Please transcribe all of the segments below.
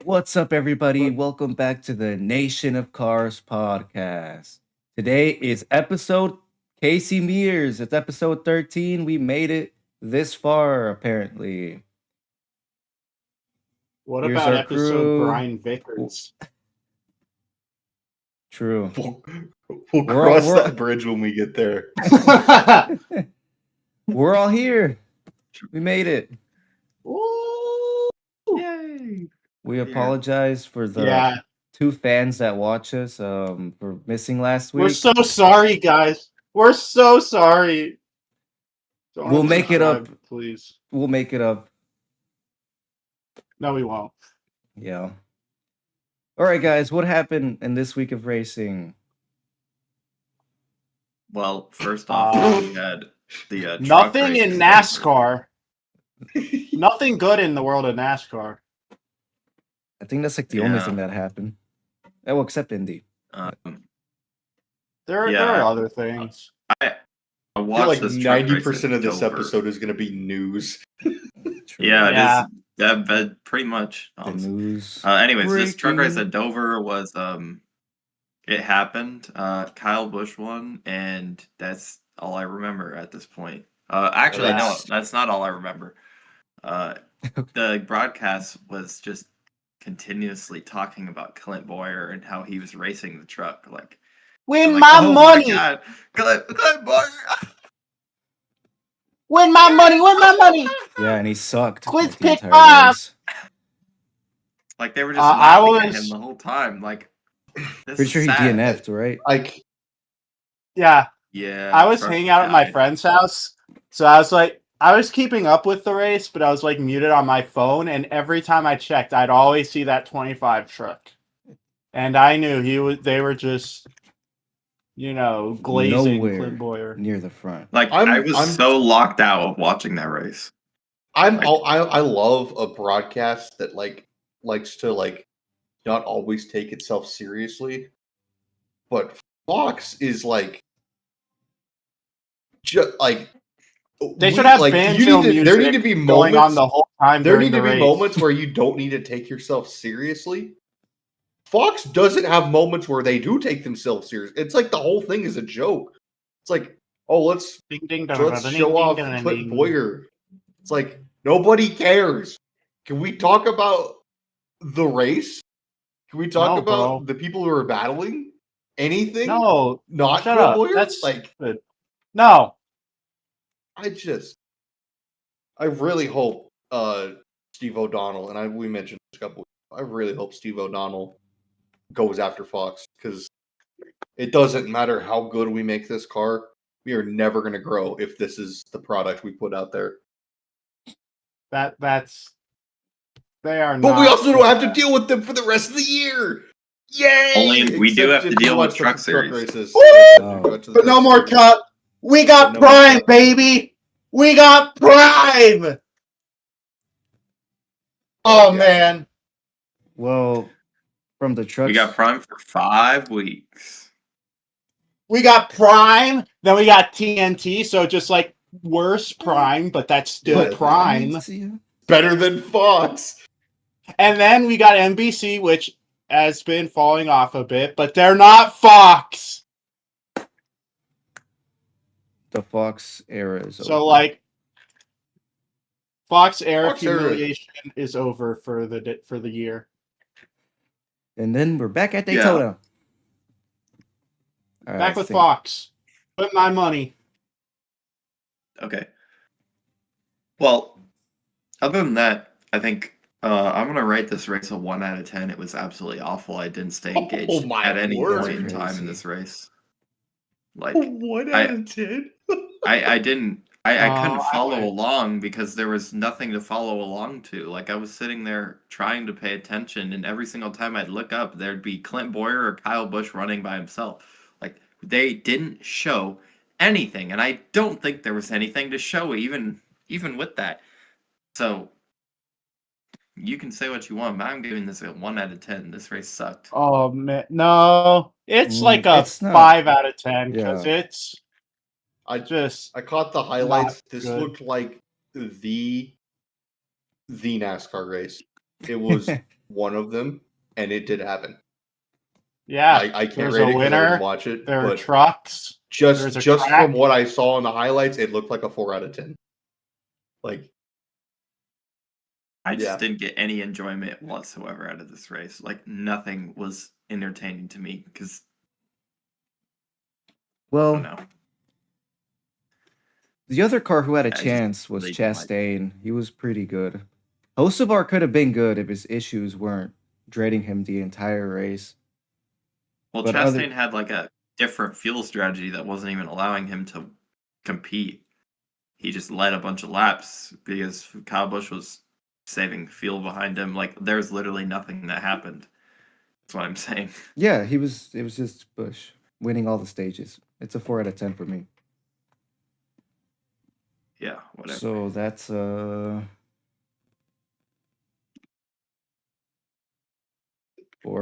What's up, everybody? Welcome back to the Nation of Cars podcast. Today is episode Casey Mears. It's episode 13. We made it this far, apparently. What Here's about our episode crew. Brian Vickers? True. We'll cross that bridge when we get there. We're all here. We made it. Ooh. Yay! We apologize for the two fans that watch us for missing last week. We're so sorry, guys. We're so sorry. We'll make it up. Please. We'll make it up. No, we won't. Yeah. All right, guys. What happened in this week of racing? Well, first off, we had the nothing in NASCAR. Nothing good in the world of NASCAR. I think that's like the only thing that happened. Oh, except Indy. There are other things. I feel like 90% of this episode is going to be news. Yeah, it is. Pretty much. The news. Anyways, this truck race at Dover was it happened. Kyle Busch won, and that's all I remember at this point. Actually, no, that's not all I remember. The broadcast was just continuously talking about Clint Boyer and how he was racing the truck. Like, win my money, Clint Boyer. Win my money, win my money. Yeah, and he sucked. Quit pick 5. Like they were just laughing at him the whole time. Like, pretty sure he DNF'd, right? Like, yeah. I was hanging out at my friend's house, so I was keeping up with the race, but I was like muted on my phone, and every time I checked, I'd always see that 25 truck, and I knew they were just, glazing Clint Boyer near the front. Like I was so locked out of watching that race. I love a broadcast that likes to not always take itself seriously, but Fox is they should have banjo music. There need to be moments going on the whole time. There need to be moments where you don't need to take yourself seriously. Fox doesn't have moments where they do take themselves serious. It's like the whole thing is a joke. It's like, oh, let's show off Clint Boyer. It's like nobody cares. Can we talk about the race? Can we talk about the people who are battling? Anything? No, not shut Clint up. Boyer? That's good. No. I really hope Steve O'Donnell, and we mentioned this a couple weeks ago, I really hope Steve O'Donnell goes after Fox, because it doesn't matter how good we make this car, we are never going to grow if this is the product we put out there. They are not. But we also don't have to deal with them for the rest of the year. Yay! Only we do have to deal with truck series. Races. But no more Cup. We got Prime, baby. We got Prime. Oh man. Well, from the truck, we got Prime for 5 weeks. We got Prime, then we got TNT. So just like worse Prime, but that's still Prime. Better than Fox. And then we got NBC, which has been falling off a bit, but they're not Fox. The Fox era is over. So Fox era humiliation is over for the year. And then we're back at Daytona. Yeah. Back with Fox. Put my money. Okay. Well, other than that, I think I'm going to rate this race a 1 out of 10. It was absolutely awful. I didn't stay engaged at any point in time in this race. Like 1 out of 10? I didn't. I couldn't follow along because there was nothing to follow along to. Like I was sitting there trying to pay attention, and every single time I'd look up, there'd be Clint Boyer or Kyle Busch running by himself. Like they didn't show anything, and I don't think there was anything to show even with that. So you can say what you want, but I'm giving this a 1 out of 10. This race sucked. Oh man, no, it's like a 5 out of 10 because it's. I caught the highlights. This looked like the NASCAR race. It was one of them, and it did happen. Yeah, I can't rate it because I didn't watch it. There were but trucks. Just from what I saw in the highlights, it looked like a 4 out of 10. Like, I just didn't get any enjoyment whatsoever out of this race. Like, nothing was entertaining to me because, Well, I don't know. The other car who had a chance was Chastain. He was pretty good. Hocevar could have been good if his issues weren't dreading him the entire race. Well, but Chastain had like a different fuel strategy that wasn't even allowing him to compete. He just led a bunch of laps because Kyle Busch was saving fuel behind him. Like, there's literally nothing that happened. That's what I'm saying. Yeah, it was just Busch winning all the stages. It's a 4 out of 10 for me. Yeah, whatever. So that's 4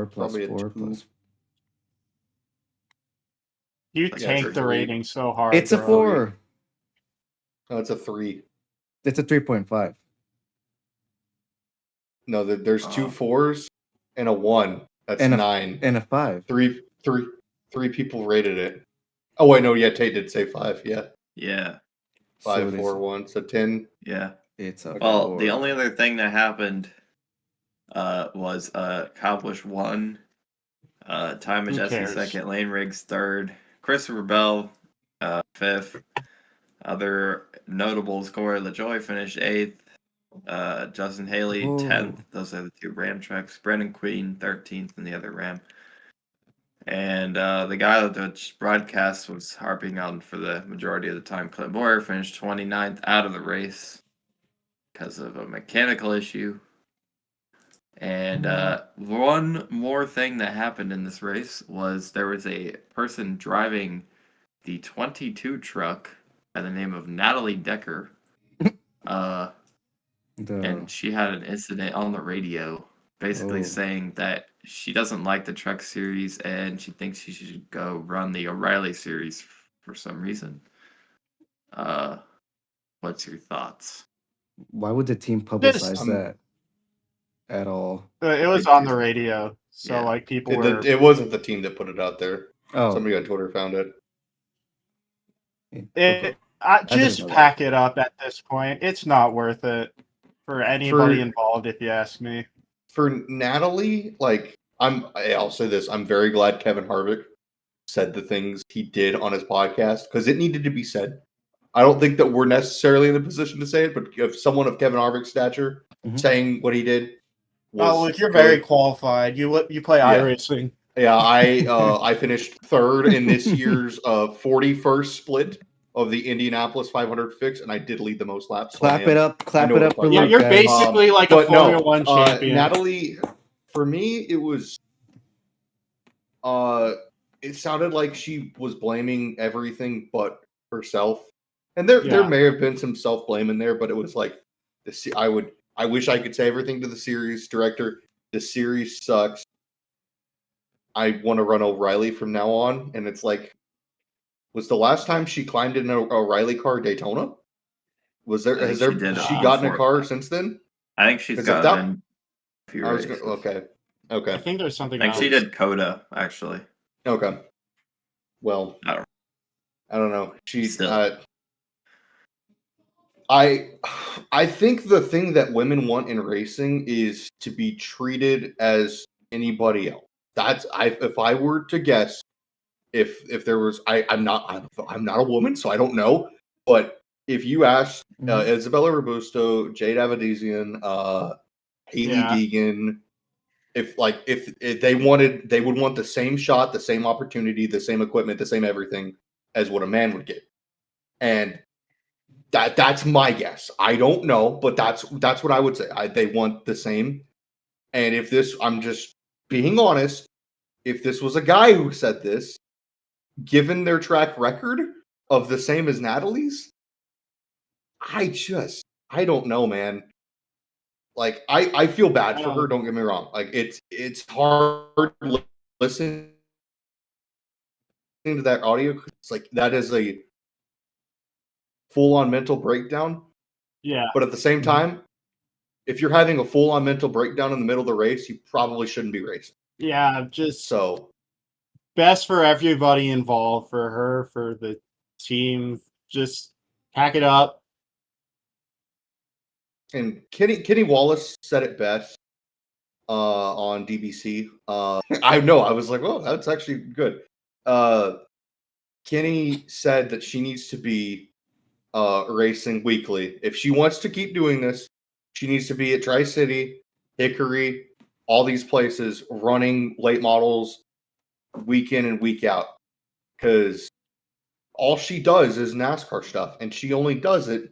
plus 4 plus. You tanked the rating so hard. It's a 4. No, it's a 3. It's a 3.5. No, there's 2 4s and a 1. That's 9. And a 5. Three people rated it. Oh wait, no, yeah, Tate did say 5. Yeah. 5, 4, 1. So 10. Yeah. It's a 4. The only other thing that happened was Kyle Busch won. Ty Majeski second, Lane Riggs third, Christopher Bell 5th. Other notables: Corey LaJoie finished 8th. Justin Haley 10th. Those are the 2 Ram trucks. Brendan Queen 13th in the other Ram. And the guy that the broadcast was harping on for the majority of the time, Clint Boyer, finished 29th out of the race because of a mechanical issue. And one more thing that happened in this race was there was a person driving the 22 truck by the name of Natalie Decker. And she had an incident on the radio basically saying that she doesn't like the truck series and she thinks she should go run the O'Reilly series for some reason. What's your thoughts? Why would the team publicize that at all? It was on the radio, so like people were. It wasn't the team that put it out there. Oh, somebody on Twitter found it. Just pack it up at this point. It's not worth it for anybody involved, if you ask me. For Natalie, like I'll say this: I'm very glad Kevin Harvick said the things he did on his podcast because it needed to be said. I don't think that we're necessarily in the position to say it, but if someone of Kevin Harvick's stature saying what he did, look, you're very qualified. You play iRacing. Yeah, I finished 3rd in this year's 41st split of the Indianapolis 500 fix, and I did lead the most laps. So clap it up for Luke. Yeah, you're basically like a Formula 1 champion. Natalie, for me, it was. It sounded like she was blaming everything but herself, and there may have been some self-blame in there, but it was like I wish I could say everything to the series director. The series sucks. I want to run O'Reilly from now on, and it's like, was the last time she climbed in an O'Reilly car Daytona? Has she gotten a car since then? I think she's gotten a few races. Okay. I think there's something. I think she did Coda actually. Okay. Well, I don't know. She's I think the thing that women want in racing is to be treated as anybody else. If I were to guess, if there was, I'm not a woman, so I don't know. But if you asked Isabella Robusto, Jade Avedizian, Haley Deegan, if they wanted, they would want the same shot, the same opportunity, the same equipment, the same everything as what a man would get. And that's my guess. I don't know, but that's what I would say. They want the same. And if this, I'm just being honest, if this was a guy who said this, given their track record of the same as Natalie's, I don't know, man. Like, I feel bad for her. Don't get me wrong. Like, it's hard to listen to that audio. It's like, that is a full-on mental breakdown. Yeah. But at the same time, if you're having a full-on mental breakdown in the middle of the race, you probably shouldn't be racing. Yeah, just So best for everybody involved, for her, for the team. Just pack it up. And Kenny Wallace said it best on DBC. I know, I was like, well, that's actually good. Kenny said that she needs to be racing weekly. If she wants to keep doing this, she needs to be at Tri-City, Hickory, all these places running late models week in and week out. Because all she does is NASCAR stuff, and she only does it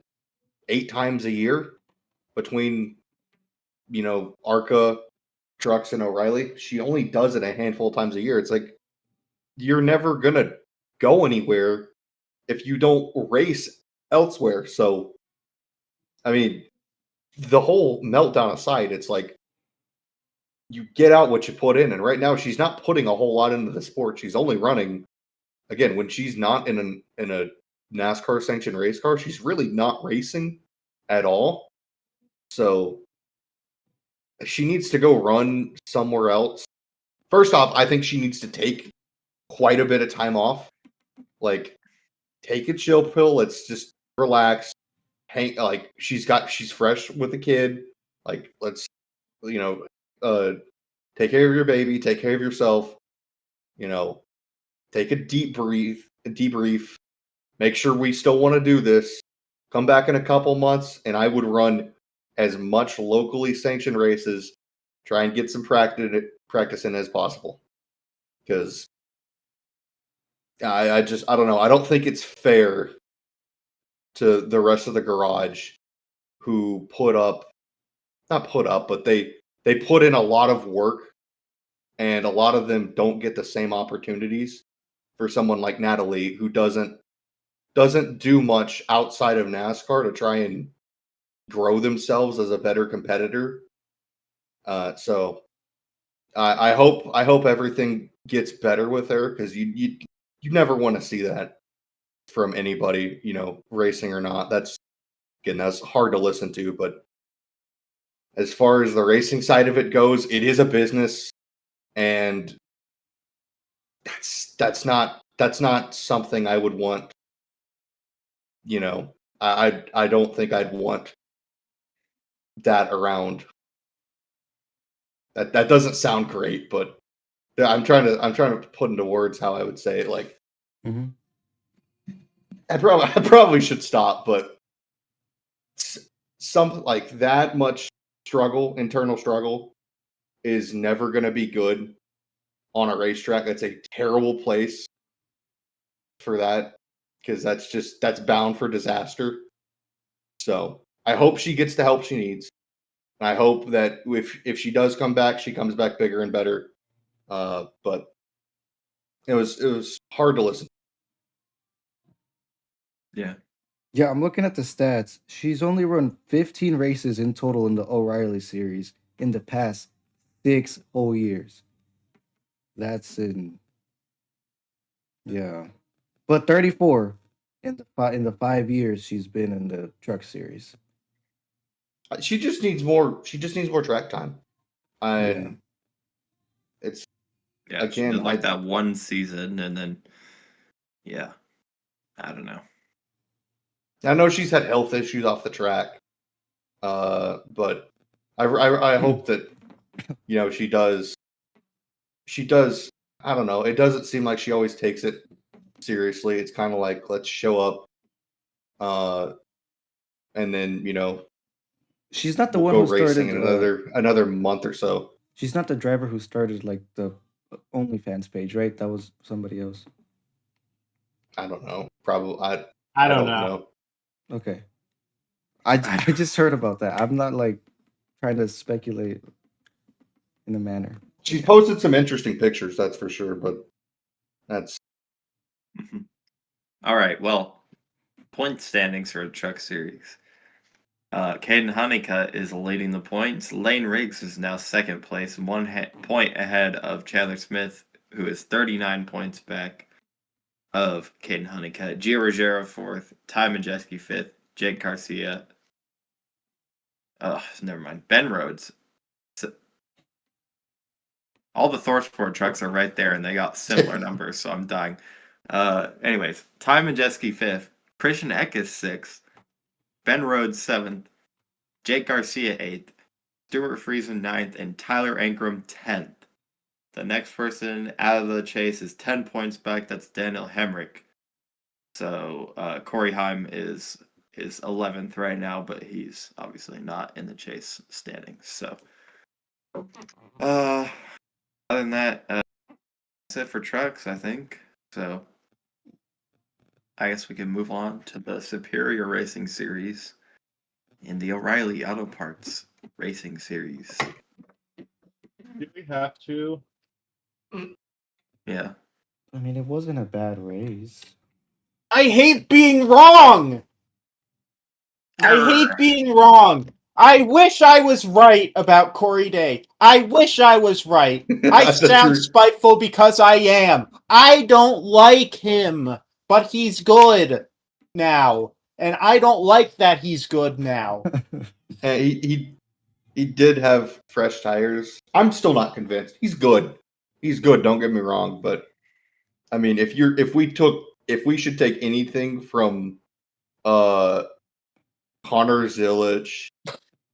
8 times a year between, ARCA, trucks, and O'Reilly. She only does it a handful of times a year. It's like, you're never going to go anywhere if you don't race elsewhere. So, I mean, the whole meltdown aside, it's like you get out what you put in. And right now, she's not putting a whole lot into the sport. She's only running, again, when she's not in a NASCAR sanctioned race car, she's really not racing at all. So she needs to go run somewhere else. First off, I think she needs to take quite a bit of time off. Like, take a chill pill. Let's just relax. She's fresh with the kid. Like, let's, take care of your baby, take care of yourself, take a debrief, make sure we still want to do this. Come back in a couple months, and I would run as much locally sanctioned races, try and get some practice in as possible. Because I don't know. I don't think it's fair to the rest of the garage who but they put in a lot of work, and a lot of them don't get the same opportunities for someone like Natalie, who doesn't do much outside of NASCAR to try and grow themselves as a better competitor. So I hope everything gets better with her, because you never want to see that from anybody, racing or not. That's hard to listen to, but as far as the racing side of it goes, it is a business, and that's not something I would want. I don't think I'd want that around. That doesn't sound great, but I'm trying to put into words how I would say it. Like, I probably should stop, but something like that much internal struggle, is never going to be good on a racetrack. That's a terrible place for that, because that's bound for disaster. So I hope she gets the help she needs. And I hope that if she does come back, she comes back bigger and better. But it was hard to listen. Yeah. Yeah, I'm looking at the stats. She's only run 15 races in total in the O'Reilly series in the past 6 whole years. That's yeah. But 34 in the 5 years she's been in the truck series. She just needs more track time. And it's she did like that one season, and then I don't know. I know she's had health issues off the track, but I hope that she does. I don't know. It doesn't seem like she always takes it seriously. It's kind of like, let's show up, and then she's not the we'll one go who racing started in another month or so. She's not the driver who started like the OnlyFans page, right? That was somebody else. I don't know. Probably I don't know. Okay. I just heard about that. I'm not like trying to speculate in a manner. She's posted some interesting pictures, that's for sure, but that's all right. Well, point standings for the truck series. Caden Honeycutt is leading the points. Lane Riggs is now second place, 1 point ahead of Chandler Smith, who is 39 points back of Caden Honeycutt. Gio Ruggiero fourth, Ty Majeski fifth, Jake Garcia Never mind. Ben Rhodes. So, all the Thorsport trucks are right there, and they got similar numbers, so I'm dying. Anyways, Ty Majeski 5th, Christian Eckes 6th, Ben Rhodes 7th, Jake Garcia 8th, Stuart Friesen 9th, and Tyler Ankrum 10th. The next person out of the chase is 10 points back. That's Daniel Hemrick. So Corey Heim is 11th right now, but he's obviously not in the chase standings. So other than that, that's it for trucks, I think. So I guess we can move on to the Superior Racing Series in the O'Reilly Auto Parts Racing Series. Do we have to? Yeah. I mean, it wasn't a bad race. I hate being wrong! I hate being wrong! I wish I was right about Corey Day. I wish I was right. I sound spiteful because I am. I don't like him, but he's good now. And I don't like that he's good now. He did have fresh tires. I'm still not convinced. He's good. He's good, don't get me wrong, but I mean, if we should take anything from Connor Zilich,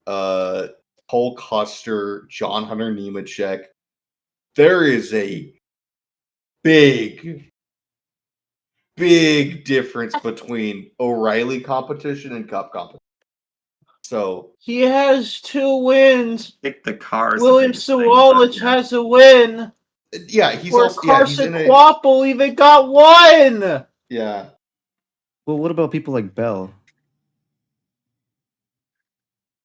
Cole Custer, John Hunter Nemechek, there is a big difference between O'Reilly competition and Cup competition. So he has 2 wins. I think the cars. William Sawalich has a win. Yeah, he's where also Carson Kvapil even got 1. Yeah. Well, what about people like Bell?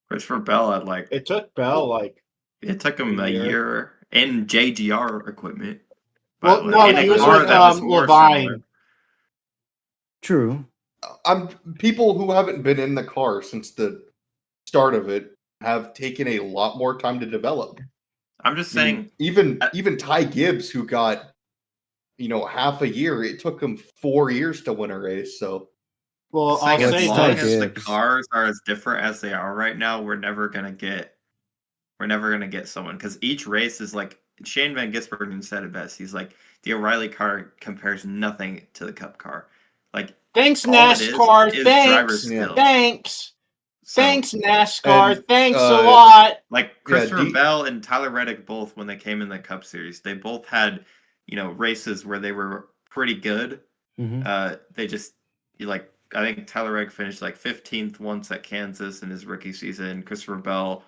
Christopher Bell had like. It took Bell It took him a year in JDR equipment. Well, no, he was with Levine. True. People who haven't been in the car since the start of it have taken a lot more time to develop. I'm just saying, even Ty Gibbs, who got half a year, it took him 4 years to win a race. So, well, I'll as say long as the cars are as different as they are right now, we're never gonna get someone, because each race is like Shane Van Gisbergen said it best. He's like, the O'Reilly car compares nothing to the Cup car. Like, thanks NASCAR, thanks. Thanks, NASCAR. Thanks a lot. Like Christopher Bell and Tyler Reddick both, when they came in the Cup Series, they both had, races where they were pretty good. Mm-hmm. They just, I think Tyler Reddick finished like 15th once at Kansas in his rookie season. Christopher Bell,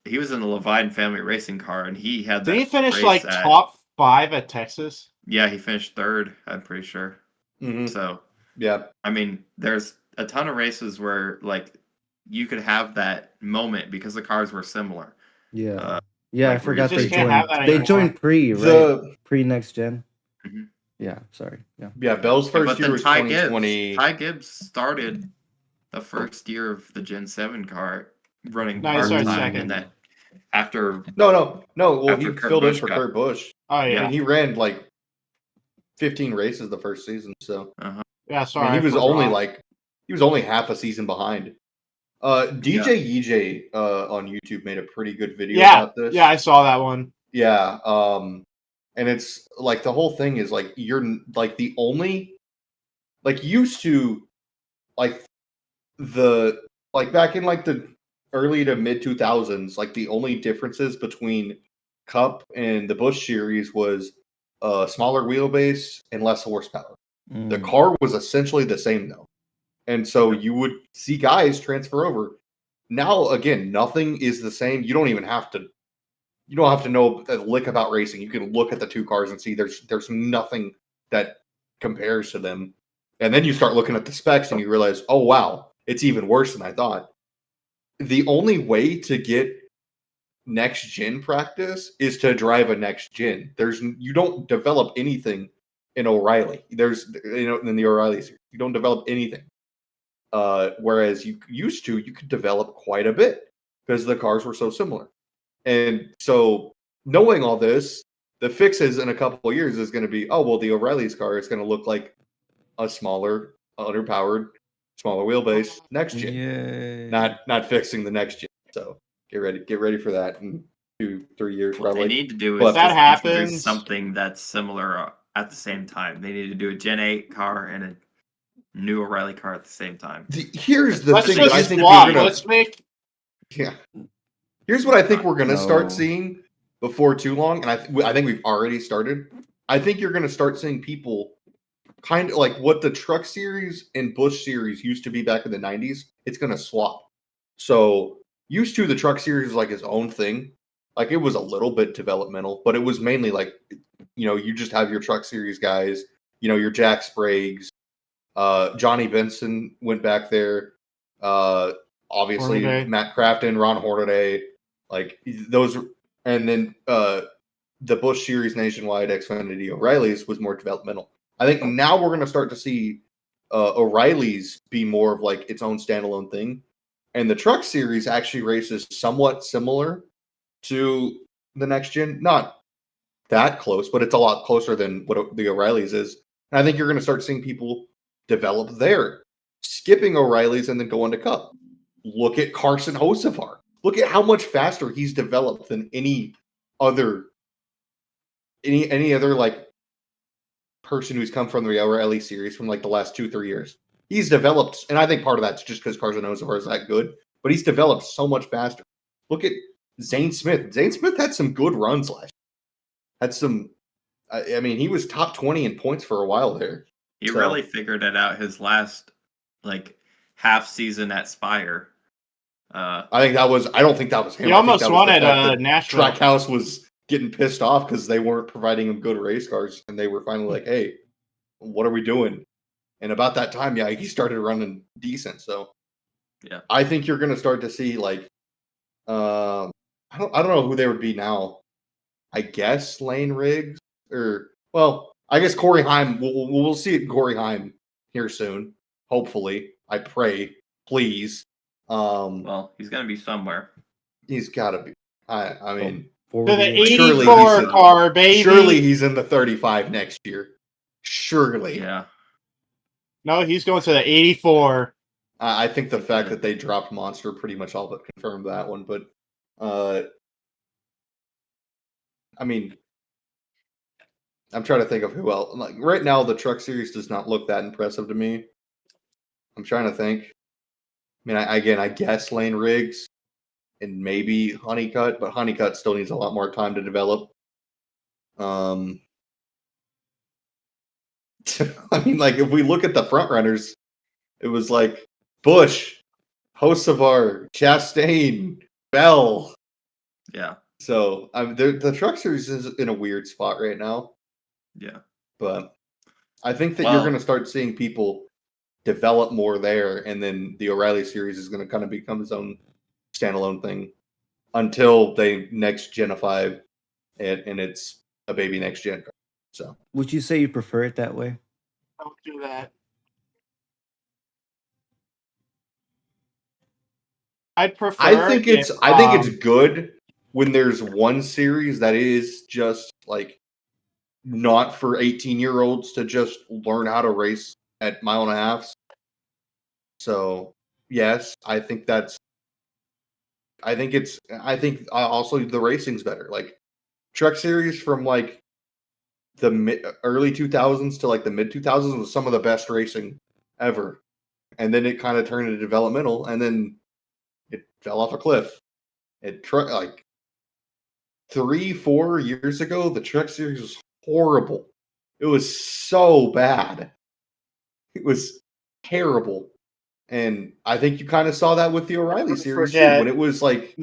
he was in the Levine family racing car, and he had that. Did he finish like top 5 at Texas? Yeah, he finished 3rd, I'm pretty sure. Mm-hmm. So, yeah. I mean, there's a ton of races where you could have that moment because the cars were similar. Yeah. I forgot they joined. They joined pre, right? Pre next gen. Mm-hmm. Yeah, sorry. Yeah. Yeah, Bell's first year was 2020. Ty Gibbs started the first year of the Gen 7 car running part-time, and that after No. Well, he filled in for Kurt Busch. Oh yeah. And he ran like 15 races the first season, so yeah, sorry. He was only half a season behind. DJ EJ on YouTube made a pretty good video about this. Yeah, I saw that one. Yeah, and it's like the whole thing is like you're like the only used to back in like the early to mid 2000s, like the only differences between Cup and the Busch series was smaller wheelbase and less horsepower. The car was essentially the same though. And so you would see guys transfer over. Now, again, nothing is the same. You don't have to know a lick about racing. You can look at the two cars and see there's nothing that compares to them. And then you start looking at the specs and you realize, oh, wow, it's even worse than I thought. The only way to get next gen practice is to drive a next gen. You don't develop anything in O'Reilly. In the O'Reilly series, you don't develop anything. Whereas you could develop quite a bit because the cars were so similar. And so knowing all this, the fixes in a couple of years is going to be, oh, well, the O'Reilly's car is going to look like a smaller, underpowered smaller wheelbase, next gen. Yay. Not fixing the next gen. So get ready for that in 2-3 years What probably. they need to do But is that just happens, introduce something that's similar at the same time. They need to do a Gen 8 car and a new O'Reilly car at the same time. Here's the let's thing just that I think swap. we're gonna. Let's make. Yeah. Here's what I think we're gonna No. start seeing before too long, and I think we've already started. I think you're gonna start seeing people kind of like what the Truck Series and Busch Series used to be back in the 90s. It's gonna swap. So used to the Truck Series was like its own thing. Like it was a little bit developmental, but it was mainly like, you just have your Truck Series guys, your Jack Spragues, Johnny Benson went back there. Obviously Hornaday. Matt Crafton, Ron Hornaday, like those, and then the Busch Series nationwide Xfinity O'Reilly's was more developmental. I think now we're going to start to see O'Reilly's be more of like its own standalone thing, and the Truck Series actually races somewhat similar to the next gen, not that close, but it's a lot closer than what the O'Reilly's is. And I think you're going to start seeing people develop there, skipping O'Reilly's and then going to Cup. Look at Carson Hocevar. Look at how much faster he's developed than any other like person who's come from the O'Reilly series from like the last 2-3 years. He's developed, and I think part of that's just because Carson Hocevar is that good, but he's developed so much faster. Look at Zane Smith. Zane Smith had some good runs last year. Had some, I mean, he was top 20 in points for a while there. He really figured it out his last like half season at Spire. I don't think that was him. He almost won at Nashville. Trackhouse was getting pissed off because they weren't providing him good race cars, and they were finally like, "Hey, what are we doing?" And about that time, yeah, he started running decent. So, yeah, I think you're going to start to see like, I don't know who they would be now. I guess Lane Riggs I guess Corey Heim. We'll see it in Corey Heim here soon. Hopefully, I pray, please. Well, he's gonna be somewhere. He's got to be. I mean, to the 84 car, baby. Surely he's in the 35 next year. Surely. Yeah. No, he's going to the 84. I think the fact that they dropped Monster pretty much all but confirmed that one. But, I mean, I'm trying to think of who else. Like right now, the Truck Series does not look that impressive to me. I'm trying to think. I mean, I guess Lane Riggs and maybe Honeycutt, but Honeycutt still needs a lot more time to develop. I mean, like if we look at the front runners, it was like Busch, Hocevar, Chastain, Bell. Yeah. So the Truck Series is in a weird spot right now. Yeah. But I think that you're going to start seeing people develop more there, and then the O'Reilly Series is going to kind of become its own standalone thing until they next genify it, and it's a baby next gen car. So, would you say you prefer it that way? Don't do that. I think it's good when there's one series that is just like not for 18-year-olds to just learn how to race at mile and a half. So yes, I think also the racing's better. Like Truck Series from like the early 2000s to like the mid 2000s was some of the best racing ever, and then it kind of turned into developmental, and then it fell off a cliff. Like 3-4 years ago, the Truck Series was horrible. It was so bad. It was terrible. And I think you kind of saw that with the O'Reilly Series too, when it was like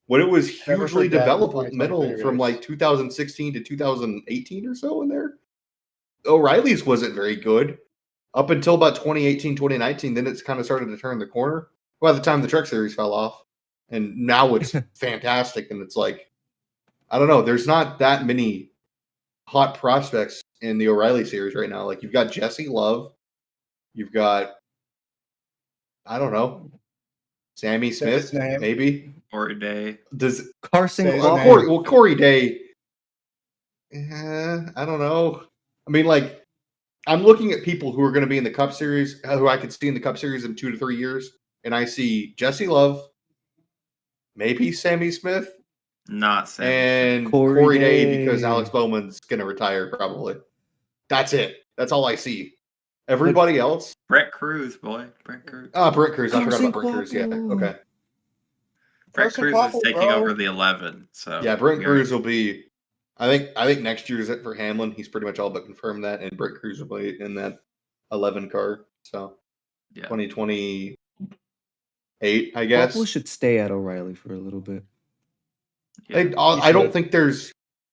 when it was hugely developmental from like 2016 to 2018 or so in there. O'Reilly's wasn't very good up until about 2018, 2019. Then it's kind of started to turn the corner. By the time the Truck Series fell off, and now it's fantastic. And it's like, I don't know. There's not that many hot prospects in the O'Reilly Series right now. Like you've got Jesse Love, you've got, I don't know, Sammy Smith, maybe Corey Day. Does Carson? Corey Day. I don't know. I mean, like, I'm looking at people who are going to be in the Cup Series, who I could see in the Cup Series in 2 to 3 years, and I see Jesse Love, maybe Sammy Smith, not Sammy and Smith. Corey Day, because Alex Bowman's going to retire probably. That's it. That's all I see. Everybody else, Brett Cruz, boy, Brett Cruz. Brett Cruz. I forgot about Brett Cruz. Yeah, okay. Brett Cruz is taking over the 11. So yeah, Brett Cruz will be. I think next year is it for Hamlin. He's pretty much all but confirmed that, and Brett Cruz will be in that 11 car. So 2028, I guess. Popple should stay at O'Reilly for a little bit. Yeah, I don't think there's.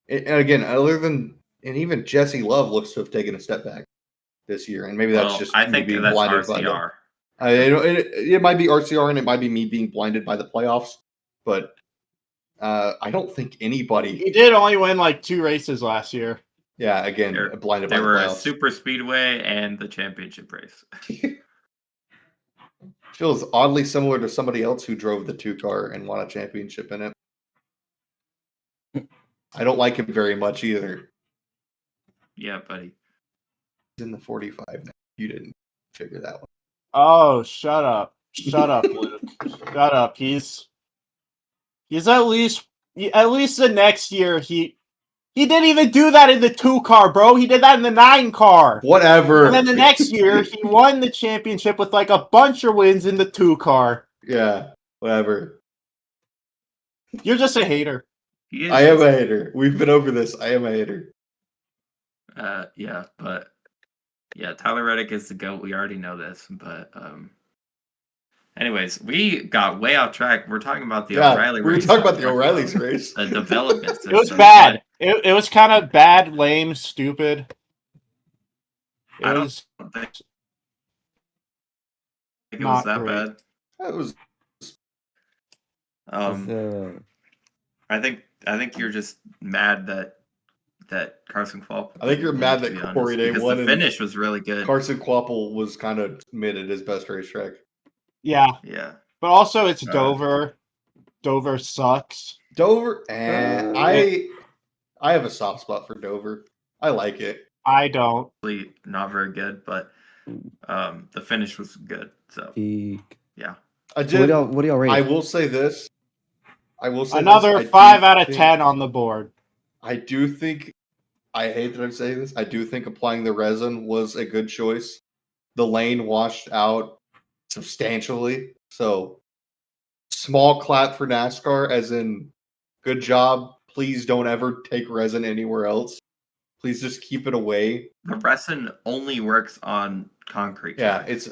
And again, other than and even Jesse Love looks to have taken a step back this year, and maybe that's just I think me being that's blinded RCR. by it might be RCR, and it might be me being blinded by the playoffs, but I don't think anybody. He did only win like 2 races last year. Yeah, again, blinded by the playoffs. They were Super Speedway and the championship race. Feels oddly similar to somebody else who drove the 2 car and won a championship in it. I don't like him very much either. Yeah, buddy. He's in the 45 now. You didn't figure that one. Oh, shut up. Shut up, Luke. Shut up. He's at least the next year he didn't even do that in the 2 car, bro. He did that in the 9 car. Whatever. And then the next year he won the championship with like a bunch of wins in the 2 car. Yeah, whatever. You're just a hater. I am a hater. We've been over this. I am a hater. Yeah, but Tyler Reddick is the GOAT. We already know this, but anyways, we got way off track. We're talking about the O'Reilly race. We were talking about the O'Reilly's race. The developments. It was bad. It was kind of bad, lame, stupid. I don't think it was that bad. It was. I think you're just mad that Carson Kvapil. I think you're mad that Corey Day won. The finish was really good. Carson Kvapil was kind of mid at his best racetrack. Yeah. Yeah. But also it's Dover. Dover sucks. Dover, I have a soft spot for Dover. I like it. I don't. Not very good, but the finish was good. So yeah. What do y'all rate? I will say this. Another 5 out of 10 on the board. I do think. I hate that I'm saying this. I do think applying the resin was a good choice. The lane washed out substantially. So, small clap for NASCAR, as in, good job. Please don't ever take resin anywhere else. Please just keep it away. The resin only works on concrete. Yeah, it's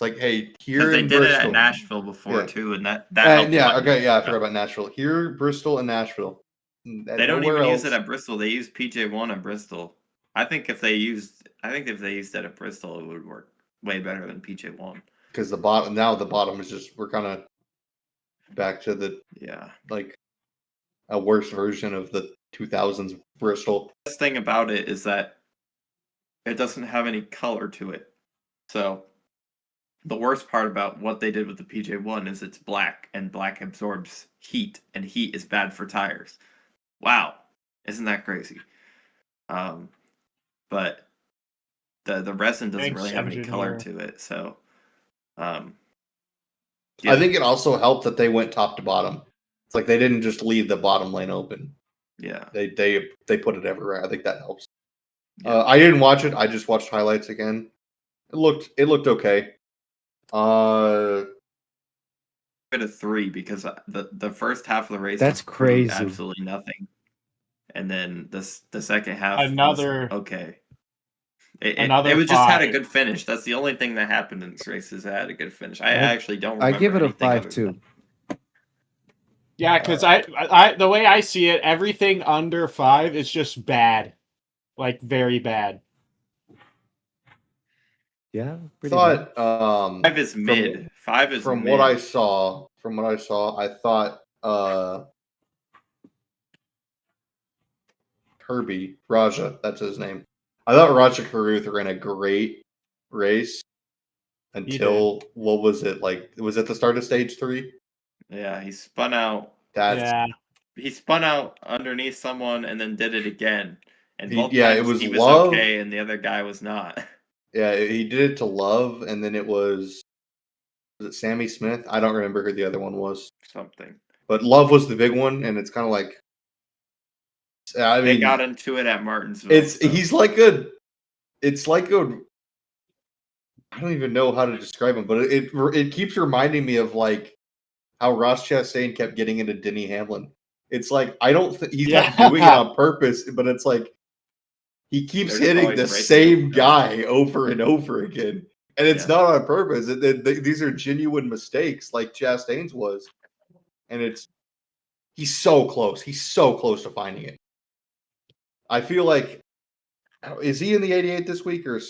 like, hey, here they in did Bristol, it at Nashville before too, and that helped. I forgot about Nashville. Here, Bristol, and Nashville. They don't even use it at Bristol. They use PJ1 at Bristol. I think if they used that at Bristol, it would work way better than PJ1. Because the bottom is just, we're kind of back to the like a worse version of the 2000s Bristol. The best thing about it is that it doesn't have any color to it. So the worst part about what they did with the PJ1 is it's black, and black absorbs heat, and heat is bad for tires. Wow, isn't that crazy? But the resin doesn't really have any color to it, so I think it also helped that they went top to bottom. It's like they didn't just leave the bottom lane open. Yeah, they put it everywhere. I think that helps. Yeah. I didn't watch it. I just watched highlights again. It looked okay. Bit of 3 because the first half of the race that's crazy, absolutely nothing, and then the second half was okay. It just had a good finish. That's the only thing that happened in this race is it had a good finish. I actually don't remember. I give it a 5 too. Yeah, because I the way I see it, everything under 5 is just bad, like very bad. Yeah, thought 5 is mid. 5 is from mid. what I saw. I thought Herbie Raja, that's his name. I thought Raja Caruth ran a great race until what was it like? Was it the start of stage 3? Yeah, he spun out. He spun out underneath someone and then did it again. And both times it was he was Love. Okay, and the other guy was not. Yeah, he did it to Love, and then it was it Sammy Smith? I don't remember who the other one was. Something. But Love was the big one, and it's kind of like, I They mean, got into it at Martinsville. he's like a, it's like a, I don't even know how to describe him, but it keeps reminding me of like how Ross Chastain kept getting into Denny Hamlin. It's like he's not doing it on purpose, but it's like he keeps They're just hitting always the racing same each other. guy over and over again, and it's not on purpose. These are genuine mistakes, like Chastain's was, and he's so close. He's so close to finding it. I feel like, is he in the 88 this week, or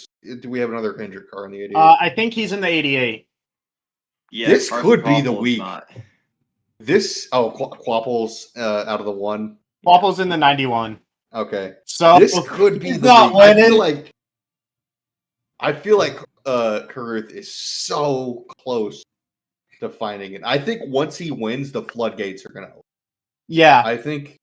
do we have another injured car in the 88? I think he's in the 88. Yeah, this Carson could be the Quapple's week. not. Quapple's out of the 1. Quapple's in the 91. Okay, so this could be he's the not week. winning. I feel like Carruth is so close to finding it. I think once he wins, the floodgates are gonna open. Yeah, I think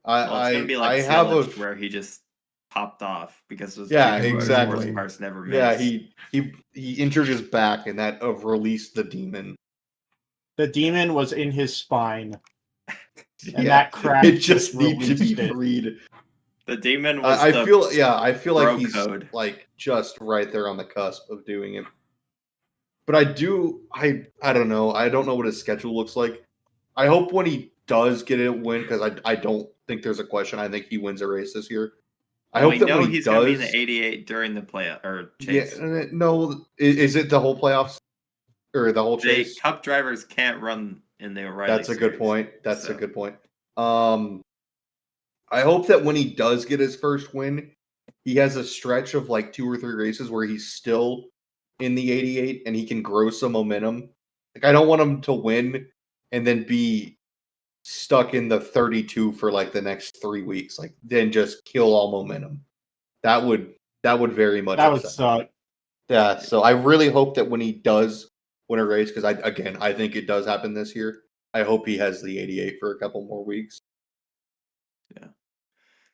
It's gonna be like Silage, where he just popped off because those exactly. cars never missed. Yeah, he injured his back, and that released the demon. The demon was in his spine, and that crash it just needs to be freed. The demon was. I feel like he's code. like just right there on the cusp of doing it. But I don't know. I don't know what his schedule looks like. I hope when he does get a win, because I don't think there's a question. I think he wins a race this year. I hope that when he's gonna be in the 88 during the play or chase. Yeah, no, is it the whole playoffs or the whole chase? The Cup drivers can't run in the O'Reilly. That's a good point. That's a good point. I hope that when he does get his first win, he has a stretch of like 2 or 3 races where he's still in the 88 and he can grow some momentum. Like, I don't want him to win and then be stuck in the 32 for like the next 3 weeks. Like, then just kill all momentum. That would very much that would suck. Yeah, so I really hope that when he does win a race, because I think it does happen this year. I hope he has the 88 for a couple more weeks. Yeah.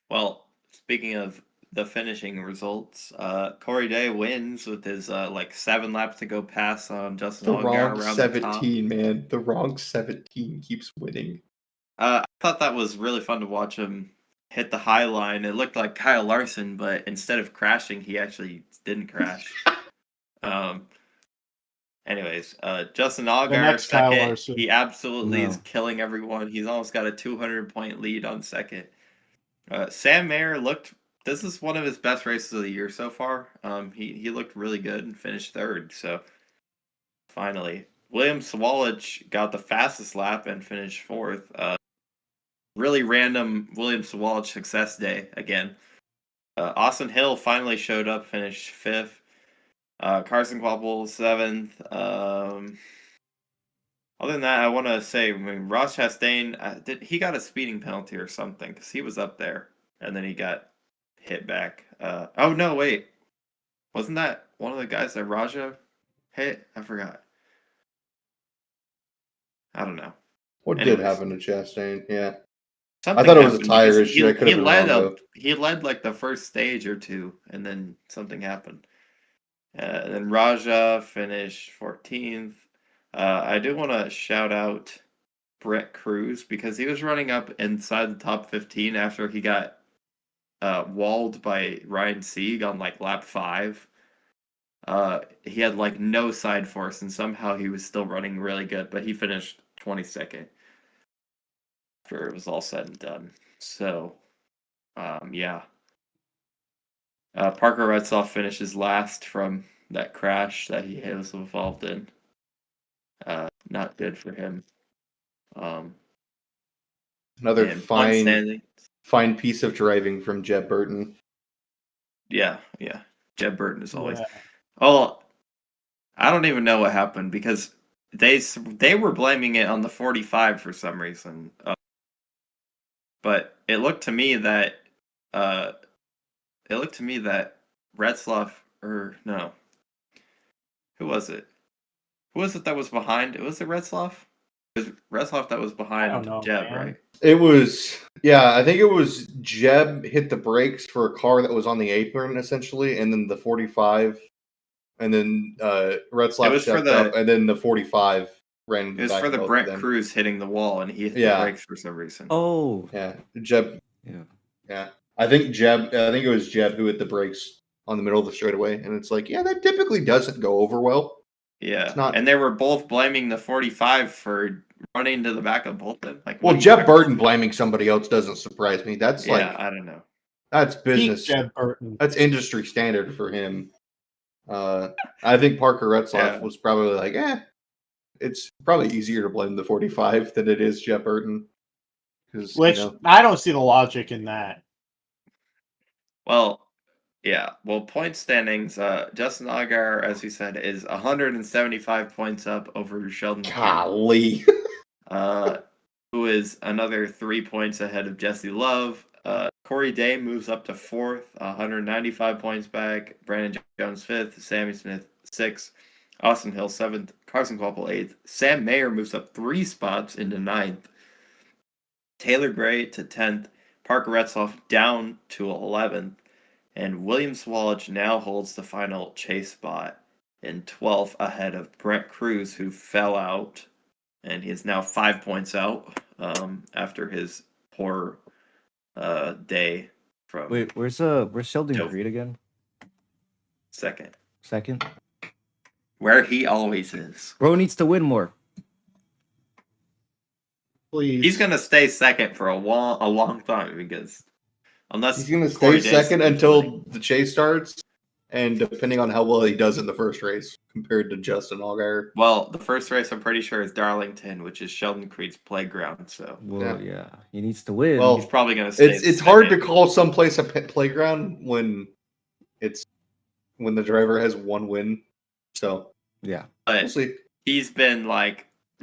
Well, speaking of the finishing results, Corey Day wins with his 7 laps to go pass on Justin Allgaier around 17, the top. Man. The wrong 17 keeps winning. I thought that was really fun to watch him hit the high line. It looked like Kyle Larson, but instead of crashing, he actually didn't crash. Anyways, Justin Allgaier second. He absolutely is killing everyone. He's almost got a 200-point lead on second. Sam Mayer looked. This is one of his best races of the year so far. He looked really good and finished third. So finally, William Sawalich got the fastest lap and finished fourth. Really random William Sawalich success day again. Austin Hill finally showed up, finished fifth. Carson Quapple 7th. Other than that, I want to say, Ross Chastain, he got a speeding penalty or something because he was up there and then he got hit back. Oh no, wait, wasn't that one of the guys that Raja hit? I forgot. I don't know. What did happen to Chastain? Yeah. Something I thought it was a tire issue. I could have been wrong. He led like the first stage or two, and then something happened. And then Raja finished 14th. I do want to shout out Brett Cruz because he was running up inside the top 15 after he got walled by Ryan Sieg on like lap 5. He had like no side force, and somehow he was still running really good, but he finished 22nd after it was all said and done. So, yeah. Parker Retzlaff finishes last from that crash that he was involved in. Not good for him. Another fine piece of driving from Jeb Burton. Yeah. Jeb Burton is always. Yeah. Oh, I don't even know what happened because they were blaming it on the 45 for some reason. But it looked to me that Retzlaff, or no, who was it? Who was it that was behind? Was it Retzlaff? was Retzloff that was behind Jeb, right? It was, I think it was Jeb hit the brakes for a car that was on the apron, essentially, and then the 45, and then Retzloff checked up, and then the 45 ran It was back for the both Brent of them. Cruz hitting the wall, and he hit the brakes for some reason. Oh. Yeah. Jeb. Yeah. I think it was Jeb who hit the brakes on the middle of the straightaway, and it's like, that typically doesn't go over well. Yeah, and they were both blaming the 45 for running to the back of both of them. Like, well, Jeb Burton blaming somebody else doesn't surprise me. That's I don't know. That's business. Jeb Burton. That's industry standard for him. I think Parker Retzloff was probably like, it's probably easier to blame the 45 than it is Jeb Burton. Which I don't see the logic in that. Well, point standings. Justin Allgaier, as we said, is 175 points up over Sheldon. Golly. Who is another 3 points ahead of Jesse Love. Corey Day moves up to 4th, 195 points back. Brandon Jones 5th. Sammy Smith 6th. Austin Hill 7th. Carson Kvapil 8th. Sam Mayer moves up 3 spots into 9th. Taylor Gray to 10th. Parker Retzloff down to 11th. And William Swalage now holds the final chase spot in 12th ahead of Brent Cruz, who fell out. And he is now 5 points out after his poor day from. Wait, where's Sheldon Creed again? Second. Where he always is. Bro needs to win more. Please. He's gonna stay second for a long time because unless he's gonna stay second until the chase starts, and depending on how well he does in the first race compared to Justin Allgaier. Well, the first race I'm pretty sure is Darlington, which is Sheldon Creed's playground. So he needs to win. Well, he's probably gonna stay. It's hard to call someplace a playground when the driver has one win. So but we'll see. He's been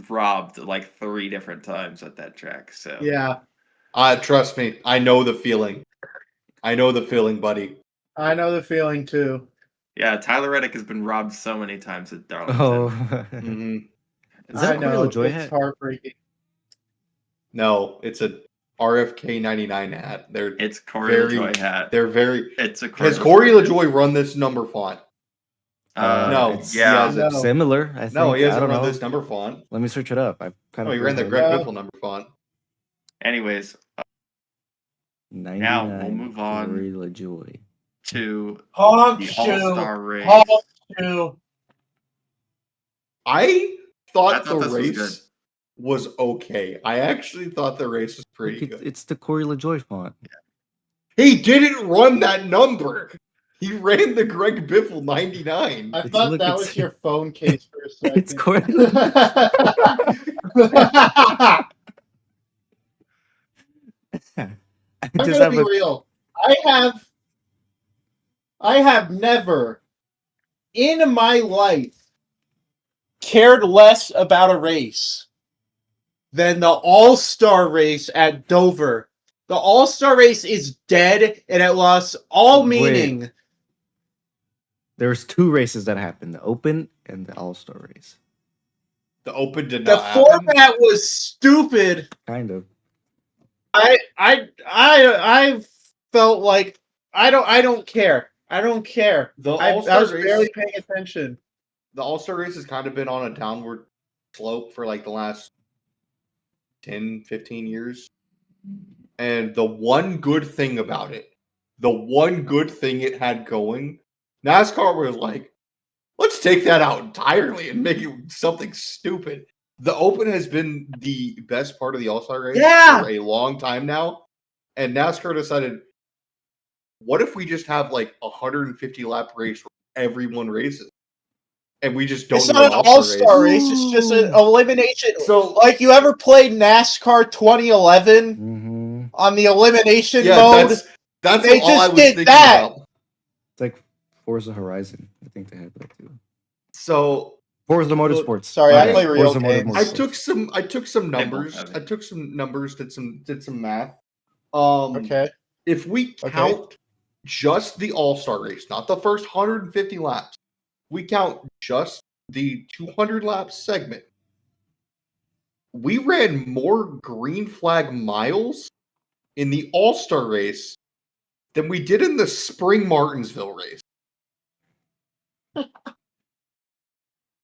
robbed 3 different times at that track. So trust me, I know the feeling. Buddy. I know the feeling too. Yeah, Tyler Reddick has been robbed so many times at Darlington. Oh, is that Corey LaJoy hat? It's heartbreaking. No, it's a RFK 99 hat. It's Corey LaJoy hat. They're very. It's a. Has Corey LaJoy run this number font? No. It's similar. I think. No, he hasn't run this number font. Let me search it up. He ran the Greg Biffle number font. Anyways, now we'll move on. Corey LaJoy. To the All-Star race. I thought the race was okay. I actually thought the race was pretty good. It's the Corey LaJoy font. He didn't run that number. He ran the Greg Biffle 99. I thought that was your phone case for a second. It's Corey. I'm gonna be real. I have never in my life cared less about a race than the All-Star race at Dover. The All-Star race is dead and it lost all meaning. There's 2 races that happened: the Open and the All-Star race. The Open did not happen. The format was stupid. Kind of. I felt like I don't care. I was barely paying attention. The All-Star race has kind of been on a downward slope for the last 10, 15 years. And the one good thing about it, it had going, NASCAR was like, let's take that out entirely and make it something stupid. The Open has been the best part of the All-Star race for a long time now. And NASCAR decided, what if we just have 150 lap race where everyone races? And we just don't. It's not an All-Star race. It's just an elimination. So, you ever played NASCAR 2011 on the elimination mode? That's they all just I was did thinking that. About. It's like Forza Horizon. I think they had that too. So Forza Motorsports. Sorry, I play real games. I took some numbers. Did some math. Okay. If we count just the All-Star race, not the first 150 laps, we count just the 200 lap segment. we ran more green flag miles in the All-Star race than we did in the Spring Martinsville race.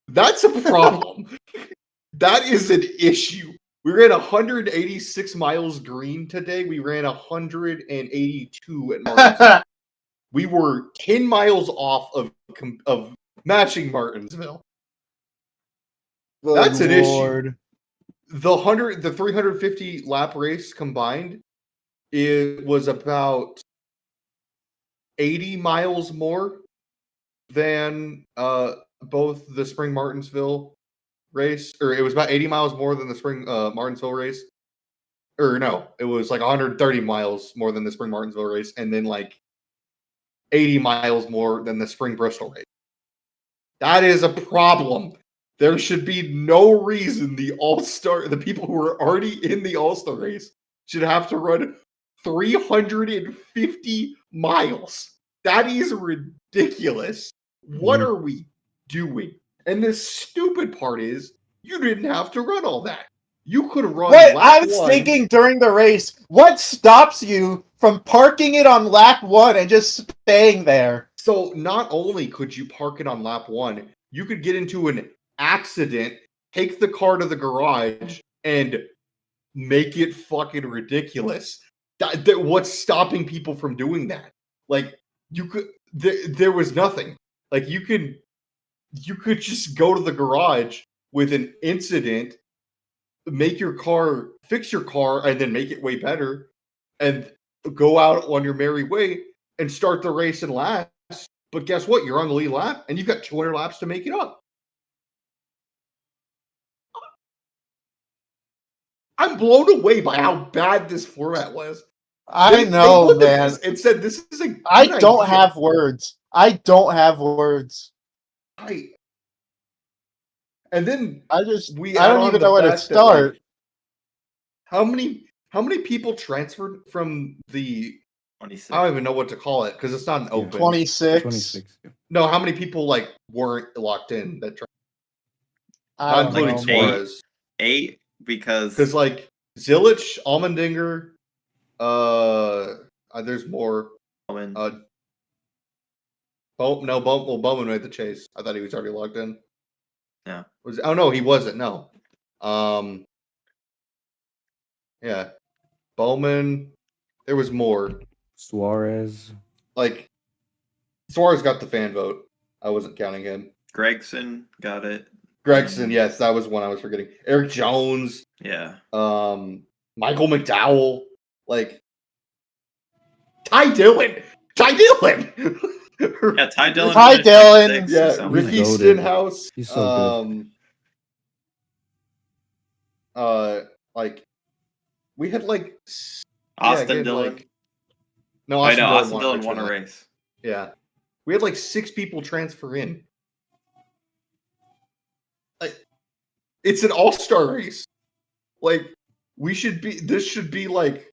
That's a problem. That is an issue. We ran 186 miles green today. We ran 182 at Martinsville. We were 10 miles off of matching Martinsville. That's an issue. The 350 lap race combined, it was about 80 miles more than both the Spring Martinsville race, or it was about 80 miles more than the Spring Martinsville race. Or no, it was like 130 miles more than the Spring Martinsville race, and then like 80 miles more than the Spring Bristol race. That is a problem. There should be no reason the people who are already in the All-Star race should have to run 350 miles. That is ridiculous. What are we doing? And the stupid part is, you didn't have to run all that. You could run What lap I was one. thinking during the race, what stops you from parking it on lap 1 and just staying there? So not only could you park it on lap 1, you could get into an accident, take the car to the garage, and make it fucking ridiculous. What's stopping people from doing that? Like, you could, there was nothing. Like, you could just go to the garage with an incident, fix your car, and then make it way better, and go out on your merry way and start the race and last. But guess what? You're on the lead lap, and you've got 200 laps to make it up. I'm blown away by how bad this format was. I know, man. And said this is a good I don't idea. have words. I don't have words. And then I don't even know where to start. How many people transferred from the 26. I don't even know what to call it because it's not an open. 26. No, how many people like weren't locked in that I not don't including know. Suarez? 8 because like Zilich, Allmendinger, there's more. Bowman. Bowman made the chase. I thought he was already logged in. Yeah. No, he wasn't. No. Yeah. Bowman. There was more. Suarez. Like, Suarez got the fan vote. I wasn't counting him. Gregson got it. Gregson, yes, that was one I was forgetting. Eric Jones. Yeah. Michael McDowell. Like, Ty Dillon. Yeah, Ty Dillon. Ty Dillon. Yeah, Ricky Stenhouse. He's so good. Like, we had like Austin Dillon. Austin Dillon won a race. Yeah, we had like 6 people transfer in. Like, it's an all-star race. Like, this should be like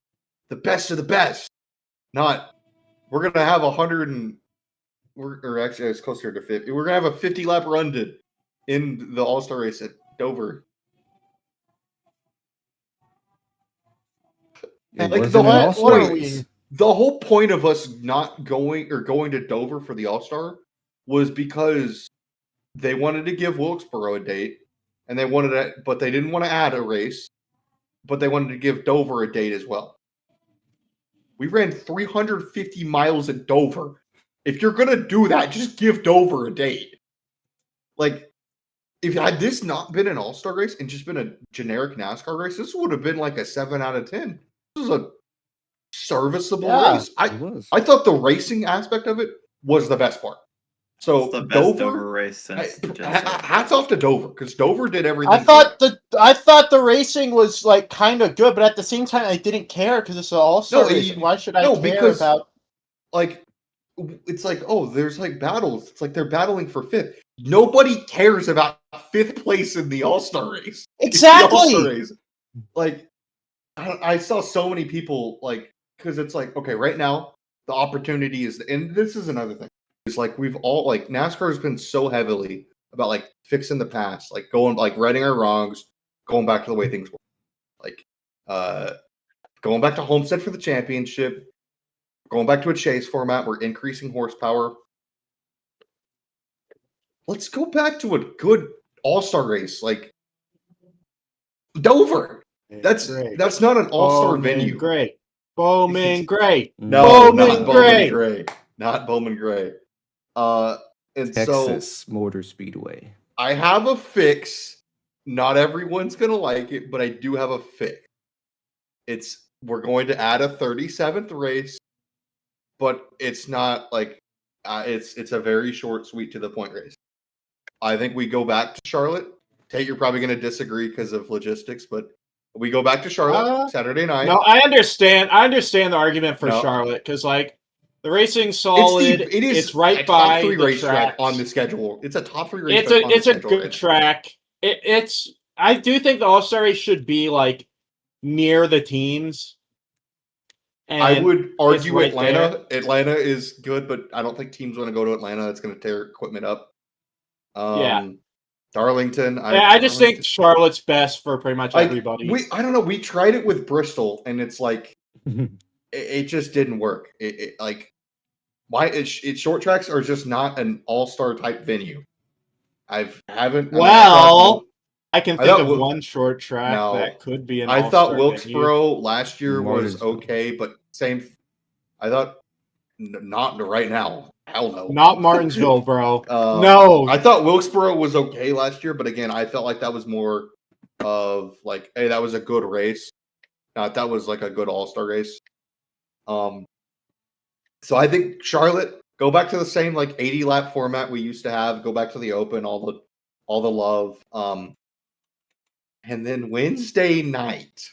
the best of the best. Not, we're gonna have 100 or actually it's closer to 50. We're gonna have a 50 lap run in the all-star race at Dover. Like the whole point of us not going to Dover for the All-Star was because they wanted to give Wilkesboro a date, and but they didn't want to add a race, but they wanted to give Dover a date as well. We ran 350 miles at Dover. If you're gonna do that, just give Dover a date. Like, if had this not been an All-Star race and just been a generic NASCAR race, this would have been like a 7 out of 10. This was a serviceable race. I thought the racing aspect of it was the best part. So it's the best Dover race since hats off to Dover because Dover did everything. I thought the racing was like kind of good, but at the same time, I didn't care because it's an all-star race. Why should I care about? Like, it's like, oh, there's like battles. It's like they're battling for 5th. Nobody cares about 5th place in the All-Star race. Exactly. It's the All-Star race. Like, I saw so many people, like, because it's like, okay, right now, the opportunity is, and this is another thing. It's like, we've all, like, NASCAR has been so heavily about, like, fixing the past, like, righting our wrongs, going back to the way things were. Like, going back to Homestead for the championship, going back to a chase format, we're increasing horsepower. Let's go back to a good all-star race, like Dover. That's not an all-star venue. Great. Bowman Gray. No, Bowman not Bowman Gray. Not Bowman Gray. And Texas Motor Speedway. I have a fix. Not everyone's gonna like it, but I do have a fix. We're going to add a 37th race, but it's not like it's a very short, sweet, to the point race. I think we go back to Charlotte. Tate, you're probably going to disagree because of logistics, but we go back to Charlotte Saturday night. No, I understand. I understand the argument for Charlotte because, like, the racing's solid. It's right by top 3 the racetrack tracks. on the schedule. It's a top 3 racetrack. It's a good track. I do think the All-Star race should be like near the teams. And I would argue right Atlanta. There. Atlanta is good, but I don't think teams want to go to Atlanta. It's going to tear equipment up. Darlington. I just think Charlotte's best for pretty much everybody. I don't know. We tried it with Bristol, and it's like it just didn't work. Short tracks are just not an all-star type venue. I can think of one short track that could be an all-star I thought Wilkesboro venue. last year was okay, but same. I thought not right now. Hell no. Not Martinsville, bro. No. I thought Wilkesboro was okay last year, but again, I felt like that was more of like, hey, that was a good race. That was like a good all-star race. So I think Charlotte, go back to the same like 80 lap format we used to have. Go back to the open, all the love. And then Wednesday night,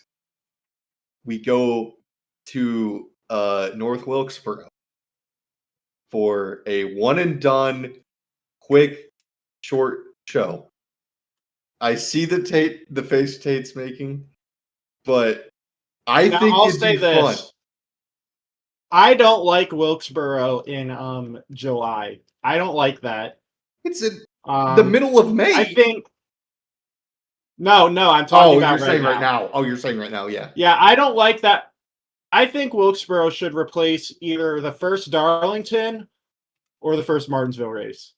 we go to North Wilkesboro for a one and done, quick, short show. I see the face Tate's making, but I think it'd be fun. I don't like Wilkesboro in July. I don't like that. It's in the middle of May. I think. No, I'm talking about right now. Oh, you're saying right now, yeah. Yeah, I don't like that. I think Wilkesboro should replace either the first Darlington or the first Martinsville race.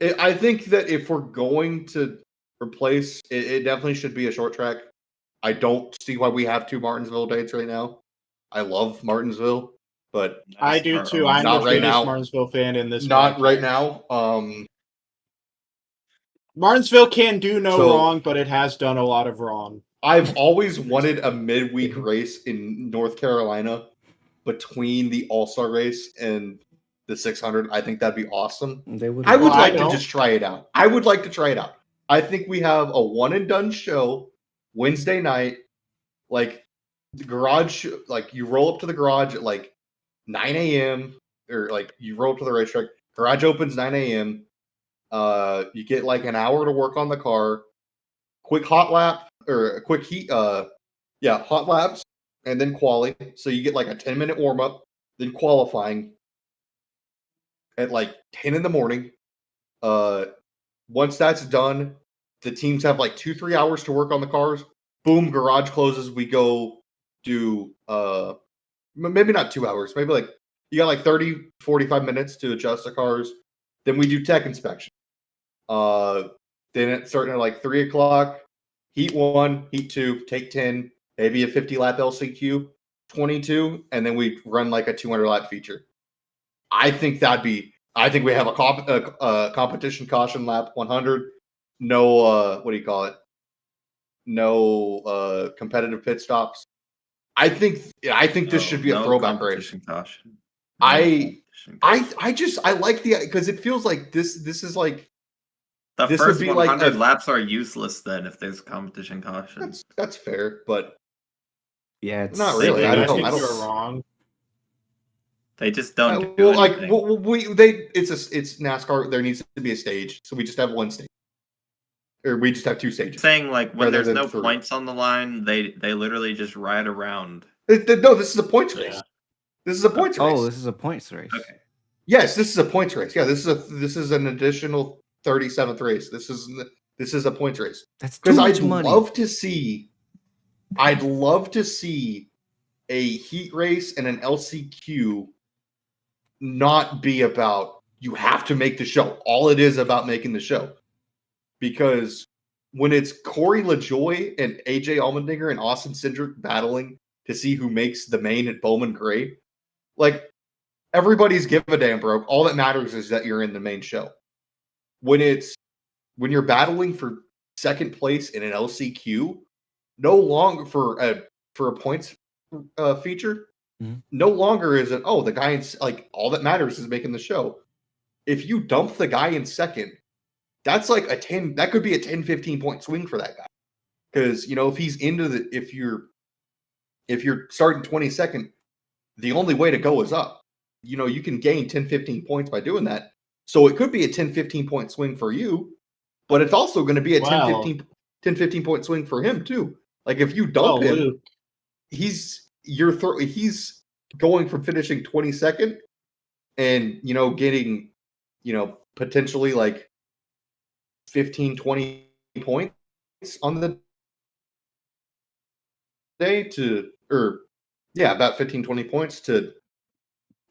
I think that if we're going to replace, it definitely should be a short track. I don't see why we have 2 Martinsville dates right now. I love Martinsville, but I do too. I'm the biggest Martinsville fan in this. Not right now. Martinsville can do no wrong, but it has done a lot of wrong. I've always wanted a midweek race in North Carolina between the All-Star race and the 600. I think that'd be awesome. I would like to just try it out. I would like to try it out. I think we have a one and done show Wednesday night, like the garage, like you roll up to the garage at like 9 a.m. or like you roll up to the racetrack. Garage opens 9 a.m. You get like an hour to work on the car, quick hot lap or a quick heat, hot laps, and then quali. So you get like a 10-minute warm up, then qualifying at like 10 in the morning. Once that's done, the teams have like 2-3 hours to work on the cars. Boom, garage closes. We go do maybe not 2 hours, maybe like you got like 30-45 minutes to adjust the cars. Then we do tech inspection. Then it's starting at like 3 o'clock. Heat 1, heat 2, take 10, maybe a 50 lap LCQ, 22, and then we run like a 200 lap feature. I think we have a competition caution lap 100. No, No competitive pit stops. I think this should be a throwback race. Caution. I like because it feels like this is like the first 100 laps are useless then if there's competition caution. That's fair, but yeah, it's not really. I don't. You're wrong. They just don't do anything. It's NASCAR. There needs to be a stage, so we just have one stage, or we just have 2 stages. Saying like when there's no points on the line, they literally just ride around. No, this is a points race. Yeah. This is a points race. Oh, this is a points race. Okay. Yes, this is a points race. Yeah, this is an additional 37th race. This This is a points race. That's too Because much money. I'd love to see a heat race and an LCQ not be about you have to make the show. All it is about making the show. Because when it's Corey LaJoy and AJ Allmendinger and Austin Cindric battling to see who makes the main at Bowman Gray, like everybody's give a damn, bro. All that matters is that you're in the main show. When you're battling for second place in an LCQ, no longer for a points feature, no longer is it, the guy in, like, all that matters is making the show. If you dump the guy in second, that's like that could be a 10, 15 point swing for that guy. Because, if he's if you're starting 22nd, the only way to go is up. You can gain 10, 15 points by doing that. So it could be a 10, 15 point swing for you, but it's also going to be a 10, 15 point swing for him too. Like if you dump him, Luke. he's going from finishing 22nd and, getting, potentially like 15, 20 points on the day about 15, 20 points to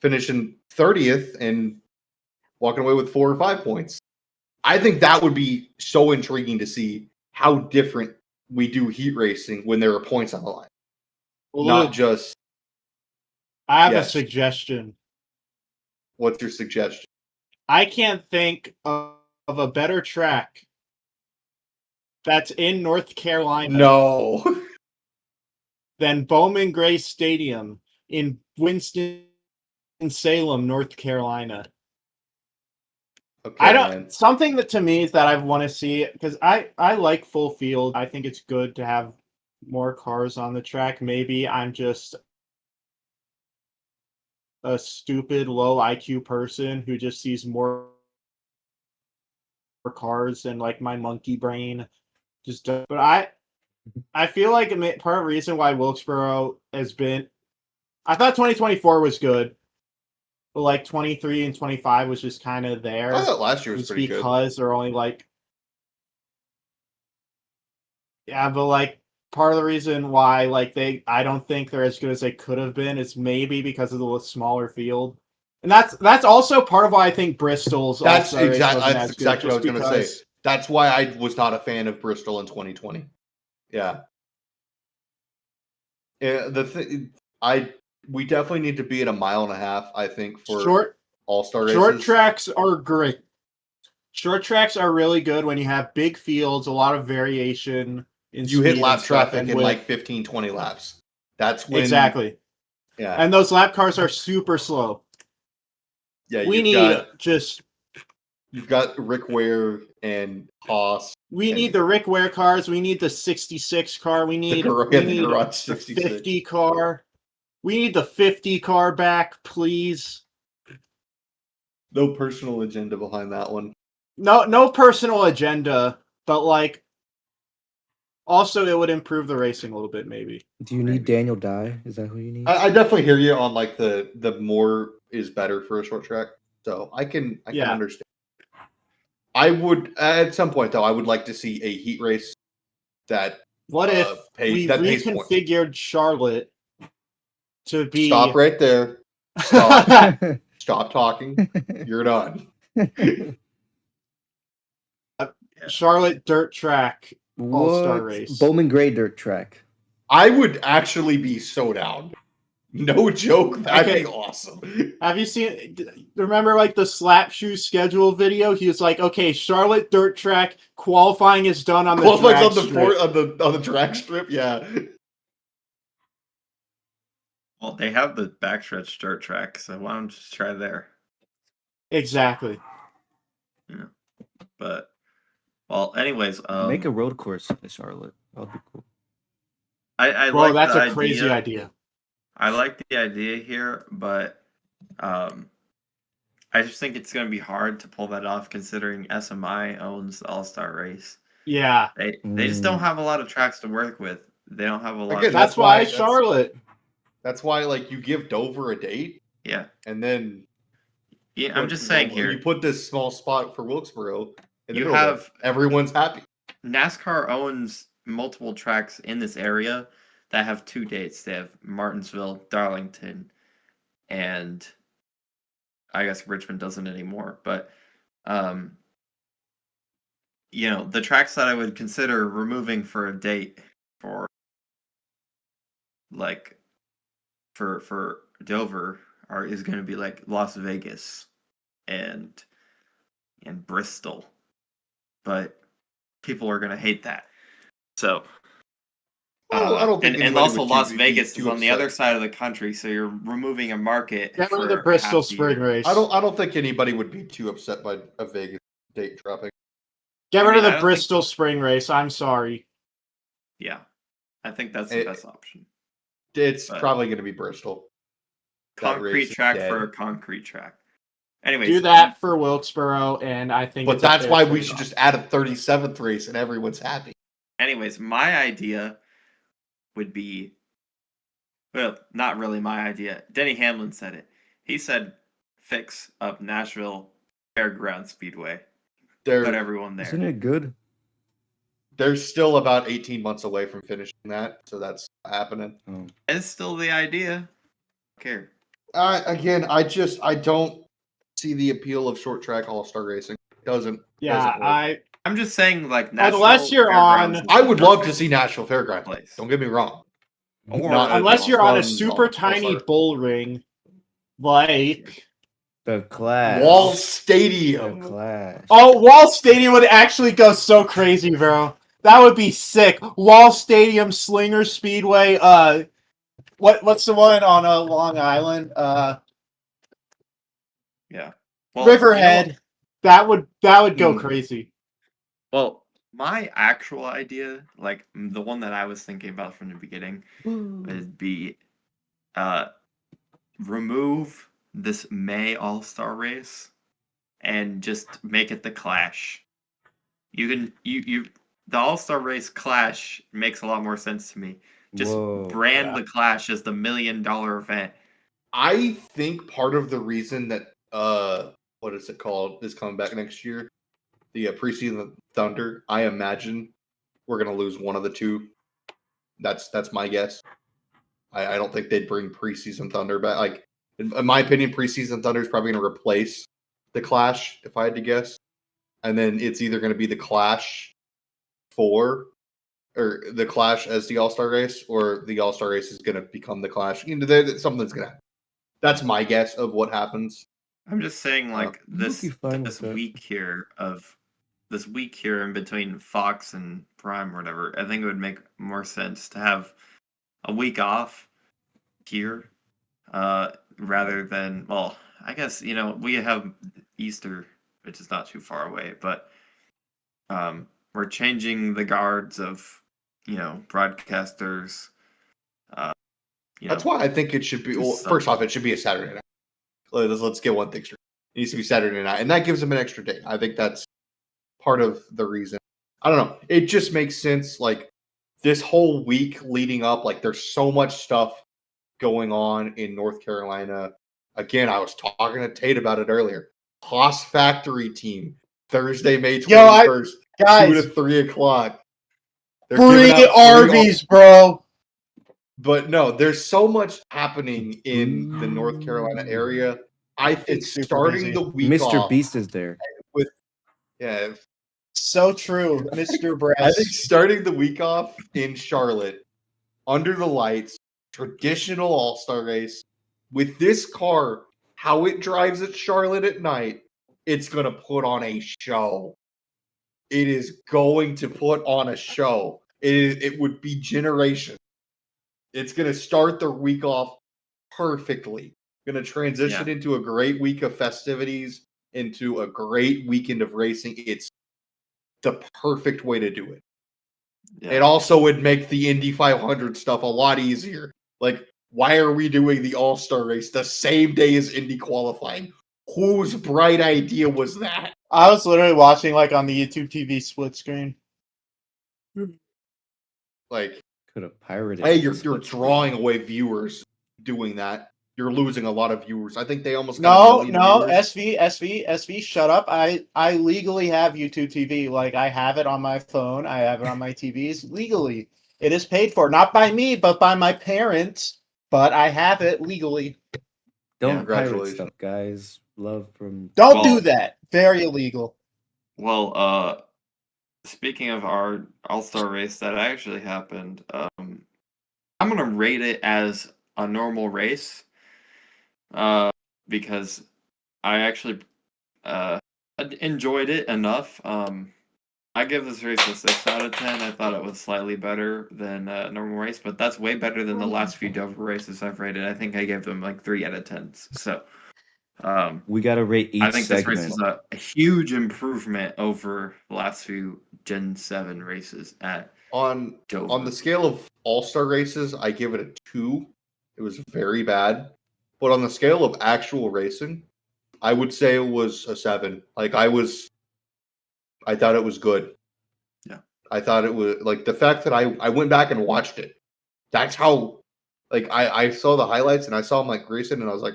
finishing 30th and walking away with 4 or 5 points. I think that would be so intriguing to see how different we do heat racing when there are points on the line. Well, Not Luke, just. I have a suggestion. What's your suggestion? I can't think of a better track that's in North Carolina. No. Than Bowman Gray Stadium in Winston-Salem, North Carolina. Okay, something that to me is that I want to see, because I like full field. I think it's good to have more cars on the track. Maybe I'm just a stupid low IQ person who just sees more cars and like my monkey brain just does. But I feel like part of the reason why Wilkesboro has been, I thought 2024 was good, but like 23 and 25 was just kind of there. I thought last year was pretty good. Because they're only like, but like part of the reason why like I don't think they're as good as they could have been is maybe because of the smaller field. And that's also part of why I think Bristol's That's exactly what I was going to say. That's why I was not a fan of Bristol in 2020. Yeah. We definitely need to be at 1.5 miles, I think, for all-star races. Short tracks are great. Short tracks are really good when you have big fields, a lot of variation in you hit lap traffic in like 15, 20 laps. That's when exactly. Yeah. And those lap cars are super slow. Yeah, you've got Rick Ware and Haas. We need the Rick Ware cars. We need the 66 car. We need the 50 car. We need the 50 car back, please. No personal agenda behind that one. No personal agenda, but like also it would improve the racing a little bit, maybe. Do you need Daniel Dye? Is that who you need? I definitely hear you on like the more is better for a short track. So I can understand. I would at some point though, I would like to see a heat race that if we reconfigured Charlotte to be Stop right there. Stop. Stop talking. You're done. Charlotte dirt track all-star race. Bowman Gray dirt track. I would actually be so down. No joke. That'd be awesome. Have you seen? Remember, like the slap shoe schedule video? He was like, "Okay, Charlotte dirt track qualifying is done on the on the track strip." Yeah. Well, they have the backstretch dirt track, so why don't you just try there? Exactly. Yeah, but anyways, make a road course in Charlotte. That would be cool. That's a crazy idea. I like the idea here, but I just think it's going to be hard to pull that off considering SMI owns the All-Star race. Yeah. They just don't have a lot of tracks to work with. They don't have a lot. Again, that's why Charlotte. That's why, like, you give Dover a date. Yeah. And then. Yeah, I'm just saying here. You put this small spot for Wilkesboro. You have everyone's happy. NASCAR owns multiple tracks in this area that have 2 dates. They have Martinsville, Darlington, and I guess Richmond doesn't anymore. But the tracks that I would consider removing for a date for Dover is going to be like Las Vegas and Bristol. But people are going to hate that. So I don't think and also Las Vegas is on the other side of the country, so you're removing a market. Get rid of the Bristol Spring Race. I don't think anybody would be too upset by a Vegas date dropping. Get rid of the Bristol Spring Race. I'm sorry. Yeah, I think that's the best option. It's probably going to be Bristol. Concrete track for a concrete track. Anyways, do that for Wilkesboro, and I think. But that's why we should just add a 37th race, and everyone's happy. Anyways, my idea would be, well, not really my idea. Denny Hamlin said it. He said, "Fix up Nashville Fairground Speedway. Put everyone there." Isn't it good? They're still about 18 months away from finishing that, so that's happening. Oh. It's still the idea. I don't care. Again, I don't see the appeal of short track all-star racing. It doesn't. I'm just saying, like, unless you're on. I would love to see Nashville Fairgrounds. Place. Don't get me wrong. Unless you're on a super tiny bull ring, like the Clash. Wall Stadium. The Clash. Oh, Wall Stadium would actually go so crazy, bro. That would be sick. Wall Stadium, Slinger Speedway. What's the one on Long Island? Yeah. Well, Riverhead. That would go crazy. Well, my actual idea, like the one that I was thinking about from the beginning, would be remove this May All-Star race and just make it the Clash. The All-Star race Clash makes a lot more sense to me. Just brand the Clash as the $1 million event. I think part of the reason that what is it called is coming back next year, the preseason Thunder. I imagine we're gonna lose one of the two. That's my guess. I don't think they'd bring preseason Thunder back. Like in my opinion, preseason Thunder is probably gonna replace the Clash if I had to guess, and then it's either gonna be the Clash 4 or the Clash as the All-Star race, or the All-Star race is gonna become the Clash. Something's gonna happen. That's my guess of what happens. I'm just saying, like this week here in between Fox and Prime or whatever, I think it would make more sense to have a week off here, rather than, well, I guess we have Easter, which is not too far away, but we're changing the guards of broadcasters. That's why I think it should be. Well, first off, it should be a Saturday night. Let's get one thing straight. It needs to be Saturday night, and that gives them an extra day. I think that's part of the reason. I don't know. It just makes sense. Like this whole week leading up, like there's so much stuff going on in North Carolina. Again, I was talking to Tate about it earlier. Haas Factory Team, Thursday, May 21st, 2 to 3 o'clock. Free Arby's, bro. But no, there's so much happening in the North Carolina area. I think starting the week Mr. off, Beast is there. So true, Mr. Breast. I think starting the week off in Charlotte, under the lights, traditional All-Star race, with this car, how it drives at Charlotte at night, it's going to put on a show. It is going to put on a show. It would be generation. It's going to start the week off perfectly. Going to transition into a great week of festivities, into a great weekend of racing. It's the perfect way to do it. Yeah. It also would make the Indy 500 stuff a lot easier. Like, why are we doing the All-Star race the same day as Indy qualifying? Whose bright idea was that? I was literally watching like on the YouTube TV split screen. Like, could have pirated. Hey, you're drawing away viewers doing that. you're losing a lot of viewers. I think they almost got a million viewers. SV, shut up. I legally have YouTube TV. Like, I have it on my phone. I have it on my TVs legally. It is paid for, not by me, but by my parents. But I have it legally. Don't pirate stuff, guys. Love from... Don't do that. Very illegal. Well, speaking of our All-Star race that actually happened, I'm going to rate it as a normal race because I actually enjoyed it enough. I give this race a 6 out of 10. I thought it was slightly better than a normal race, but that's way better than the last few Dover races I've rated. I think I gave them like 3 out of 10. So we got to rate each I think segment. this race is a huge improvement over the last few Gen 7 races at Dover. On the scale of all-star races, I give it a 2. It was very bad. But on the scale of actual racing, I would say it was a 7. Like, I thought it was good. Yeah. I thought it was, like, the fact that I went back and watched it. That's how, like, I saw the highlights and I saw him, like, racing, and I was like,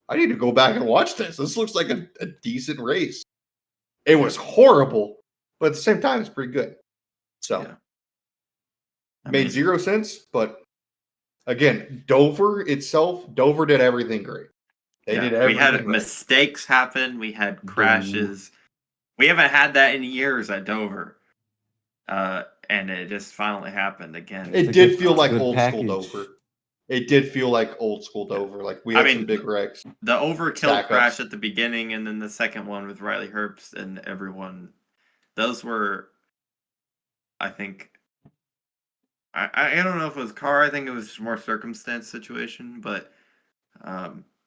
I need to go back and watch this. This looks like a decent race. It was horrible, but at the same time, it's pretty good. So, yeah. Made 0 sense, but again, Dover did everything great. They did everything. We had right. mistakes happen. We had crashes. We haven't had that in years at Dover. And it just finally happened again. It did feel like old school Dover. It did feel like old school Dover. Like, we had some big wrecks. The overkill crash at the beginning, and then the second one with Riley Herbst and everyone. Those were, I think, I don't know if it was car. I think it was more circumstance situation. But,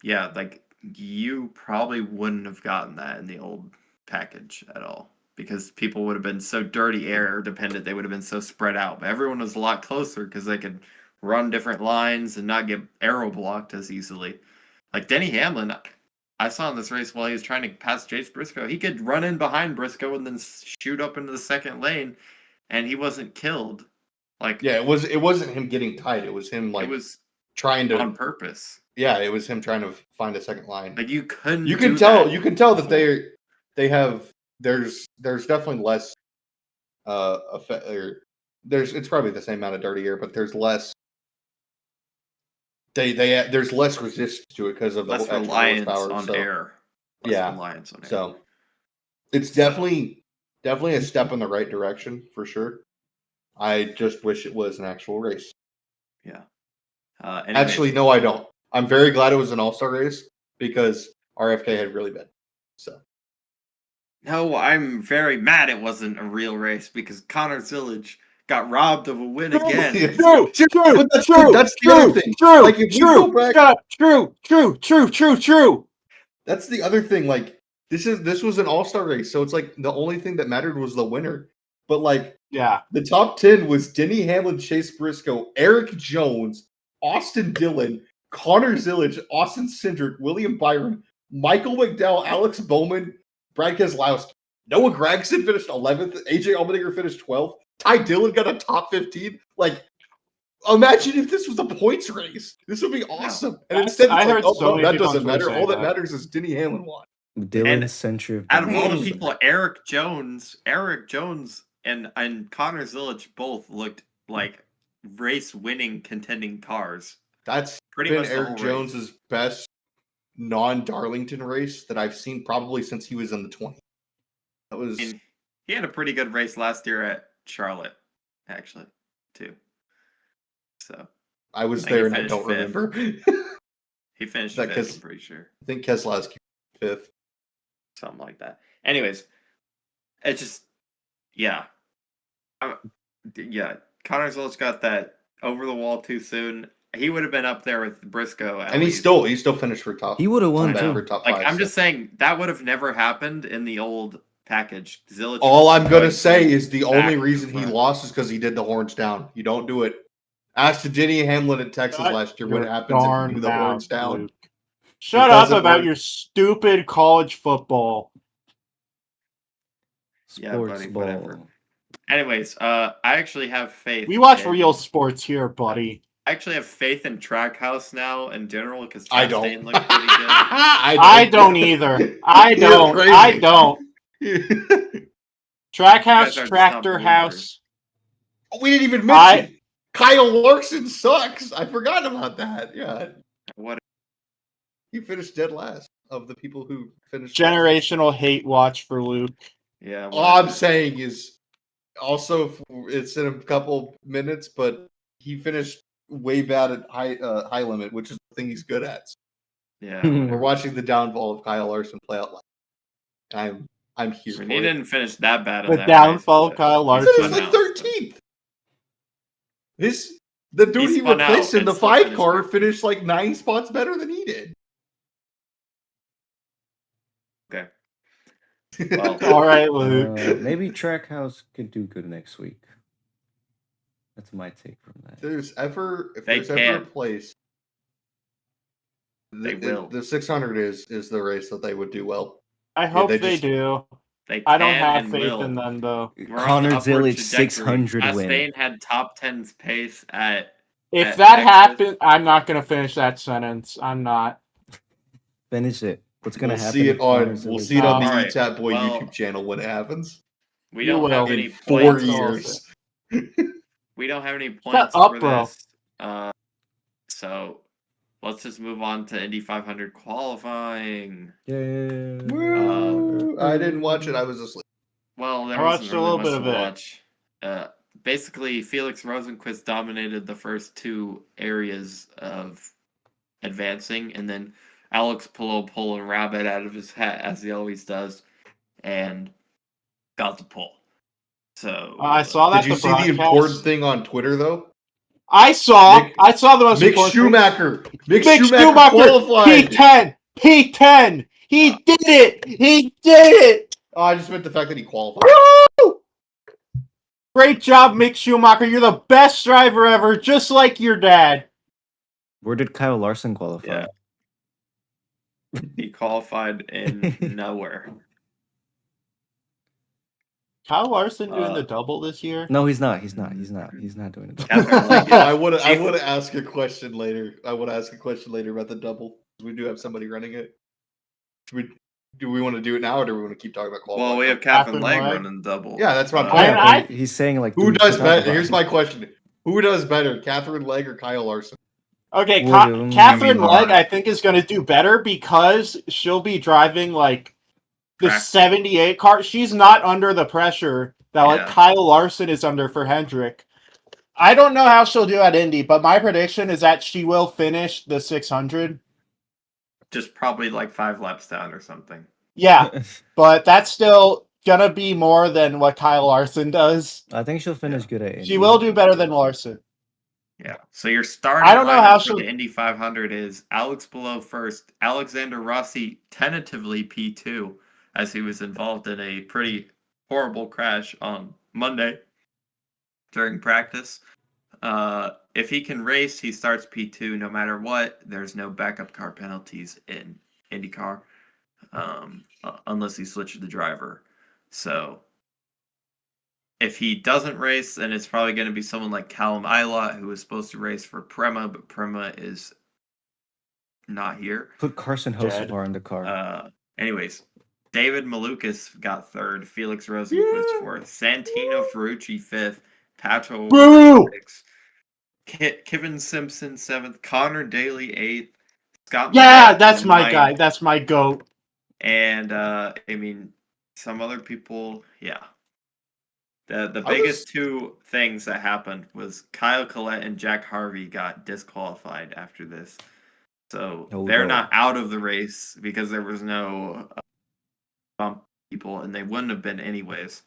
yeah, like, you probably wouldn't have gotten that in the old package at all. Because people would have been so dirty air dependent, they would have been so spread out. But everyone was a lot closer because they could run different lines and not get aero blocked as easily. Like Denny Hamlin, I saw in this race while he was trying to pass Chase Briscoe, he could run in behind Briscoe and then shoot up into the second lane, and he wasn't killed. Like, yeah, it wasn't him getting tight. It was him trying to on purpose. Yeah, it was him trying to find a second line. Like, you can tell that they have. There's definitely less effect. It's probably the same amount of dirty air, but there's less. There's less resistance to it because of the less reliance on air. Reliance on air. So it's definitely a step in the right direction for sure. I just wish it was an actual race. Yeah. Actually, no, I don't. I'm very glad it was an all-star race because RFK had really been. So. No, I'm very mad it wasn't a real race because Connor Zillage got robbed of a win again. True. That's the other thing. Like, if you go back, true. That's the other thing. Like, this was an all-star race, so it's like the only thing that mattered was the winner. But like, yeah, the top 10 was Denny Hamlin, Chase Briscoe, Eric Jones, Austin Dillon, Connor Zillage, Austin Cindric, William Byron, Michael McDowell, Alex Bowman, Brad Keselowski. Noah Gragson finished 11th. AJ Allmendinger finished 12th. Ty Dillon got a top 15. Like, imagine if this was a points race. This would be awesome. And instead, that doesn't matter. All that matters is Denny Hamlin won. Dylan Center. Out of all the people, Eric Jones, and Connor Zillage both looked like race-winning, contending cars. That's pretty much Eric Jones's best non-Darlington race that I've seen probably since he was in the 20s. He had a pretty good race last year at Charlotte, actually, too. So I was there and I don't remember. He finished fifth, I'm pretty sure. I think Keselowski 5th. Something like that. Anyways, it's just, yeah. Connor Zillage got that over the wall too soon. He would have been up there with Briscoe. And he still finished for top. He would have won for top 5. I'm just saying that would have never happened in the old package. Zillage. All I'm gonna say is the only reason he lost is because he did the horns down. You don't do it. Ask Denny Hamlin in Texas last year what happens if you do the horns down. Luke. Shut up about your stupid college football. Sports ball. Anyways, I actually have faith. We watch real sports here, buddy. I actually have faith in Trackhouse now in general because I Chastain don't. looked pretty good. I don't either. I don't. You're I crazy. don't. Trackhouse, are just not Tractor House. We didn't even mention Kyle Larson sucks. I forgot about that. Yeah. What? He finished dead last of the people who finished Generational hate watch for Luke. Yeah. All I'm saying is also it's in a couple minutes, but he finished way bad at high limit, which is the thing he's good at. Yeah. We're watching the downfall of Kyle Larson play out live. I'm here. He didn't finish that bad in The that downfall race, of Kyle He Larson. finished like 13th. The dude he replaced in the 5 car finished like 9 spots better than he did. Okay. Well, all right, Luke. Maybe Trackhouse could do good next week. That's my take from that. If there's ever a place, the 600 is the race that they would do well. I hope they do. I don't have faith in them though. Connor Zillage 600 win. Chastain had top 10's pace at. If that happened, I'm not gonna finish that sentence. I'm not. Finish it. What's gonna happen? We'll see it on the ETAP Boy YouTube channel when it happens. We don't have any 4 years. We don't have any points for this. So let's just move on to Indy 500 qualifying. Yeah. I didn't watch it. I was asleep. Well, there wasn't really much to watch. Basically, Felix Rosenqvist dominated the first 2 areas of advancing, and then Alex Palou pulled a rabbit out of his hat, as he always does, and got the pole. So I saw that. Did you see the important thing on Twitter, though? I saw the most important Schumacher. thing. Mick Schumacher qualified. P10. He did it. He did it. Oh, I just meant the fact that he qualified. Woo! Great job, Mick Schumacher. You're the best driver ever, just like your dad. Where did Kyle Larson qualify? Yeah. He qualified in nowhere. Kyle Larson doing the double this year? No, he's not. He's not doing it. I want to ask a question later. I want to ask a question later about the double. We do have somebody running it. Do we want to do it now, or do we want to keep talking about qualifying? Well, we have Catherine Legg running double. Yeah, that's my point. He's saying like, who does better? Here's my question: who does better, Catherine Legg or Kyle Larson? Okay, Catherine Legg, I think, is going to do better because she'll be driving like the 78 car. She's not under the pressure that like Kyle Larson is under for Hendrick. I don't know how she'll do at Indy, but my prediction is that she will finish the 600. Just probably like 5 laps down or something. Yeah, but that's still going to be more than what Kyle Larson does. I think she'll finish good at Indy. She will do better than Larson. Yeah. So your starting lineup for the Indy 500 is Alex Palou first, Alexander Rossi tentatively P2, as he was involved in a pretty horrible crash on Monday during practice. If he can race, he starts P2 no matter what. There's no backup car penalties in IndyCar unless he switches the driver. So if he doesn't race, then it's probably going to be someone like Callum Ilott, who was supposed to race for Prema, but Prema is not here. Put Carson Hocevar in the car. Anyways, David Malukas got 3rd, Felix Rosenqvist 4th, Santino Ferrucci 5th, Pato 6th, Kevin Simpson 7th, Connor Daly 8th, Scott. Yeah, that's my guy. That's my goat. And I mean, some other people, yeah. The biggest 2 things that happened was Kyle Collette and Jack Harvey got disqualified after this. So they're not out of the race because there was no bump people, and they wouldn't have been anyways.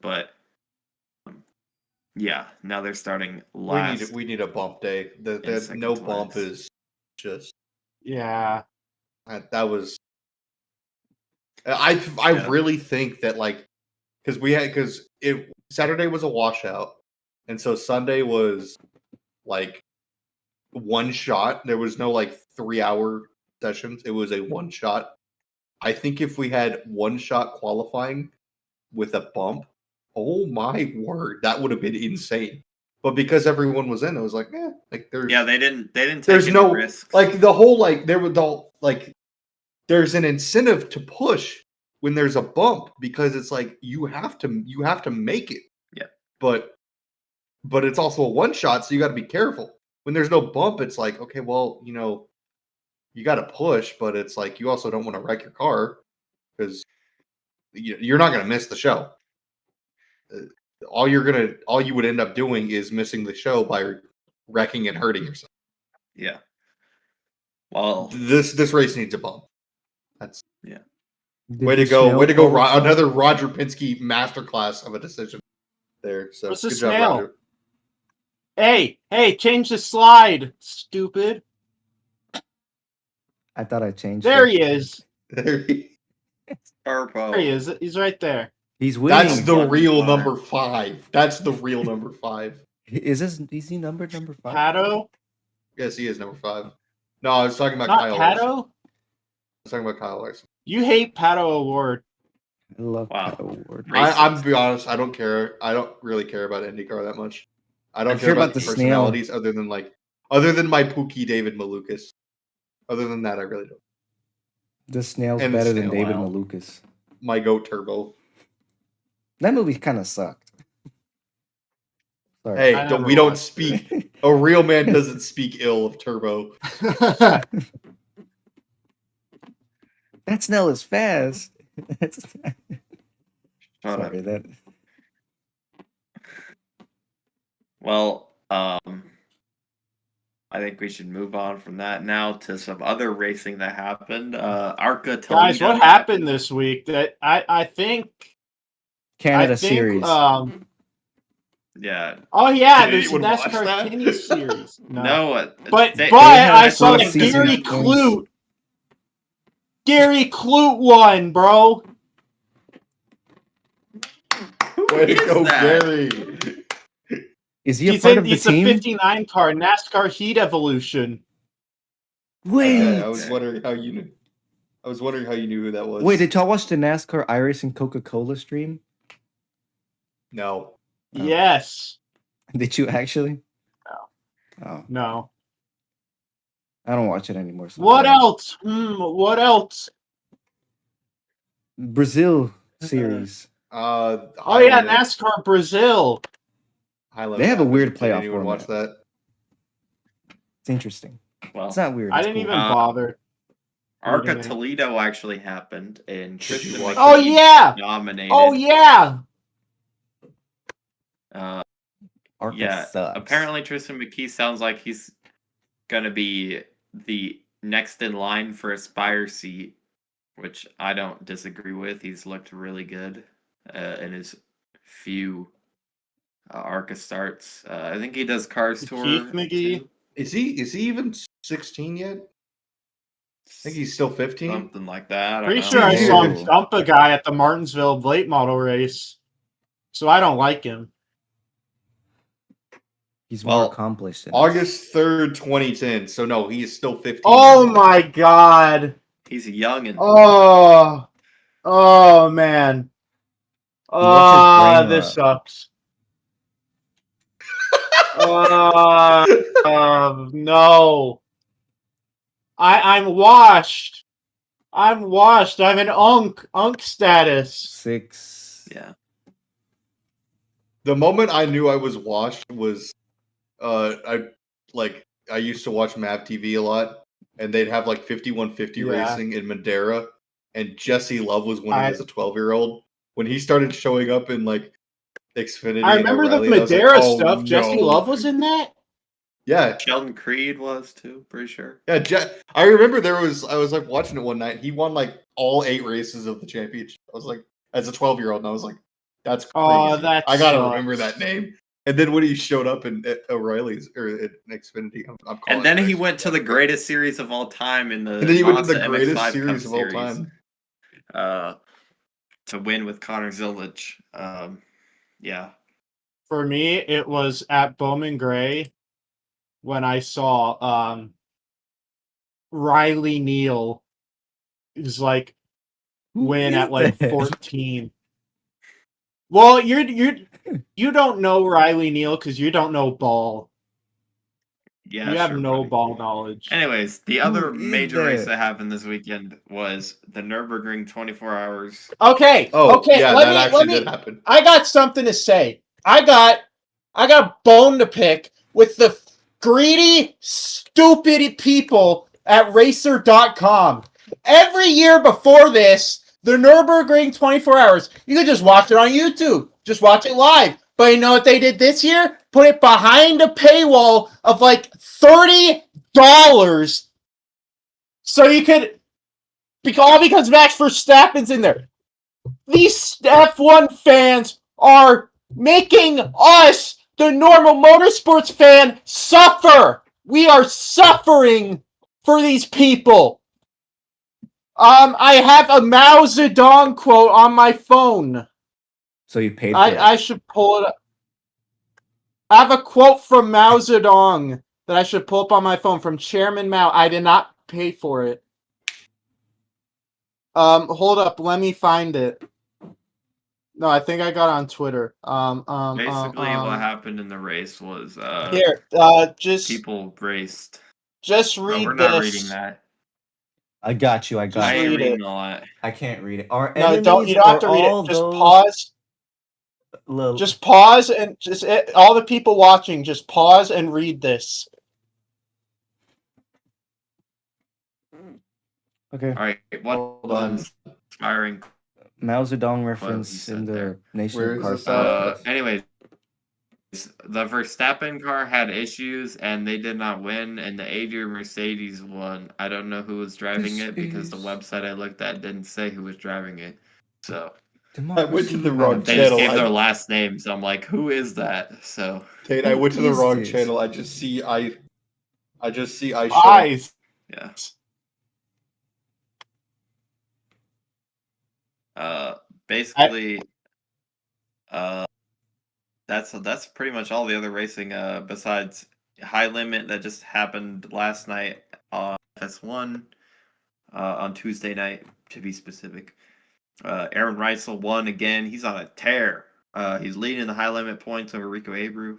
But yeah, now they're starting last. We need a bump day. The no bump is just that was. I really think that like because Saturday was a washout, and so Sunday was like one shot. There was no like 3-hour sessions. It was a one shot. I think if we had one shot qualifying with a bump, oh my word, that would have been insane. But because everyone was in, it was like, like there's they didn't take there's any no risks. like the whole like there would all like there's an incentive to push when there's a bump because it's like you have to make it. Yeah. But it's also a one shot, so you got to be careful. When there's no bump, it's like, okay, well, you got to push, but it's like you also don't want to wreck your car because you're not going to miss the show. All you would end up doing is missing the show by wrecking and hurting yourself. Yeah. Well, this race needs a bump. That's way to go! Way to go! Another Roger Penske masterclass of a decision there. So what's the good snail? job, Roger. Hey! Change the slide, stupid. I thought I changed. There he is. Purple. There he is. He's right there. He's winning. That's the real number 5. That's the real number 5. Is he number 5? Pato? Yes, he is number 5. No, I was talking about Not Kyle Pato? Larson. I was talking about Kyle Larson. You hate Pato Award. I love Pato Award. I'm be honest, I don't care. I don't really care about IndyCar that much. I don't care about the personalities snail. other than my Pookie David Malukas. Other than that, I really don't. The snail's And better the than snail, David wow. Malukas. My Goat Turbo. That movie kind of sucked. Sorry. Hey, we don't speak. A real man doesn't speak ill of Turbo. That snail is fast. Sorry, that. Well, I think we should move on from that now to some other racing that happened. Arca Toledo. Guys, what happened this week? That I think Canada Series. Yeah. Oh yeah, Did there's a anyone watch NASCAR that? Kenny Series. No, but had I saw full that season Gary points. Clute. Gary Clute won, bro. Way to go, that? Gary. Is he a part of the He's team? a 59 car NASCAR Heat Evolution. Wait. Okay, I was wondering how you knew. I was wondering how you knew who that was. Wait, did y'all watch the NASCAR iRacing Coca-Cola stream? No. Oh. Yes. Did you actually? No. Oh. No. I don't watch it anymore. So What else? What else? Brazil series. Oh yeah, NASCAR Brazil. They have a weird playoff Anyone watch that? It's interesting. Well, it's not weird. I It's didn't cool. even bother. Arca Toledo actually happened, and Tristan McKee Oh yeah. nominated. Oh yeah. Arca sucks. Apparently Tristan McKee sounds like he's gonna be the next in line for a Spire seat, which I don't disagree with. He's looked really good in his few Arca starts. I think he does Cars Tour. Keith McGee. Too. Is he even 16 yet? I think he's still 15. Something like that. Pretty sure I saw him dump a guy at the Martinsville late model race. So I don't like him. He's more accomplished. August 3rd, 2010. So no, he is still 15. Oh my god. He's young and oh man. This sucks. No. I'm washed. I'm washed. I'm in unk status. 6. Yeah. The moment I knew I was washed was I used to watch MAV TV a lot, and they'd have like 5150 racing in Madeira, and Jesse Love was winning as a 12-year-old. When he started showing up in like Xfinity, I remember and O'Reilly, the Madeira I was like, stuff. no. Jesse Love was in that. Yeah, Sheldon Creed was too. Pretty sure. Yeah, I remember I was like watching it one night. He won like all 8 races of the championship. I was like, as a 12-year-old, and I was like, that's crazy. Oh, that I gotta sucks. remember that name. And then when he showed up in O'Reilly's or at Xfinity, I'm and then he went to the greatest series of all time in the. And then he went to the Mazda greatest MX-5 series Cup of all time. To win with Connor Zilic. Yeah. For me, it was at Bowman Gray when I saw Riley Neal, who's like win at like 14. Well, you don't know Riley Neal because you don't know ball. Yeah, you have sure, no buddy. ball knowledge. Anyways, the Who other is major race that? that happened this weekend was the Nürburgring 24 Hours. Okay. Oh, Okay. yeah, that actually did happen. I got something to say. I got a bone to pick with the greedy, stupid people at Racer.com. Every year before this, the Nürburgring 24 Hours, you could just watch it on YouTube. Just watch it live. But you know what they did this year? Put it behind a paywall of like $30. So you could, all because Max Verstappen's in there. These F1 fans are making us, the normal motorsports fan, suffer. We are suffering for these people. I have a Mao Zedong quote on my phone. So you paid for it? I should pull it up. I have a quote from Mao Zedong that I should pull up on my phone from Chairman Mao. I did not pay for it. Hold up. Let me find it. No, I think I got it on Twitter. Basically, what happened in the race was here, just people raced. just Bro, read we're this. not reading that. I got you. I ain't read reading it. all that. I can't read it. Our No, enemies you don't have to are read all it. Just those pause. little... Just pause and all the people watching, just pause and read this. Okay. All right, what was inspiring? Mao Zedong he reference said in the there. Nation Where of is Car this at? Anyways, the Verstappen car had issues and they did not win, and the Adrian Mercedes won. I don't know who was driving it because the website I looked at didn't say who was driving it. So I went to the wrong they just channel. gave their last names. I'm like, who is that? So Tate, I went to the is wrong this? channel. I just see I show. Eyes. yeah. Basically, that's pretty much all the other racing. Besides High Limit that just happened last night on S1 on Tuesday night to be specific. Aaron Reisel won again. He's on a tear. He's leading the High Limit points over Rico Abreu.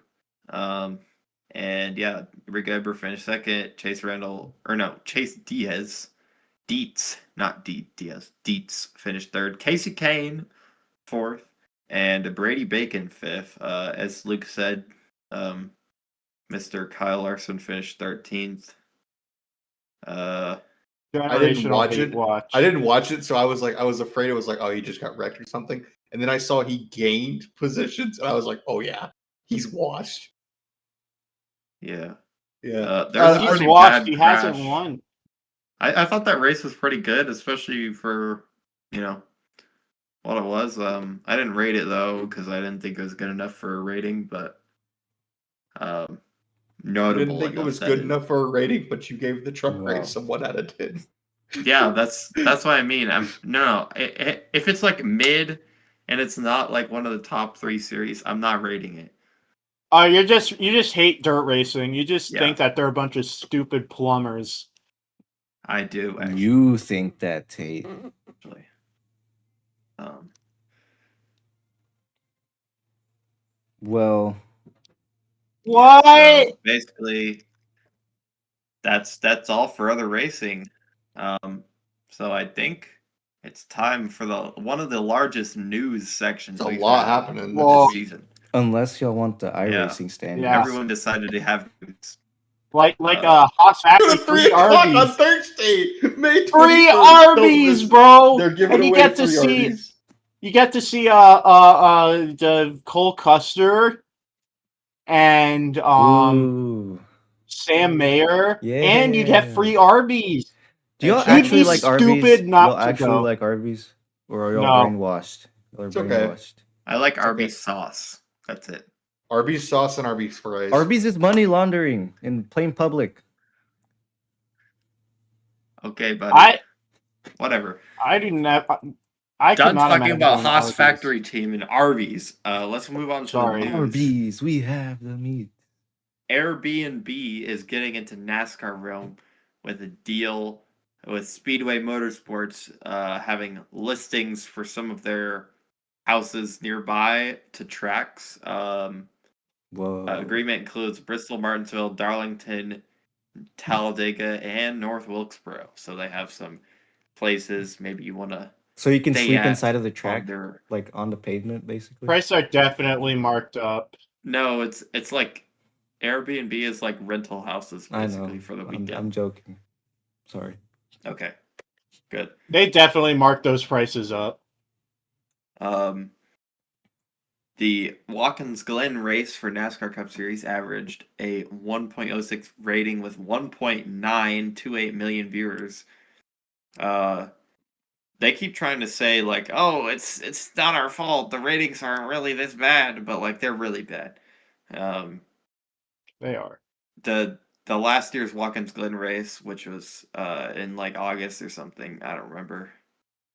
And yeah, Rico Abreu finished second. Chase Diaz. Dietz finished third. Casey Kane fourth. And Brady Bacon fifth. As Luke said, Mr. Kyle Larson finished 13th. I didn't watch it. I didn't watch it, so I was afraid it was like, oh, he just got wrecked or something. And then I saw he gained positions, and I was like, oh yeah, he's washed. Yeah. Yeah. He's washed. He hasn't won. I thought that race was pretty good, especially for, what it was. I didn't rate it, though, because I didn't think it was good enough for a rating, but notable. You didn't think it was good enough for a rating, but you gave the truck Wow. race a 1 out of 10. Yeah, that's what I mean. If it's like mid and it's not like one of the top 3 series, I'm not rating it. You just hate dirt racing. You just think that they're a bunch of stupid plumbers. I do, actually. You think that, Tate. Actually. Well, what? So basically, that's all for other racing. So I think it's time for one of the largest news sections. There's a lot happening this season. Unless y'all want the iRacing standard. Yeah. Everyone decided to have news. Like Haas Factory 3 o'clock on Arby's. Thursday, May 21st. 3 Arby's, bro. They're giving and you away get to free see Arby's. you get to see the Cole Custer and Sam Mayer, and you get free Arby's. Do y'all You'd actually be like stupid Arby's? not y'all to actually go. like Arby's? Or are y'all brainwashed? It's okay. I like Arby's sauce. That's it. Arby's sauce and Arby's fries. Arby's is money laundering in plain public. Okay, buddy. Whatever. I didn't have. Done talking about Haas Factory Team and Arby's. Let's move on to the news. Arby's, we have the meat. Airbnb is getting into NASCAR realm with a deal with Speedway Motorsports having listings for some of their houses nearby to tracks. Whoa. Agreement includes Bristol, Martinsville, Darlington, Talladega, and North Wilkesboro. So they have some places maybe you want to. So you can stay sleep at inside of the track, their... like on the pavement, basically. Prices are definitely marked up. No, it's like Airbnb is like rental houses basically I know. for the weekend. I'm joking. Sorry. Okay, good. They definitely marked those prices up. The Watkins Glen race for NASCAR Cup Series averaged a 1.06 rating with 1.928 million viewers. They keep trying to say like, oh, it's not our fault. The ratings aren't really this bad, but like they're really bad. They are. The last year's Watkins Glen race, which was in like August or something, I don't remember.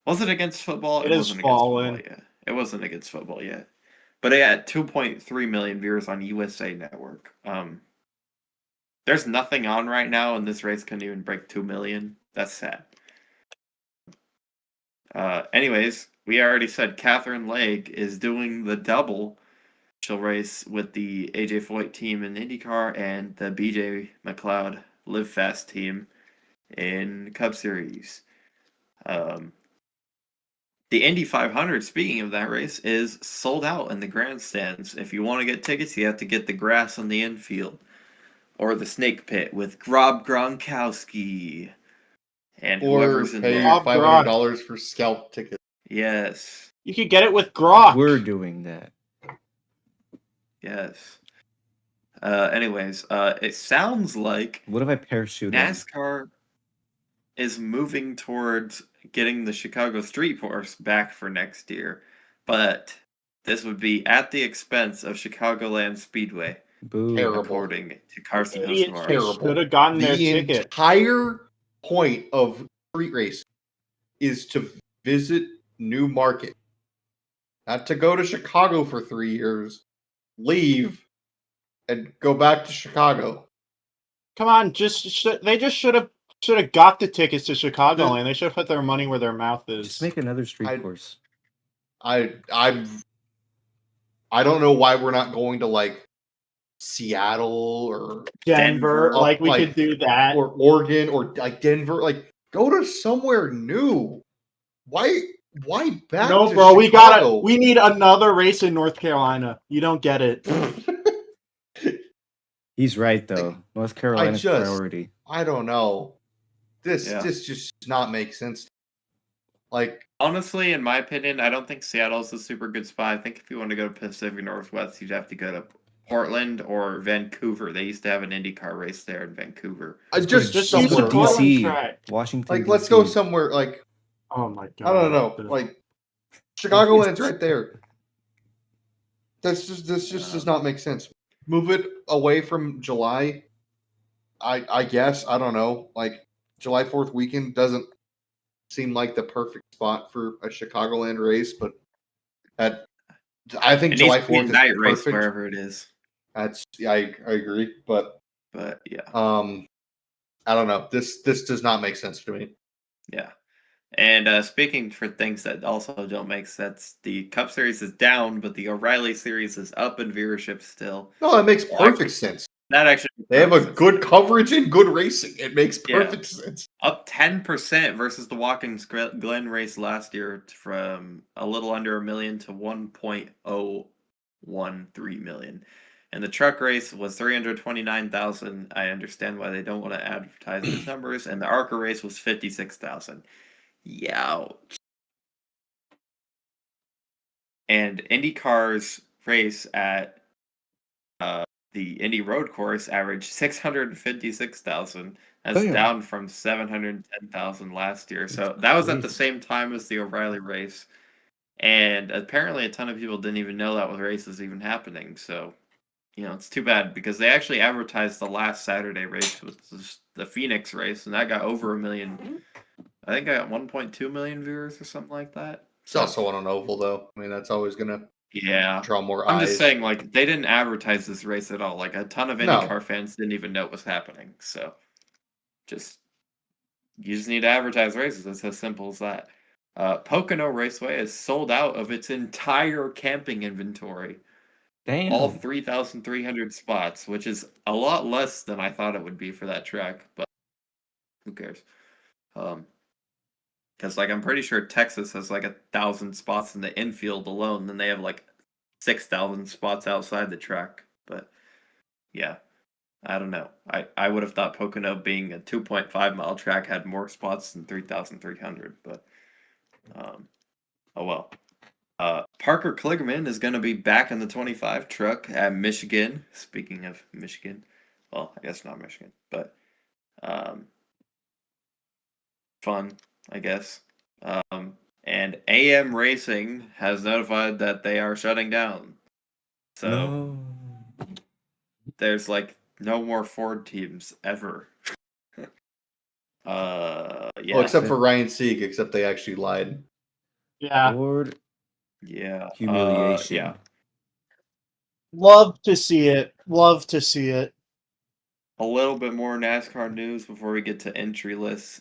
Was it against football? It is fallen. It wasn't against football yet. But it had 2.3 million viewers on USA Network. There's nothing on right now, and this race couldn't even break 2 million. That's sad. Anyways, we already said Catherine Legge is doing the double. She'll race with the AJ Foyt team in IndyCar and the BJ McLeod Live Fast team in Cup Series. The Indy 500, speaking of that race, is sold out in the grandstands. If you want to get tickets, you have to get the grass on the infield or the snake pit with Rob Gronkowski and Or whoever's in pay there. $500 for scalp tickets. Yes. You could get it with Gronk. We're doing that. Yes. Anyways, it sounds like What if I parachute? NASCAR is moving towards getting the Chicago Street Course back for next year, but this would be at the expense of Chicagoland Speedway. Boo. Terrible. According to Carson Idiots Hocevar. should have gotten their The ticket. entire point of street racing is to visit new market, not to go to Chicago for 3 years, leave, and go back to Chicago. Come on, they just should have got the tickets to Chicagoland. They should have put their money where their mouth is. Just make another street course. I don't know why we're not going to like Seattle or Denver. Like we could do that, or Oregon or like Denver. Like go to somewhere new. Why back? No, to bro, Chicago? we need another race in North Carolina. You don't get it. He's right though. North Carolina's priority. I don't know. This just does not make sense. Like honestly, in my opinion, I don't think Seattle's a super good spot. I think if you want to go to Pacific Northwest, you'd have to go to Portland or Vancouver. They used to have an IndyCar race there in Vancouver. Just somewhere DC, Washington. Like let's go somewhere like. Oh my god! I don't know. Like Chicagoland's right there. This just does not make sense. Move it away from July. I guess I don't know. Like July 4th weekend doesn't seem like the perfect spot for a Chicagoland race, but I think July 4th is night race perfect. Wherever it is. That's I agree, but yeah. I don't know. This does not make sense to me. Yeah. And speaking for things that also don't make sense, the Cup Series is down, but the O'Reilly Series is up in viewership still. No, that makes perfect sense. That actually they have a good coverage and good racing. It makes perfect sense. Up 10% versus the Watkins Glen race last year from a little under 1 million to 1.013 million. And the truck race was 329,000. I understand why they don't want to advertise these numbers. And the ARCA race was 56,000. Youch. And IndyCar's race at the Indy Road Course averaged 656,000. That's down from 710,000 last year. So that was at the same time as the O'Reilly race. And apparently a ton of people didn't even know that race was even happening. So, it's too bad because they actually advertised the last Saturday race, with the Phoenix race, and that got over 1 million. I think I got 1.2 million viewers or something like that. It's also on an oval, though. I mean, that's always going to draw more eyes. I'm just saying, like, they didn't advertise this race at all. Like, a ton of IndyCar fans didn't even know it was happening. So, you just need to advertise races. It's as simple as that. Pocono Raceway is sold out of its entire camping inventory. Damn. All 3,300 spots, which is a lot less than I thought it would be for that track, but who cares? Because I'm pretty sure Texas has 1,000 spots in the infield alone, then they have 6,000 spots outside the track. But yeah, I don't know. I would have thought Pocono, being a 2.5-mile track, had more spots than 3,300, but oh well. Parker Kligerman is going to be back in the 25 truck at Michigan. Speaking of Michigan, well, I guess not Michigan, but fun, I guess. And AM Racing has notified that they are shutting down. So there's no more Ford teams ever. Yeah. Well, except for Ryan Sieg, except they actually lied. Yeah. Ford. Yeah. Humiliation. Yeah. Love to see it. Love to see it. A little bit more NASCAR news before we get to entry lists.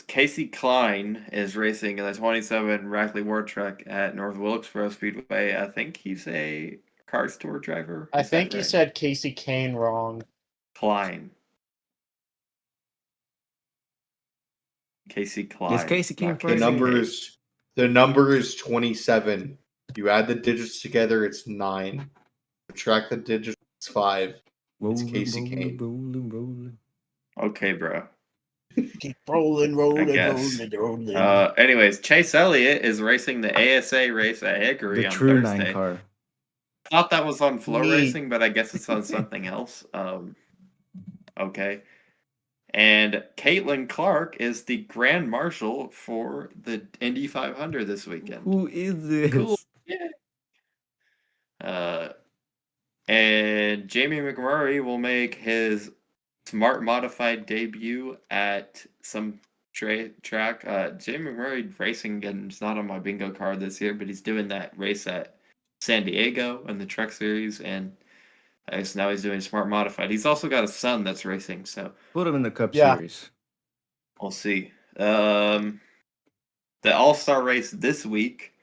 Casey Klein is racing in the 27 Rackley Ward truck at North Wilkesboro Speedway. I think he's a Cars Tour driver. I think you said Casey Kane wrong. Klein. Casey Klein. Yes, Casey Kane. The number is 27. You add the digits together, it's 9. Subtract the digits, it's 5. It's Casey Kane. Rolling. Okay, bro. Keep rolling. Anyways, Chase Elliott is racing the ASA race at Hickory The on True Thursday. 9 car. Thought that was on Flow Racing, but I guess it's on something else. Okay. And Caitlin Clark is the Grand Marshal for the Indy 500 this weekend. Who is this? Cool. Yeah. And Jamie McMurray will make his smart modified debut at some track. Jamie McMurray racing again is not on my bingo card this year, but he's doing that race at San Diego in the Truck Series, and I guess now he's doing smart modified. He's also got a son that's racing, so put him in the Cup Series. We'll see. The All-Star race this week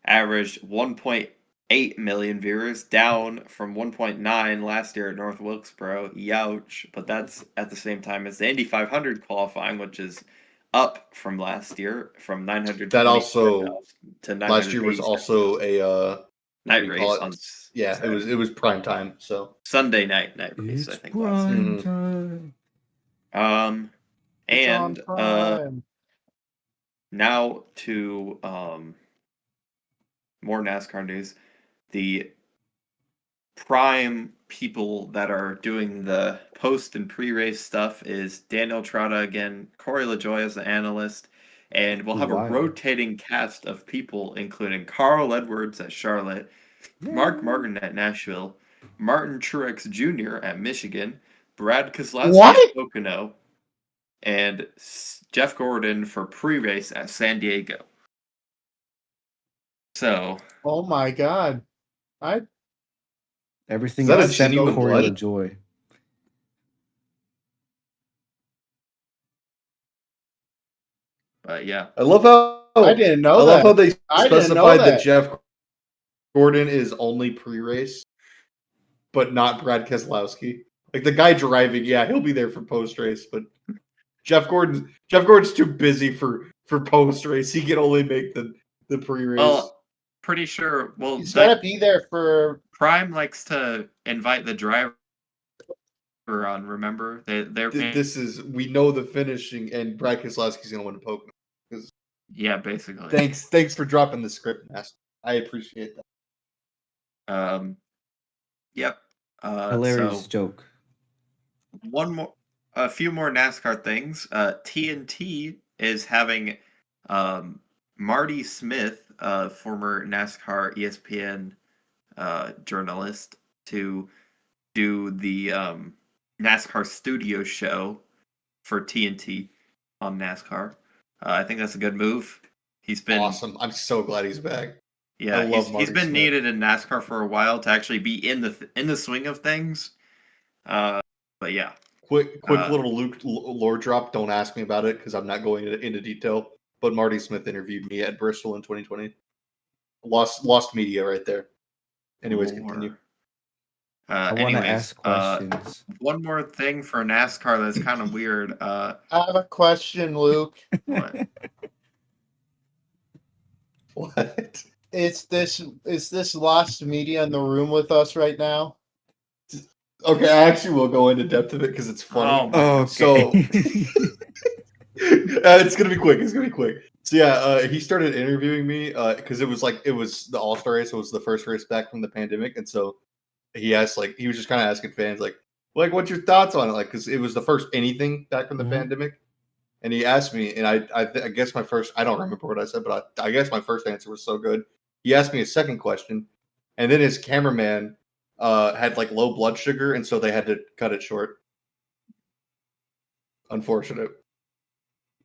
averaged 1.8 million viewers, down from 1.9 last year at North Wilkesboro. Youch! But that's at the same time as the Indy 500 qualifying, which is up from last year, from 900. That also to last year was also a night race. It was prime time. So Sunday night race, I think. Prime time. And now to more NASCAR news. The prime people that are doing the post and pre-race stuff is Daniel Trotta again, Corey LaJoie as the analyst, and we'll have a rotating cast of people, including Carl Edwards at Charlotte, Mark Martin at Nashville, Martin Truex Jr. at Michigan, Brad Keselowski at Pocono, and Jeff Gordon for pre-race at San Diego. So, oh my God, everything except Corey LaJoie. But yeah, I love how I didn't know I that. love how they specified that Jeff Gordon is only pre-race, but not Brad Keselowski. Like the guy driving, yeah, he'll be there for post-race, but Jeff Gordon's too busy for post-race. He can only make the pre-race. Well, pretty sure. Well, he's got to be there for. Prime likes to invite the driver on. Remember, we know the finishing, and Brad Keselowski's gonna win the Pocono. Yeah, basically. Thanks for dropping the script, Master. I appreciate that. Yep. Hilarious joke. A few more NASCAR things. TNT is having Marty Smith, former NASCAR ESPN journalist, to do the NASCAR studio show for TNT on NASCAR. I think that's a good move. He's been awesome. I'm so glad he's back. Yeah, he's been needed in NASCAR for a while to actually be in the swing of things. But yeah, quick little Luke lore drop. Don't ask me about it because I'm not going into detail. But Marty Smith interviewed me at Bristol in 2020. Lost media right there. Anyways, continue. I want to ask questions. One more thing for NASCAR that's kind of weird. I have a question, Luke. What? What? Is this lost media in the room with us right now? Okay, I actually will go into depth of it because it's funny. Oh, So it's gonna be quick. So yeah, he started interviewing me because it was the All-Star race. It was the first race back from the pandemic, and so he asked he was just kind of asking fans like what's your thoughts on it, because it was the first anything back from the pandemic. And he asked me, and I guess my first, I don't remember what I said, but I guess my first answer was so good. He asked me a second question, and then his cameraman had low blood sugar, and so they had to cut it short. Unfortunate.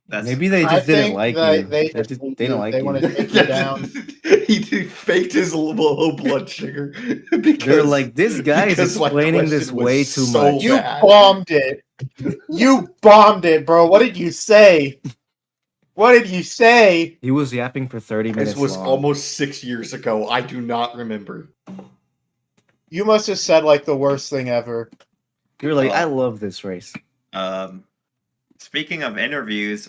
Maybe they just didn't like you. They don't like you. Want to take you down. He faked his low blood sugar because they're like, this guy is explaining this way too much. You bombed it. You bombed it, bro. What did you say? He was yapping for 30 minutes. This was almost 6 years ago. I do not remember. You must have said the worst thing ever. You're like, I love this race. Speaking of interviews,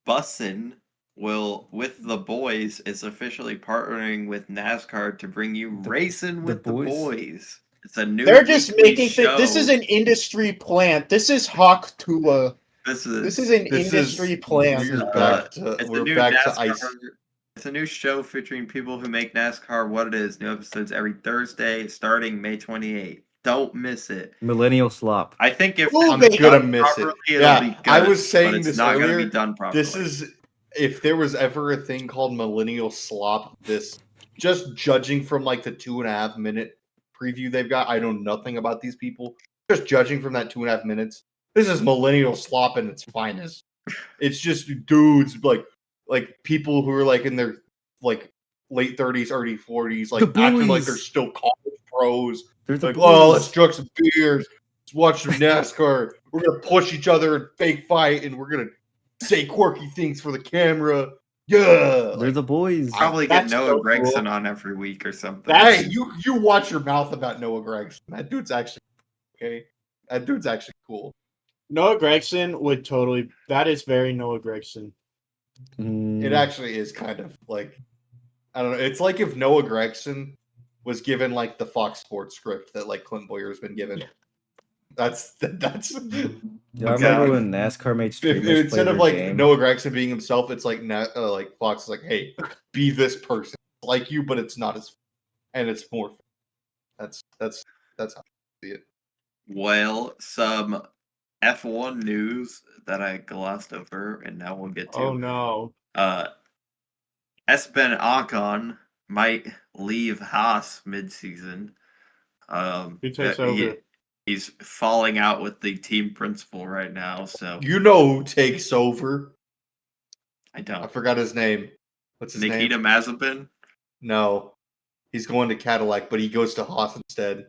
Bussin with the boys is officially partnering with NASCAR to bring you Racing with the Boys. It's a new. They're just making things. This is an industry plant. This is Hawk Tula. This is an industry plant. We're back to ice. It's a new show featuring people who make NASCAR what it is. New episodes every Thursday, starting May 28th. Don't miss it. Millennial Slop. I think if I'm gonna miss it. Yeah, be good, I was saying this not earlier. Gonna be done properly. This is if there was ever a thing called Millennial Slop. This just judging from the 2.5 minute preview they've got. I know nothing about these people. Just judging from that 2.5 minutes, this is Millennial Slop in its finest. It's just dudes like people who are in their late 30s, early 40s, acting like they're still college pros. They're let's drink some beers, let's watch some NASCAR. We're gonna push each other and fake fight, and we're gonna say quirky things for the camera. Yeah, they're the boys. Probably get Noah Gregson on every week or something. Hey, you watch your mouth about Noah Gregson. That dude's actually okay. That dude's actually cool. Noah Gregson would totally. That is very Noah Gregson. It actually is kind of I don't know. It's like if Noah Gregson was given the Fox Sports script that Clint Boyer's been given. That's. Yeah, I remember when NASCAR made streamers instead of game. Noah Gregson being himself, it's Fox is hey, be this person like you, but it's not as, and it's more. That's how I see it. Well, some F1 news that I glossed over, and now we'll get to. Oh no. Esteban Ocon might leave Haas mid-season. Who takes over? He's falling out with the team principal right now. So you know who takes over? I don't. I forgot his name. What's his name? Nikita Mazepin? No, he's going to Cadillac, but he goes to Haas instead.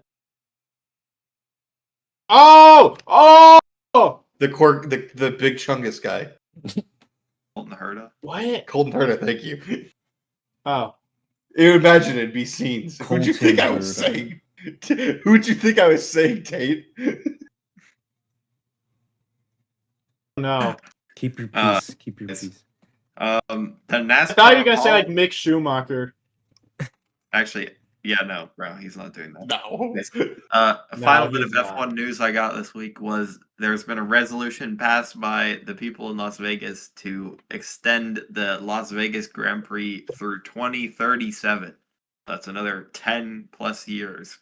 Oh! The big chungus guy. Colton Herta. What? Colton Herta, thank you. Oh. Imagine it'd be scenes. Who'd you think I was saying? Who'd you think I was saying, Tate? No. Keep your peace. Keep your peace. The NASCAR. I thought you were gonna say Mick Schumacher. Actually, yeah, no, bro, he's not doing that. No. A final bit of F1 news I got this week was there's been a resolution passed by the people in Las Vegas to extend the Las Vegas Grand Prix through 2037. That's another 10 plus years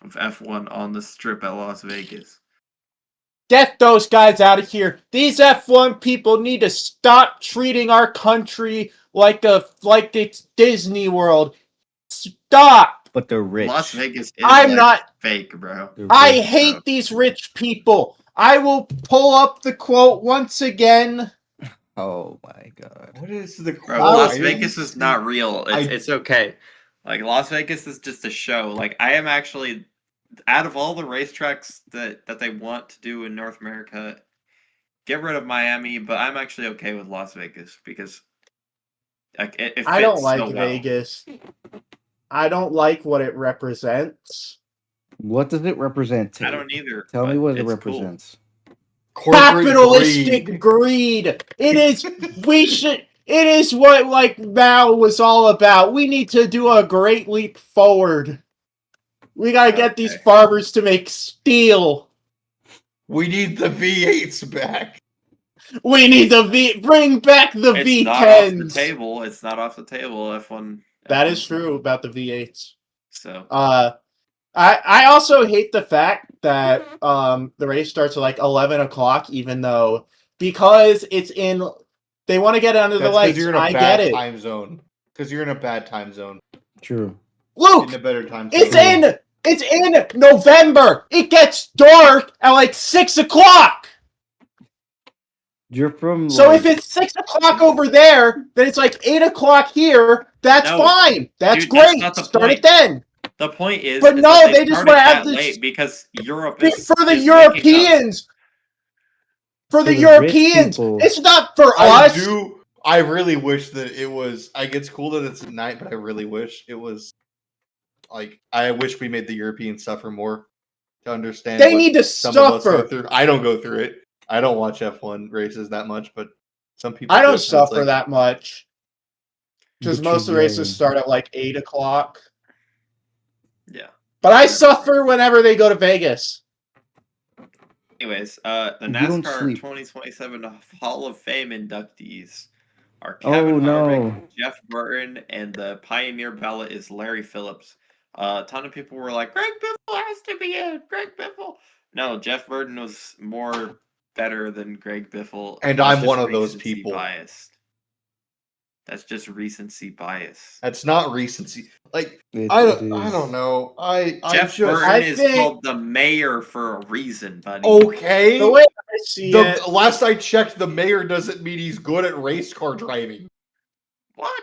of F1 on the strip at Las Vegas. Get those guys out of here. These F1 people need to stop treating our country like it's Disney World. Stop. But they're rich. Las Vegas is not fake, bro. I hate these rich people. I will pull up the quote once again. Oh my god. What is the quote? Bro, Las Vegas is not real. It's okay. Las Vegas is just a show. I am actually out of all the racetracks that they want to do in North America, get rid of Miami, but I'm actually okay with Las Vegas because it fits I don't like so well. Vegas. I don't like what it represents. What does it represent? I don't either. Tell me what it it's represents. Cool. Capitalistic greed. It is. We should. It is what like Mao was all about. We need to do a great leap forward. We gotta get these farmers to make steel. We need the V8s back. We need bring back the It's V10s. not off the table. It's not off the table. F1. That is true about the V8s. So. I also hate the fact that the race starts at like 11 o'clock, even though because it's in. They want to get under the lights. You're in a I bad get it. time zone. Because you're in a bad time zone. True. Luke, in a better time zone. It's in November. It gets dark at like 6 o'clock. You're from. So if it's 6 o'clock over there, then it's like 8 o'clock here. That's fine. That's great. Start it then. The point is, but no, they just want to have this late because Europe is for the Europeans. For the Europeans, it's not for us. I really wish that it was. It's cool that it's at night, but I really wish it was. Like, I wish we made the Europeans suffer more to understand. They need to suffer. I don't go through it. I don't watch F1 races that much, but some people. I don't suffer that much because most of the races start at like 8 o'clock. Yeah, but I suffer whenever they go to Vegas. Anyways, the NASCAR 2027 Hall of Fame inductees are Kevin Harvick, Jeff Burton, and the Pioneer ballot is Larry Phillips. A ton of people were like, Greg Biffle has to be in. Greg Biffle. No, Jeff Burton was more better than Greg Biffle. And I'm one of those people. Biased. That's just recency bias. That's not recency. Like I don't know. Jeff Burton is called the mayor for a reason, buddy. Okay. The way I see it, last I checked, the mayor doesn't mean he's good at race car driving. What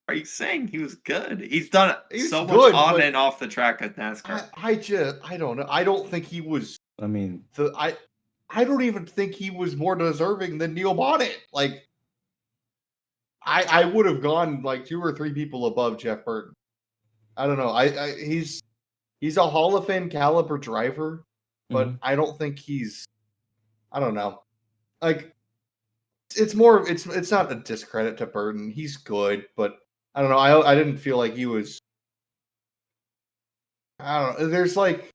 are you saying? He was good. He's done so much on and off the track at NASCAR. I don't know. I don't think he was. I mean, I don't even think he was more deserving than Neil Bonnet. Like. I would have gone like 2 or 3 people above Jeff Burton. I don't know. He's a Hall of Fame caliber driver, but I don't think he's. I don't know. Like it's more. It's not a discredit to Burton. He's good, but I don't know. I didn't feel like he was. I don't know. There's like.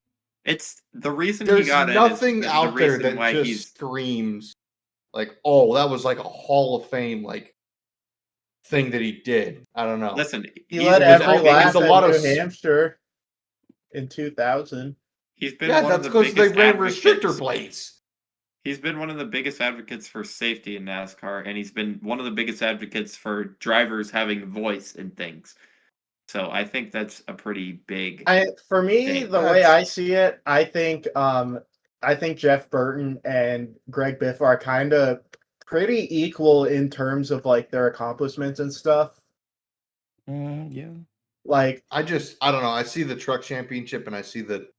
It's the reason there's he got nothing out there that just screams like, oh, that was like a Hall of Fame like. Thing that he did. I don't know. Listen, he led every lap at New Hampshire in 2000. He's been one that's of the because they biggest ran restrictor plates. He's been one of the biggest advocates for safety in NASCAR, and he's been one of the biggest advocates for drivers having voice in things. So I think that's a pretty big. For me, the way I see it, I think Jeff Burton and Greg Biffle are kind of pretty equal in terms of like their accomplishments and stuff. Yeah. Like I don't know. I see the truck championship and I see the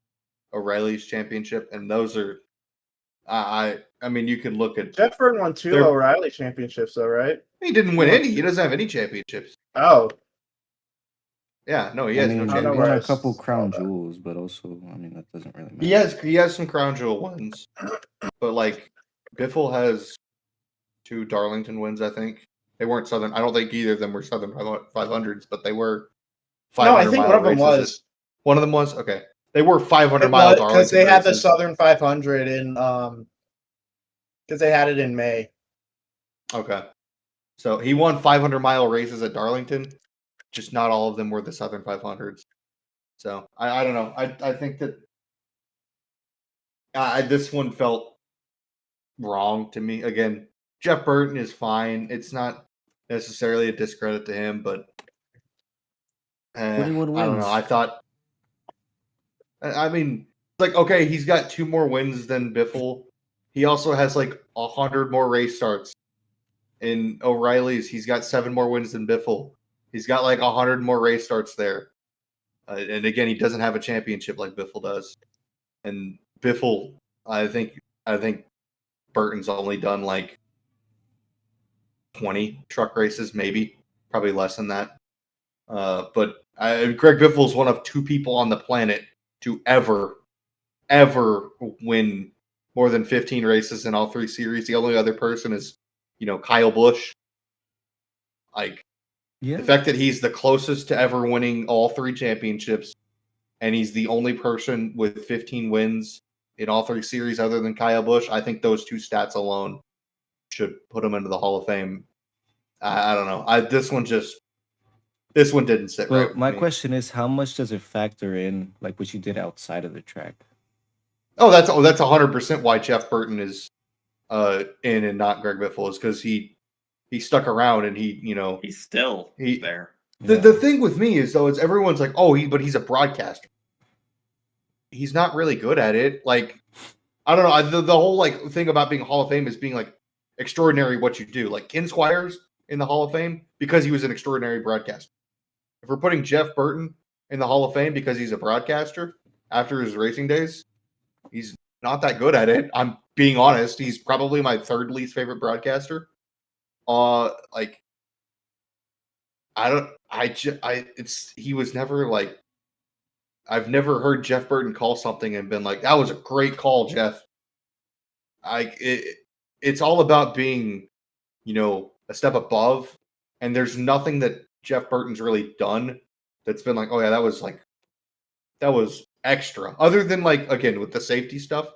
O'Reilly's championship, and those are. I mean, you can look at Jeff Burton won 2 O'Reilly championships, though, right? He didn't win any. He doesn't have any championships. Oh. Yeah, no, he has no championships. He won a couple crown jewels, but also, I mean, that doesn't really matter. He has some crown jewel wins, but like Biffle has 2 Darlington wins, I think. They weren't Southern. I don't think either of them were Southern 500s, but they were 500 No, I think one of them was. One of them was? Okay. They were 500-mile Darlington because they had the Southern 500 in because they had it in May. Okay. So he won 500-mile races at Darlington. Just not all of them were the Southern 500s. So I don't know. I think that this one felt wrong to me. Again, Jeff Burton is fine. It's not necessarily a discredit to him, but I don't know. I thought. I mean, like, okay, he's got 2 more wins than Biffle. He also has like 100 more race starts. In O'Reilly's, he's got 7 more wins than Biffle. He's got like 100 more race starts there. And again, he doesn't have a championship like Biffle does. And Biffle, I think Burton's only done like 20 truck races, maybe, probably less than that. But Greg Biffle is one of 2 people on the planet to ever win more than 15 races in all 3 series. The only other person is, Kyle Busch. Like, the fact that he's the closest to ever winning all 3 championships, and he's the only person with 15 wins in all 3 series other than Kyle Busch, I think those 2 stats alone should put him into the Hall of Fame. I don't know. This one didn't sit right with my me. question is, how much does it factor in, like what you did outside of the track? That's 100% why Jeff Burton is in and not Greg Biffle, is because he stuck around and he's still there. The thing with me is, though, is everyone's like, but he's a broadcaster. He's not really good at it. Like, I don't know. The whole like thing about being Hall of Fame is being like extraordinary what you do. Like Ken Squires in the Hall of Fame because he was an extraordinary broadcaster. If we're putting Jeff Burton in the Hall of Fame because he's a broadcaster after his racing days, he's not that good at it. I'm being honest. He's probably my 3rd least favorite broadcaster. Like, he was never like, I've never heard Jeff Burton call something and been like, that was a great call, Jeff. It's all about being, a step above. And there's nothing that Jeff Burton's really done that's been like, oh yeah, that was extra. Other than like, again, with the safety stuff,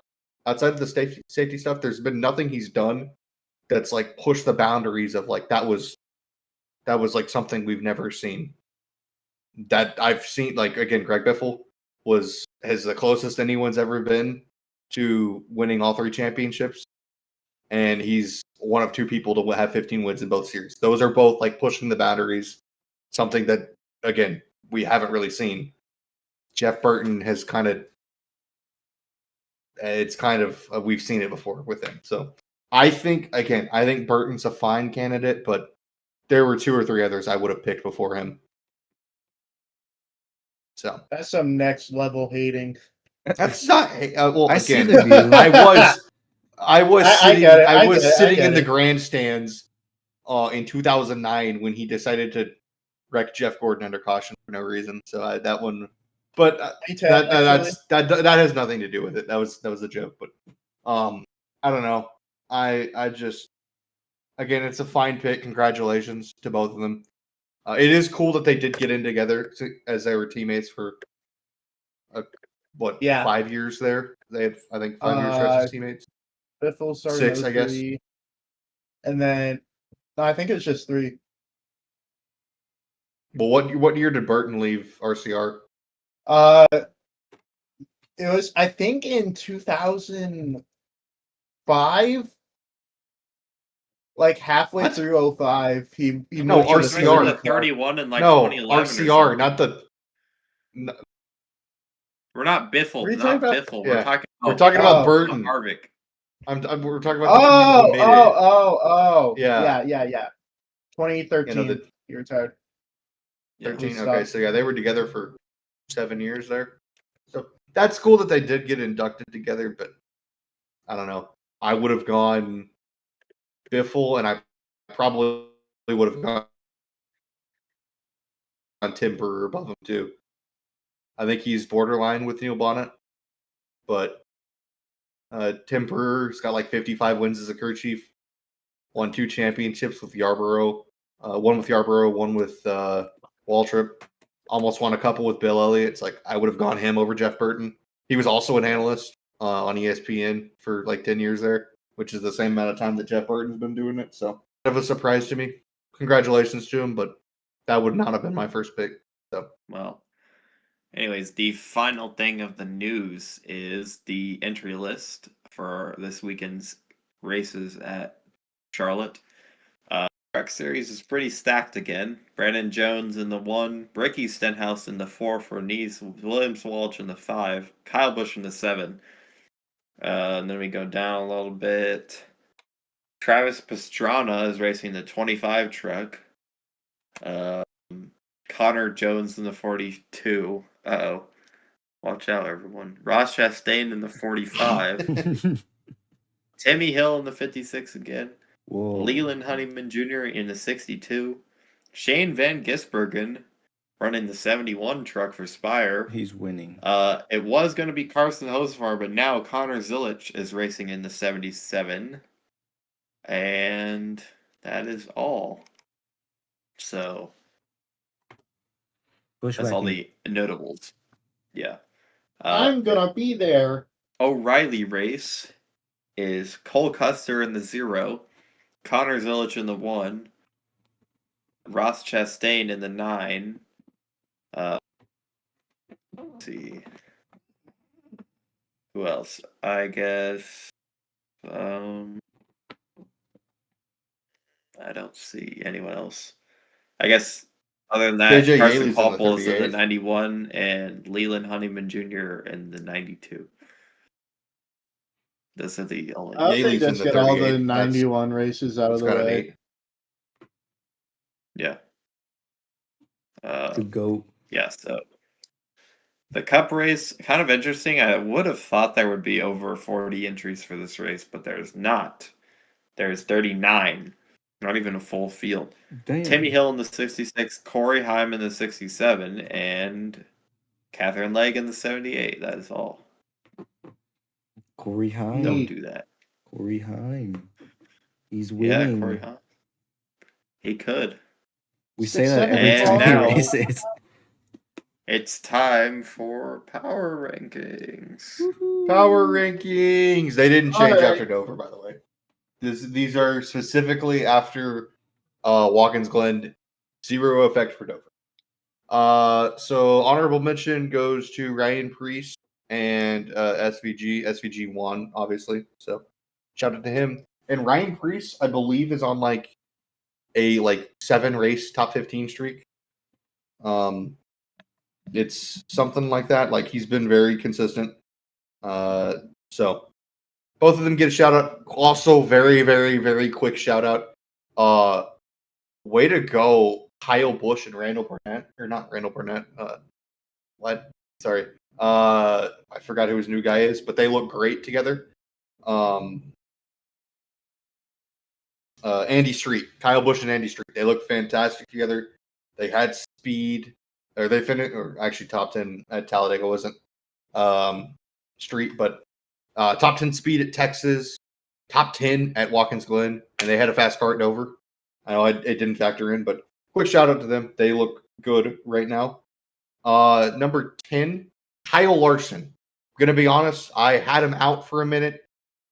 outside of the safety stuff, there's been nothing he's done that's like pushed the boundaries of like, that was like something we've never seen. That I've seen, like, again, Greg Biffle has the closest anyone's ever been to winning all 3 championships, and he's one of 2 people to have 15 wins in both series. Those are both like pushing the boundaries, something that, again, we haven't really seen. Jeff Burton has we've seen it before with him. So I think Burton's a fine candidate, but there were 2 or 3 others I would have picked before him. So that's some next level hating. That's not. Well, I again, see the view. I was sitting in the it. grandstands in 2009 when he decided to wreck Jeff Gordon under caution for no reason. So that one, but that has nothing to do with it. That was a joke. But I don't know. I just, again, it's a fine pick. Congratulations to both of them. It is cool that they did get in together as they were teammates for 5 years there. They had, I think, 5 years as teammates. Biffle started 6, I guess. And then, no, I think it's just 3. Well, what year did Burton leave RCR? It was, I think, in 2005. Like halfway through 05, he no, RCR 31 and like no 2011 RCR, not the. No. We're not Biffle. We're not about, Biffle. Yeah. We're talking about Burton. Harvick. We're talking about the yeah. 2013. He retired. 13. Yeah. Okay, so yeah, they were together for 7 years there. So that's cool that they did get inducted together, but I don't know. I would have gone Biffle, and I probably would have gone on Tim Brewer above him too. I think he's borderline with Neil Bonnet, but Tim Brewer's got like 55 wins as a crew chief, won 2 championships with Yarborough, one with Yarborough, one with Waltrip, almost won a couple with Bill Elliott. It's like I would have gone him over Jeff Burton. He was also an analyst on ESPN for like 10 years there, which is the same amount of time that Jeff Burton's been doing it. So kind of a surprise to me. Congratulations to him, but that would not have been my first pick. So well, anyways, the final thing of the news is the entry list for this weekend's races at Charlotte. Truck Series is pretty stacked again. Brandon Jones in the 1, Ricky Stenhouse in the 4 for Nice, Williams Walsh in the 5, Kyle Busch in the 7. And then we go down a little bit. Travis Pastrana is racing the 25 truck. Connor Jones in the 42. Uh-oh. Watch out, everyone. Ross Chastain in the 45. Timmy Hill in the 56 again. Whoa. Leland Honeyman Jr. in the 62. Shane Van Gisbergen running the 71 truck for Spire. He's winning. It was going to be Carson Hocevar, but now Connor Zilich is racing in the 77. And that is all. So that's all the notables. Yeah. I'm gonna be there. O'Reilly race is Cole Custer in the 0, Connor Zilich in the 1, Ross Chastain in the 9. Let's see. Who else? I guess. I don't see anyone else. I guess other than that, JJ Carson Yaley's Popple is in the 38th. 91 and Leland Honeyman Jr. in the 92. Those are the only. I think Yaley's in let's the get all 38. the 91 races out of the way. Yeah. The GOAT. Yeah, so the Cup race, kind of interesting. I would have thought there would be over 40 entries for this race, but there's not. There's 39. Not even a full field. Damn. Timmy Hill in the 66, Corey Heim in the 67, and Catherine Legg in the 78. That is all. Corey Heim. Don't do that. Corey Heim. He's winning. Yeah, Corey Heim. He could. We say that every time he races. It's time for power rankings. Power rankings. They didn't change after Dover, by the way. These are specifically after Watkins Glen. Zero effect for Dover. So honorable mention goes to Ryan Preece and SVG. SVG won, obviously. So shout out to him. And Ryan Preece, I believe, is on like a 7 race top 15 streak. It's something like that. Like, he's been very consistent. So both of them get a shout out. Also, very, very, very quick shout out. Way to go, Kyle Busch and Randall Burnett. Or not Randall Burnett. What? Sorry. I forgot who his new guy is, but they look great together. Andy Street. Kyle Busch and Andy Street. They look fantastic together. They had speed. Or they finished, or actually top 10 at Talladega wasn't Street, but top 10 speed at Texas, top 10 at Watkins Glen, and they had a fast car at Dover. I know it didn't factor in, but quick shout out to them. They look good right now. Number 10, Kyle Larson. I'm going to be honest, I had him out for a minute,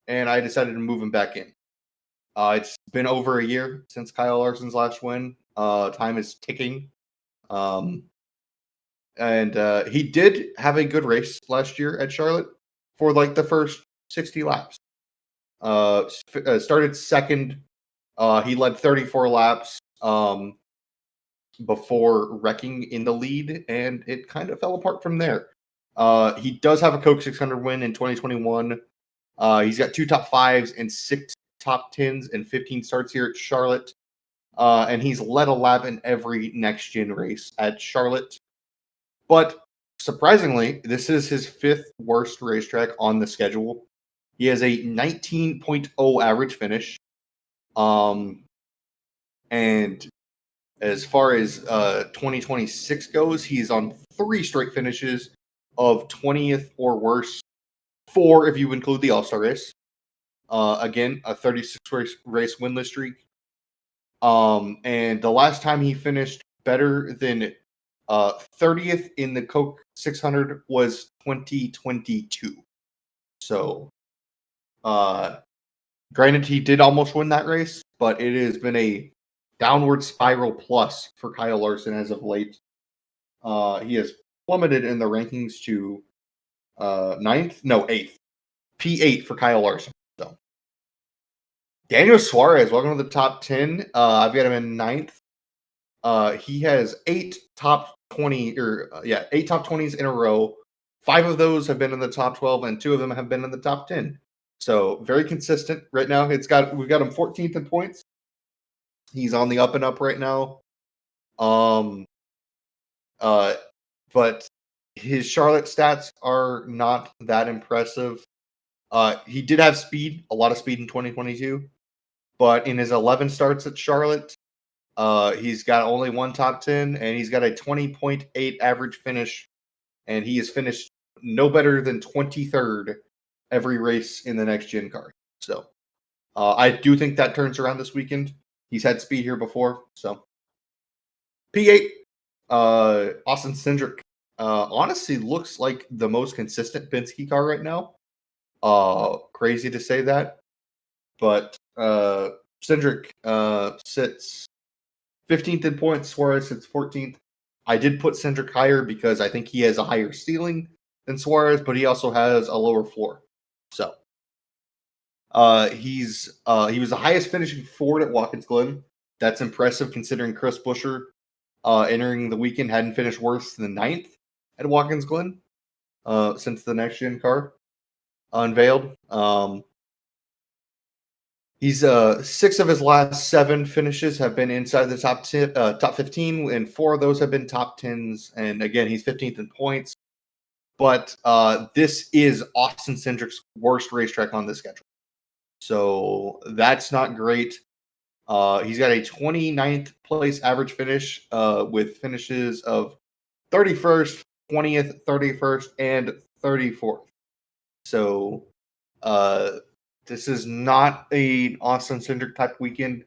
and I decided to move him back in. It's been over a year since Kyle Larson's last win. Time is ticking. And he did have a good race last year at Charlotte for the first 60 laps. Started second. He led 34 laps before wrecking in the lead, and it kind of fell apart from there. He does have a Coke 600 win in 2021. He's got 2 top 5s and 6 top 10s and 15 starts here at Charlotte. And he's led a lap in every next-gen race at Charlotte. But surprisingly, this is his 5th worst racetrack on the schedule. He has a 19.0 average finish. And as far as 2026 goes, he's on 3 straight finishes of 20th or worse. 4 if you include the All-Star race. Again, a 36 race winless streak. And the last time he finished better than 30th in the Coke 600 was 2022. So, granted, he did almost win that race, but it has been a downward spiral plus for Kyle Larson as of late. He has plummeted in the rankings to 8th. P8 for Kyle Larson. So, Daniel Suarez, welcome to the top 10. I've got him in 9th. He has 8 top 8 top 20s in a row. 5 of those have been in the top 12, and 2 of them have been in the top 10. So very consistent right now. We've got him 14th in points. He's on the up and up right now. But his Charlotte stats are not that impressive. He did have speed, a lot of speed in 2022, but in his 11 starts at Charlotte, he's got only one top 10, and he's got a 20.8 average finish, and he has finished no better than 23rd every race in the next gen car. So I do think that turns around this weekend. He's had speed here before. So P8, Austin Cindric, honestly looks like the most consistent Penske car right now. Crazy to say that, but Cindric sits 15th in points. Suarez sits 14th. I did put Cindric higher because I think he has a higher ceiling than Suarez, but he also has a lower floor. So he was the highest finishing Ford at Watkins Glen. That's impressive considering Chris Buescher entering the weekend hadn't finished worse than the 9th at Watkins Glen since the next gen car unveiled. He's 6 of his last 7 finishes have been inside the top 15, and 4 of those have been top 10s. And again, he's 15th in points. But this is Austin Cindric's worst racetrack on the schedule, so that's not great. He's got a 29th place average finish with finishes of 31st, 20th, 31st, and 34th. So this is not an Austin Cindric type weekend,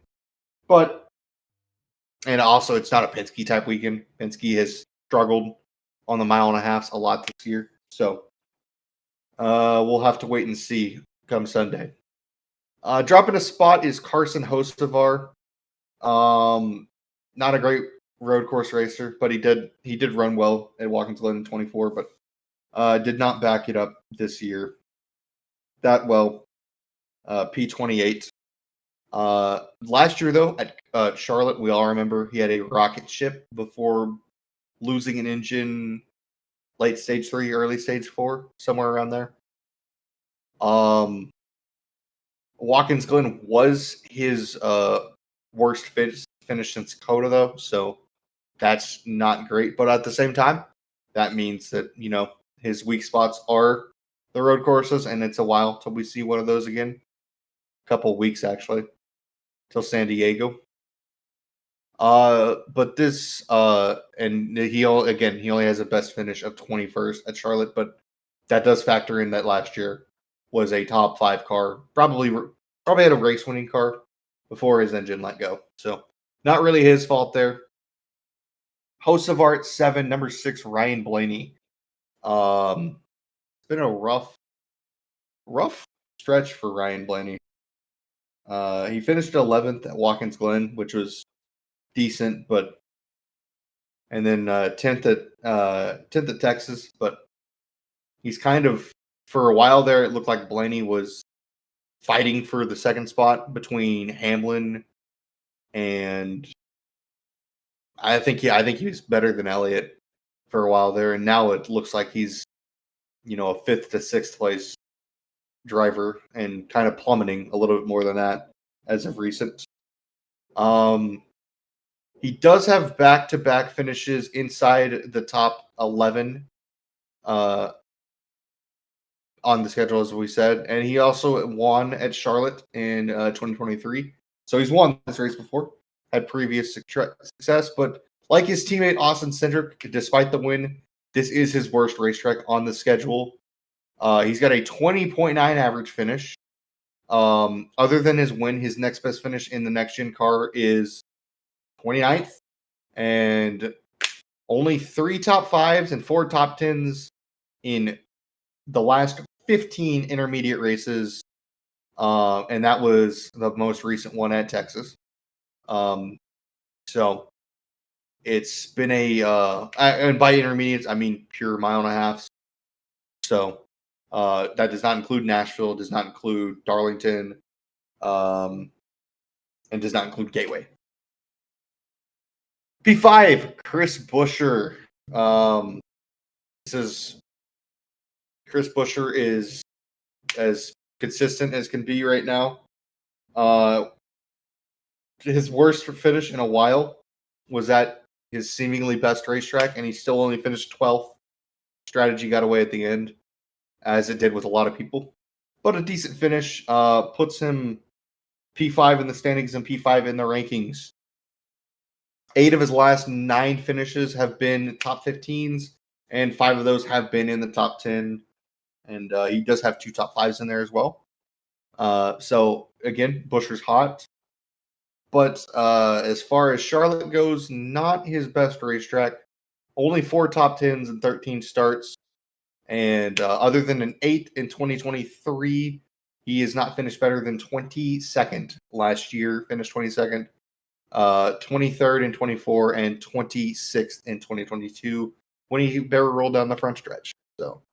and also it's not a Penske type weekend. Penske has struggled on the mile and a half a lot this year. So we'll have to wait and see come Sunday. Dropping a spot is Carson Hocevar. Not a great road course racer, but he did run well at Watkins Glen in 24, but did not back it up this year that well. P28. Last year though at Charlotte, we all remember he had a rocket ship before losing an engine late stage 3, early stage 4, somewhere around there. Watkins Glen was his worst finish since Coda, though, so that's not great. But at the same time, that means that his weak spots are the road courses, and it's a while till we see one of those again. A couple weeks actually, till San Diego. But this and he only has a best finish of 21st at Charlotte, but that does factor in that last year was a top 5 car, probably had a race winning car before his engine let go. So not really his fault there. Host of Art 7, number 6, Ryan Blaney. It's been a rough stretch for Ryan Blaney. He finished 11th at Watkins Glen, which was decent, and then 10th at Texas, but he's kind of, for a while there, it looked like Blaney was fighting for the second spot between Hamlin and I think he was better than Elliott for a while there, and now it looks like he's a 5th to 6th place driver and kind of plummeting a little bit more than that as of recent. He does have back-to-back finishes inside the top 11 on the schedule, as we said, and he also won at Charlotte in 2023. So he's won this race before, had previous success, but like his teammate Austin Cindric, despite the win, this is his worst racetrack on the schedule. He's got a 20.9 average finish. Other than his win, his next best finish in the next gen car is 29th, and only 3 top 5s and 4 top 10s in the last 15 intermediate races, and that was the most recent one at Texas. So it's been and by intermediates I mean pure mile and a half. So that does not include Nashville, does not include Darlington, and does not include Gateway. P5, Chris Buescher. Chris Buescher is as consistent as can be right now. His worst finish in a while was at his seemingly best racetrack, and he still only finished 12th. Strategy got away at the end, as it did with a lot of people. But a decent finish puts him P5 in the standings and P5 in the rankings. 8 of his last 9 finishes have been top 15s, and 5 of those have been in the top 10. And he does have 2 top 5s in there as well. So, again, Buescher's hot. But as far as Charlotte goes, not his best racetrack. Only 4 top 10s and 13 starts. And other than an 8 in 2023, he has not finished better than 22nd last year. Finished 22nd, 23rd in 24, and 26th in 2022 when he barely rolled down the front stretch. So,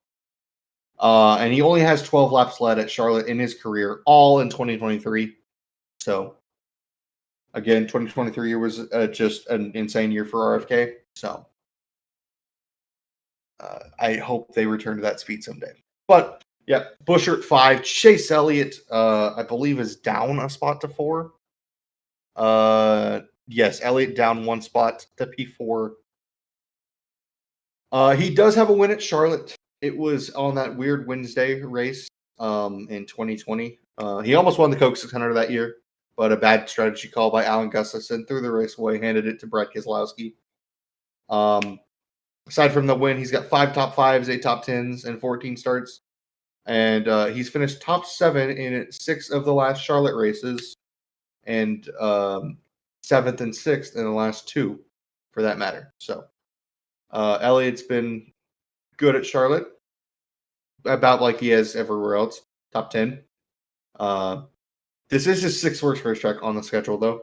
and he only has 12 laps led at Charlotte in his career, all in 2023. So, again, 2023 was just an insane year for RFK. So, I hope they return to that speed someday. But yeah, Buescher at 5. Chase Elliott, I believe, is down a spot to 4. Yes, Elliott down 1 spot to P4. He does have a win at Charlotte. It was on that weird Wednesday race in 2020. He almost won the Coke 600 that year, but a bad strategy call by Alan Gustafson threw the race away, handed it to Brett Keselowski. Aside from the win, he's got 5 top 5s, 8 top 10s, and 14 starts. And he's finished top 7 in 6 of the last Charlotte races, and 7th and 6th in the last 2, for that matter. So Elliott's been good at Charlotte, about like he has everywhere else, top 10. This is his 6th worst racetrack on the schedule, though.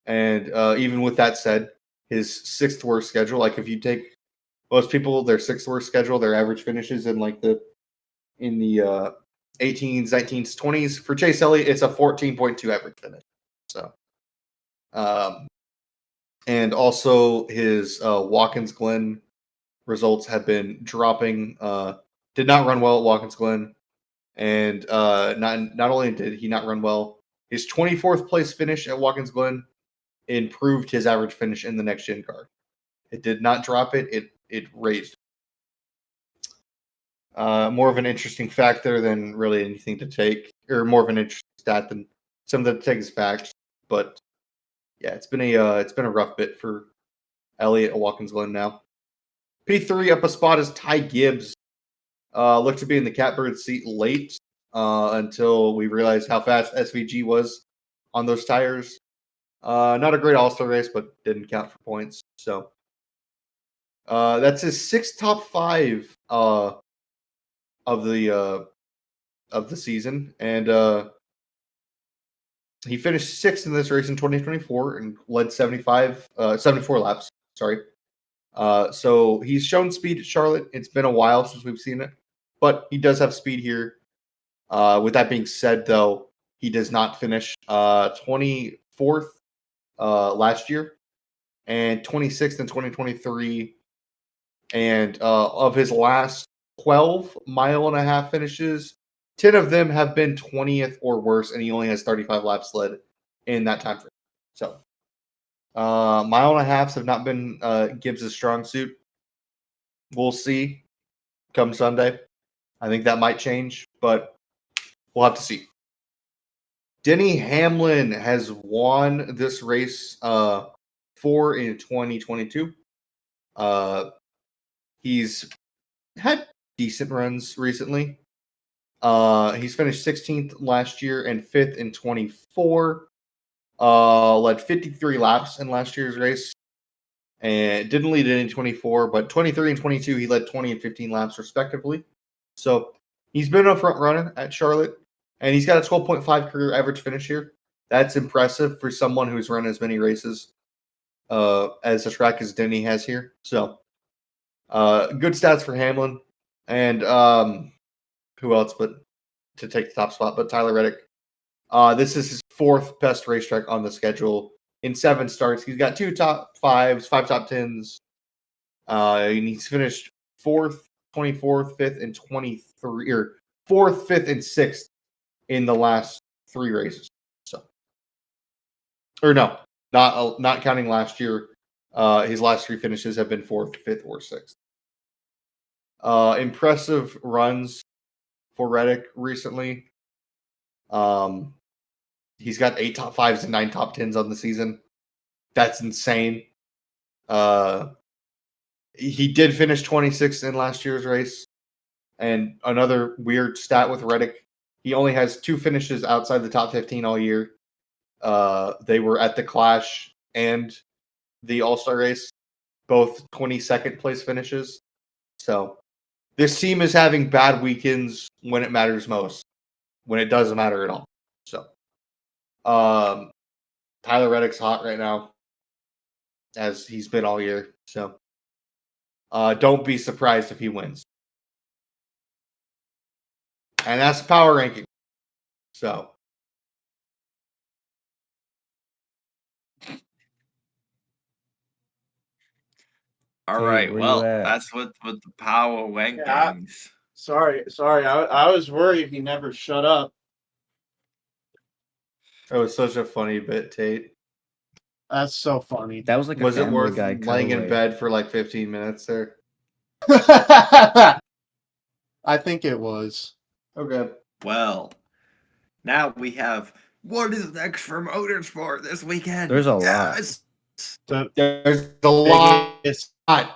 And even with that said, his 6th worst schedule, like if you take most people, their 6th worst schedule, their average finishes in like the 18s, 19s, 20s. For Chase Elliott, it's a 14.2 average finish. So, and also his Watkins Glen results have been dropping. Did not run well at Watkins Glen, and not only did he not run well, his 24th place finish at Watkins Glen improved his average finish in the next gen car. It did not drop it; it raised. More of an interesting factor than really anything to take, or more of an interesting stat than something to take as fact. But yeah, it's been a rough bit for Elliott at Watkins Glen now. P3 up a spot is Ty Gibbs. Looked to be in the catbird seat late until we realized how fast SVG was on those tires. Not a great All-Star race, but didn't count for points. So that's his 6th top 5 of the season, and he finished 6th in this race in 2024 and led 74 laps. Sorry. So he's shown speed at Charlotte. It's been a while since we've seen it, but he does have speed here. With that being said, though, he does not finish 24th last year and 26th in 2023. And of his last 12 mile-and-a-half finishes, 10 of them have been 20th or worse, and he only has 35 laps led in that time frame. So, mile-and-a-halves have not been Gibbs' strong suit. We'll see come Sunday. I think that might change, but we'll have to see. Denny Hamlin has won this race 4 in 2022. He's had decent runs recently. He's finished 16th last year and 5th in 24. Led 53 laps in last year's race. And didn't lead it in 24, but 23 and 22, he led 20 and 15 laps respectively. So he's been a front runner at Charlotte, and he's got a 12.5 career average finish here. That's impressive for someone who's run as many races as the track as Denny has here. So good stats for Hamlin. And who else but to take the top spot, but Tyler Reddick. This is his 4th best racetrack on the schedule in 7 starts. He's got 2 top 5s, 5 top 10s. And he's finished 4th, 24th, 5th, and 23, or 4th, 5th, and 6th in the last 3 races. So, or no, not counting last year. His last 3 finishes have been 4th, 5th, or 6th. Impressive runs for Reddick recently. He's got 8 top 5s and 9 top 10s on the season. That's insane. He did finish 26th in last year's race. And another weird stat with Reddick, he only has 2 finishes outside the top 15 all year. They were at the Clash and the All-Star race, both 22nd place finishes. So this team is having bad weekends when it matters most, when it doesn't matter at all. So Tyler Reddick's hot right now, as he's been all year. So don't be surprised if he wins. And that's power ranking. So all right, well, that's what the power rankings. Yeah, sorry. I was worried he never shut up. That was such a funny bit, Tate. That's so funny. That was like was a it worth guy laying in bed for like 15 minutes there? I think it was. Okay. Well, now we have what is next for Motorsport this weekend. There's a lot. There's a lot. Yes. I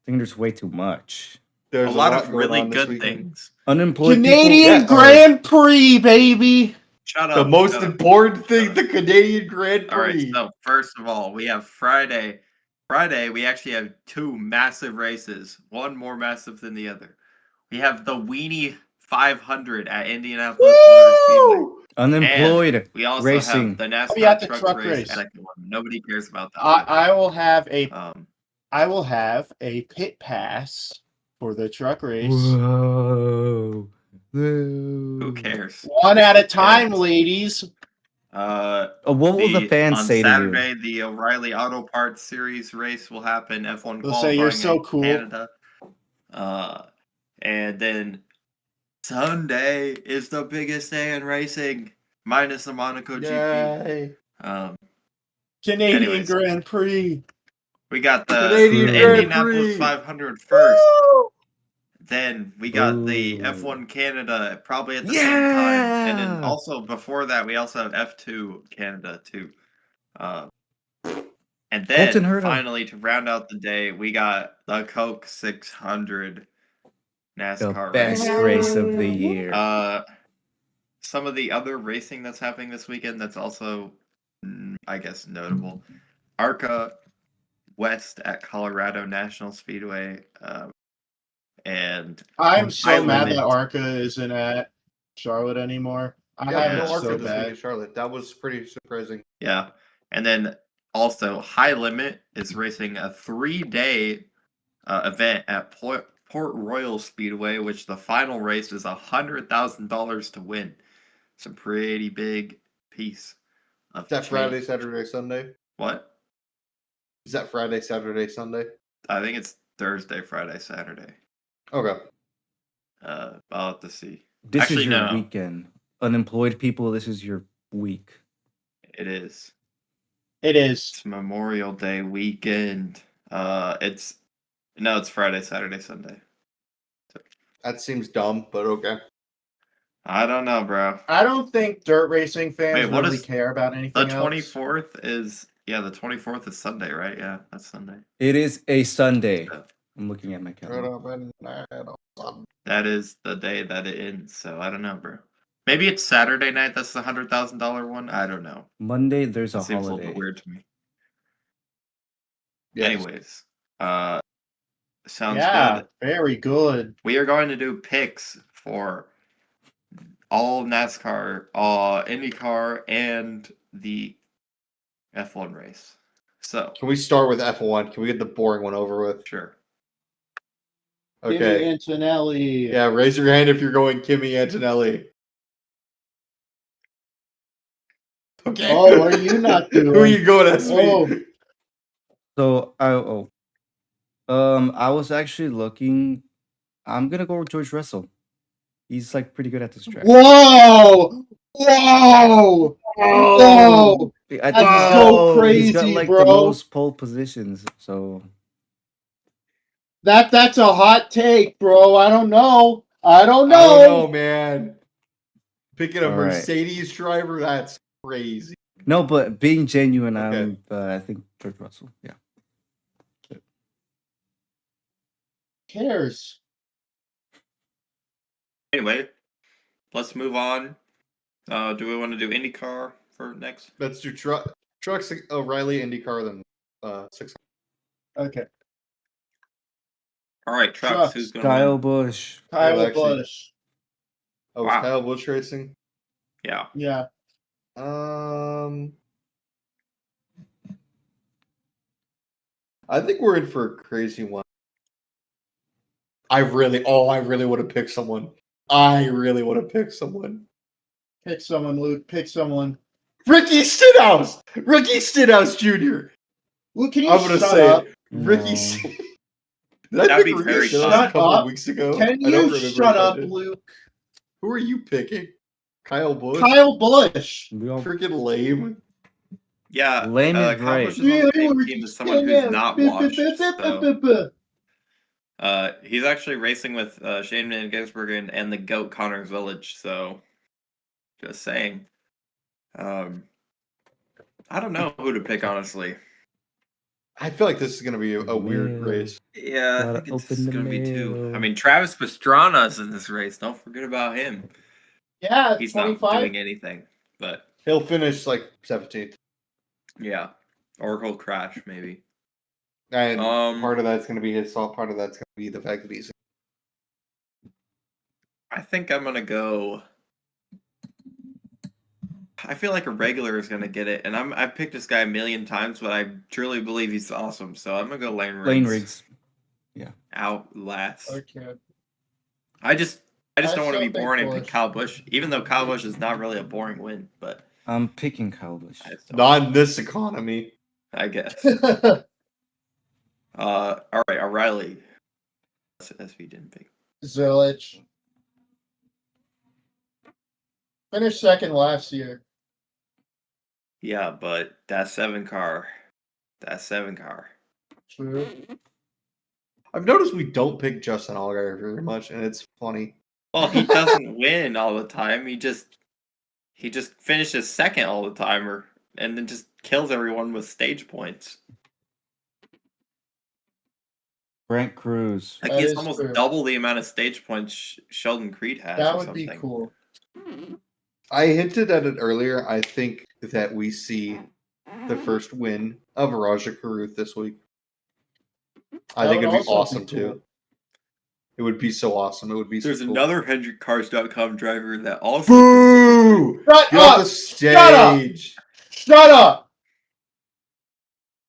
think there's way too much. There's a lot of really good things. Unemployed Canadian Grand Prix, baby. Shut up. The most important thing, the Canadian Grand Prix. All right, so first of all, we have Friday. Friday, we actually have 2 massive races. One more massive than the other. We have the Weenie 500 at Indianapolis Motor Speedway. Unemployed and we also racing. Have the NASCAR truck race. Nobody cares about that. I will have a pit pass for the truck race. Whoa. Who cares? One at a time, ladies. What will the fans say on Saturday, to you? The O'Reilly Auto Parts Series race will happen. F1 They'll qualifying say you're so in cool. Canada. And then Sunday is the biggest day in racing, minus the Monaco GP. Canadian Grand Prix. We got the Indianapolis 500 first. Then we got the F1 Canada probably at the same time. And then also before that, we also have F2 Canada too. And then finally, to round out the day, we got the Coke 600 NASCAR best race of the year. Some of the other racing that's happening this weekend that's also, I guess, notable. ARCA West at Colorado National Speedway. And I'm so mad that ARCA isn't at Charlotte anymore. ARCA this week in Charlotte. That was pretty surprising. Yeah. And then also High Limit is racing a 3-day event at Port Royal Speedway, which the final race is $100,000 to win. It's a pretty big piece of Is that Friday, Saturday, Sunday? What? Is that Friday, Saturday, Sunday? I think it's Thursday, Friday, Saturday. Okay. I'll have to see. This is your weekend. Unemployed people, this is your week. It is. It's Memorial Day weekend. It's Friday, Saturday, Sunday. That seems dumb, but okay. I don't know, bro. I don't think dirt racing fans really care about anything else. The 24th is the 24th is Sunday, right? Yeah, that's Sunday. It is a Sunday. I'm looking at my calendar. That is the day that it ends, so I don't know, bro. Maybe it's Saturday night. That's the $100,000 one. I don't know. Monday, there's a holiday. Seems a little bit weird to me. Yes. Anyways, sounds good. Very good. We are going to do picks for all NASCAR, IndyCar, and the F1 race. So, can we start with F1? Can we get the boring one over with? Sure. Okay. Kimi Antonelli. Yeah, raise your hand if you're going Kimi Antonelli. Okay. Oh, what are you not doing? Who are you going, SV? So I was actually looking. I'm gonna go with George Russell. He's like pretty good at this track. Whoa! I think That's so he's got crazy, like bro. the most pole positions. So that's a hot take, bro. I don't know. I don't know, man. Picking a Mercedes driver, that's crazy. No, but being genuine, Okay. I think George Russell. Yeah. Cares. Anyway, let's move on. Do we want to do IndyCar for next? Let's do trucks, O'Reilly, IndyCar, then 6. Okay. All right, trucks. Who's going to Kyle win? Busch. Kyle Busch. Oh, Wow. Kyle Busch racing? Yeah. Yeah. I think we're in for a crazy one. I really want to pick someone. Pick someone, Luke. Pick someone. Ricky Stenhouse! Ricky Stenhouse Jr. Luke, can you I'm gonna shut say up? it. Ricky Did I That'd pick be Ricky very Stenhouse tough. a couple of weeks ago? Can I don't you remember shut if I up, did. Luke? Who are you picking? Kyle Busch? Kyle Busch. Freaking lame. Yeah. Lame is Kyle right. Busch is on the same team as someone who's not watched. So. He's actually racing with Shane Van Gisbergen and the GOAT Connor Village. So, just saying. I don't know who to pick, honestly. I feel like this is going to be a weird race. Yeah, I think it's going to be too. I mean, Travis Pastrana's in this race. Don't forget about him. Yeah, He's 25. not doing anything, but he'll finish like 17th. Yeah, or he'll crash maybe. And part of that's going to be his fault. Part of that's going to be the fact that he's. I think I'm going to go. I feel like a regular is going to get it, and I've picked this guy a million times, but I truly believe he's awesome. So I'm going to go Lane Riggs. Lane Riggs. Yeah. Outlast. Okay. I just don't want to be boring and pick Kyle Busch, even though Kyle Busch is not really a boring win. But I'm picking Kyle Busch. Not in this economy, I guess. All right, O'Reilly. SV didn't pick. Zilich. Finished second last year. Yeah, but that 7 car. True. I've noticed we don't pick Justin Allgaier very much, and it's funny. Well, he doesn't win all the time. He just finishes second all the time, and then just kills everyone with stage points. Brent Cruz. Like he has almost double the amount of stage points Sheldon Creed has. That would be cool. I hinted at it earlier. I think that we see the first win of Raja Caruth this week. I think it'd be awesome too. It would be so awesome. It would be. There's so cool. another HendrickCars.com driver that also. Boo! Get off the stage! Shut up!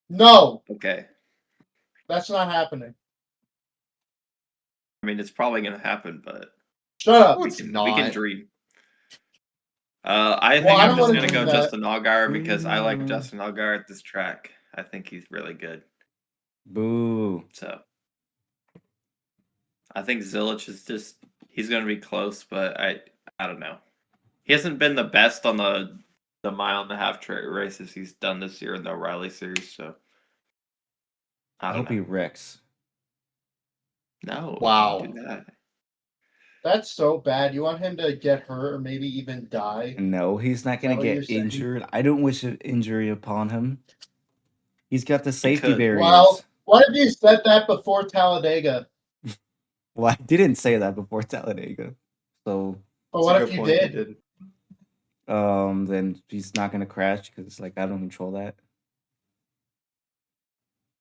No. Okay. That's not happening. I mean, it's probably going to happen, but. Shut up. No, it's not. We can dream. I think I'm just going to go Justin Allgaier because I like Justin Allgaier at this track. I think he's really good. Boo. So. I think Zilich is just, he's going to be close, but I don't know. He hasn't been the best on the 1.5 mile races he's done this year in the O'Reilly series, so. I hope he wrecks. No. Wow. Don't do that. That's so bad. You want him to get hurt or maybe even die? No, he's not going to get injured. I don't wish an injury upon him. He's got the safety barriers. Well, what if you said that before Talladega? Well, I didn't say that before Talladega. So. But what if you did? Then he's not going to crash because, like, I don't control that.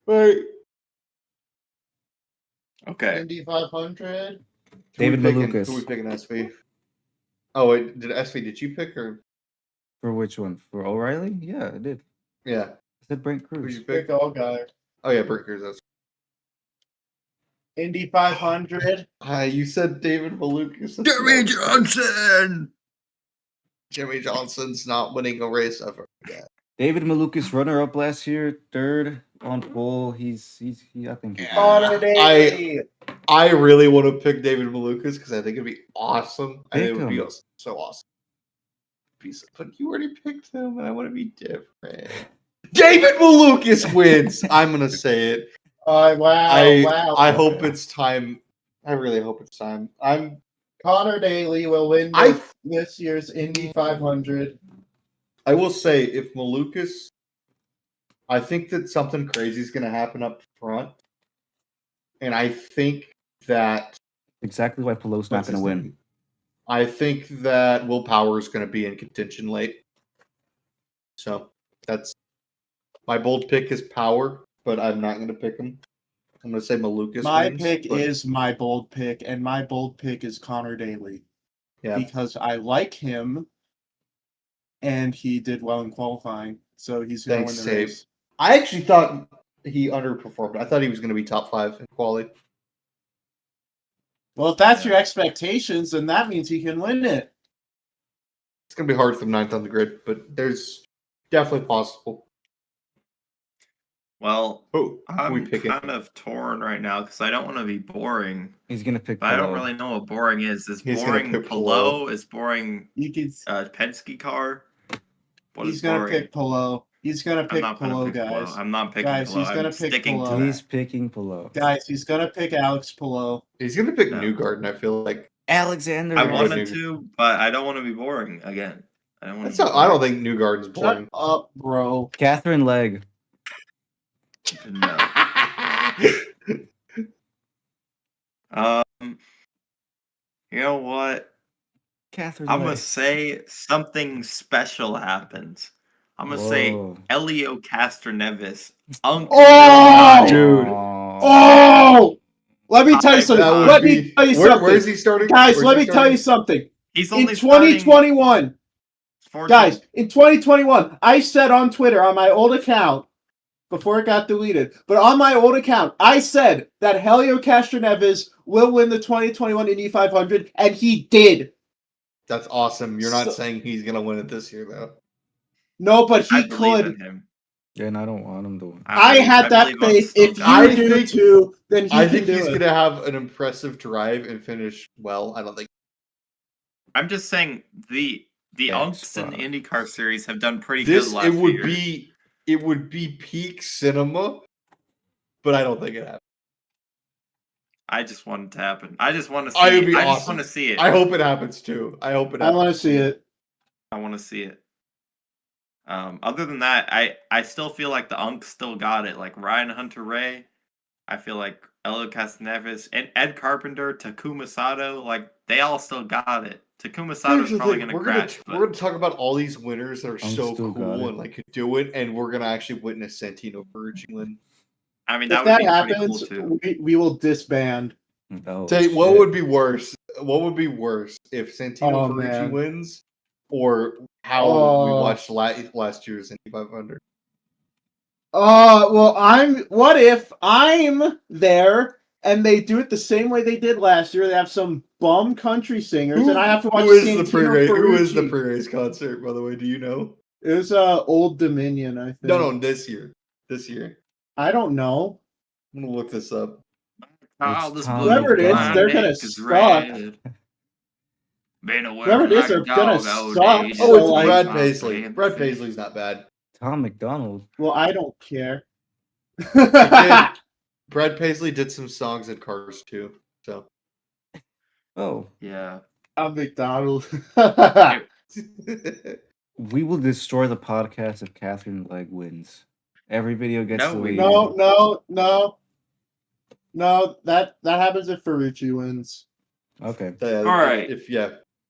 Wait. Okay. Indy 500. David Malukas. Who are we picking SV? Oh, wait. Did you pick or? For which one? For O'Reilly? Yeah, I did. Yeah. I said Brent Cruz. Who'd you pick? Allgaier. Oh, yeah, Brent Cruz. That's... Indy 500. You said David Malukas. Jimmy Johnson! Jimmy Johnson's not winning a race ever again. David Malukas, runner-up last year, third on pole. I think. I really want to pick David Malukas because I think it'd be awesome. I think it would be so awesome. be, but you already picked him, and I want to be different. David Malukas wins. I'm gonna say it. Wow. I hope it's time. I really hope it's time. Connor Daly will win this year's Indy 500. I will say, if Malukas, I think that something crazy is going to happen up front, and I think that exactly why Pelot's not going to win. I think that Will Power is going to be in contention late. So that's my bold pick is Power, but I'm not going to pick him. I'm going to say Malukas. My pick is my bold pick, and my bold pick is Connor Daly. Yeah. Because I like him, and he did well in qualifying, so he's going to win the race. I actually thought he underperformed. I thought he was going to be top 5 in quality. Well, if that's your expectations, then that means he can win it. It's going to be hard from 9th on the grid, but there's definitely possible. Well, I'm kind of torn right now because I don't want to be boring. He's going to pick But I don't really know what boring is. Is boring Pelot? Is boring Penske car? He's going to pick Pelot. He's going to pick Pelot, guys. I'm not picking Pelot. He's going to pick Pelot. He's picking Pelot. Guys, he's going to pick Alex Pelot. He's going to pick Newgarden, I feel like. Alexander. I wanted to, but I don't want to be boring again. I don't think Newgarden's boring. Shut up, bro. Catherine Legg. No. You know what? Catherine I'm gonna say something special happens. I'm gonna say Helio Castroneves. Dude! Oh! Let me tell you something. Where's he starting? Guys, let me tell you something. He's only in 2021. Guys, in 2021, I said on Twitter on my old account, before it got deleted, but on my old account, I said that Helio Castroneves will win the 2021 Indy 500, and he did. That's awesome. You're not saying he's going to win it this year, though. No, but he could. Yeah, and I don't want him to win. I had that faith. If you do too, then he can do it. I think he's going to have an impressive drive and finish well. I don't think. I'm just saying the Unks in the IndyCar series have done pretty good last year. It would be peak cinema, but I don't think it happened. I just want it to happen. I just want to see it. I just want to see it. I hope it happens too. I want to see it. I want to see it. Other than that, I still feel like the Unks still got it. Like Ryan Hunter-Reay, I feel like Helio Castroneves and Ed Carpenter, Takuma Sato, like they all still got it. Takuma Sato's probably going to crash. We're going to talk about all these winners that are so cool and like could do it, and we're going to actually witness Santino Ferrucci win. I mean, if that would be happens, pretty cool too. We will disband. What would be worse? What would be worse if Santino Ferrucci wins, or how we watched last year's Indy 500? Well, what if I'm there and they do it the same way they did last year? They have some bum country singers, and I have to watch Santino Ferrucci. Who is the pre-race concert, by the way? Do you know? It was Old Dominion, I think. No, this year. This year. I don't know. I'm gonna look this up. Whoever it is, they're gonna suck. Whoever it is, they're gonna suck. Oh, it's Brad Paisley. Brad Paisley's not bad. Tom McDonald. Well, I don't care. Brad Paisley did some songs in Cars too. So. Oh. Yeah. Tom McDonald. We will destroy the podcast if Catherine Legg wins. Every video gets deleted. No. That happens if Ferrucci wins. Okay. All right.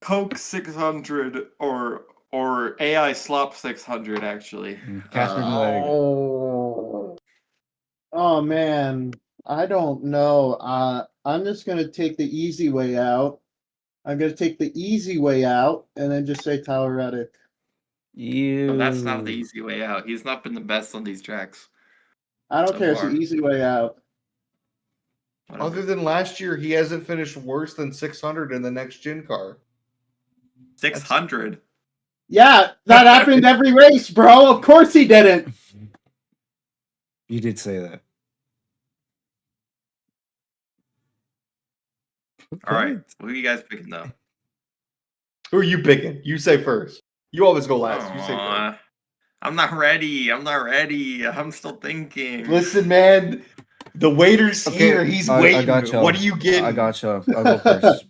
Coke 600 or AI Slop 600 actually. Catherine Legg. Oh man, I don't know. I'm just gonna take the easy way out. I'm gonna take the easy way out and then just say Tyler Reddick. No, that's not the easy way out. He's not been the best on these tracks. I don't care. It's the easy way out. Whatever. Other than last year, he hasn't finished worse than 600 in the next gen car. 600? Yeah, that happened every race, bro. Of course he didn't. You did say that. All right. Who are you guys picking, though? Who are you picking? You say first. You always go last. You say Aw. first. I'm not ready. I'm still thinking. Listen, man. The waiter's here. He's waiting. I got you. What are you getting? I got you. I'll go first.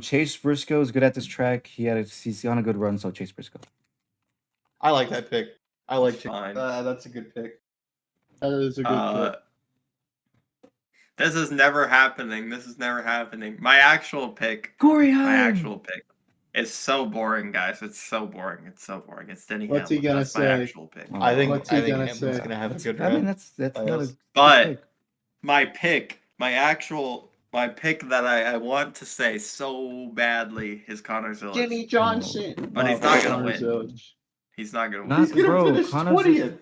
Chase Briscoe is good at this track. He's on a good run, so Chase Briscoe. I like that pick. I like Chase. Fine. That's a good pick. That is a good pick. This is never happening. My actual pick. Corey My Heim. actual pick. It's so boring, guys. It's so boring. It's Denny What's he Hamlin. gonna That's my say? actual pick. I think What's he gonna Hamlin's say? gonna have a good I mean, run. that's not a good But pick. my pick that I want to say so badly is Connor Zilisch. Jimmy Johnson. But he's not gonna win. He's not gonna win. He's gonna finish Connor's 20th.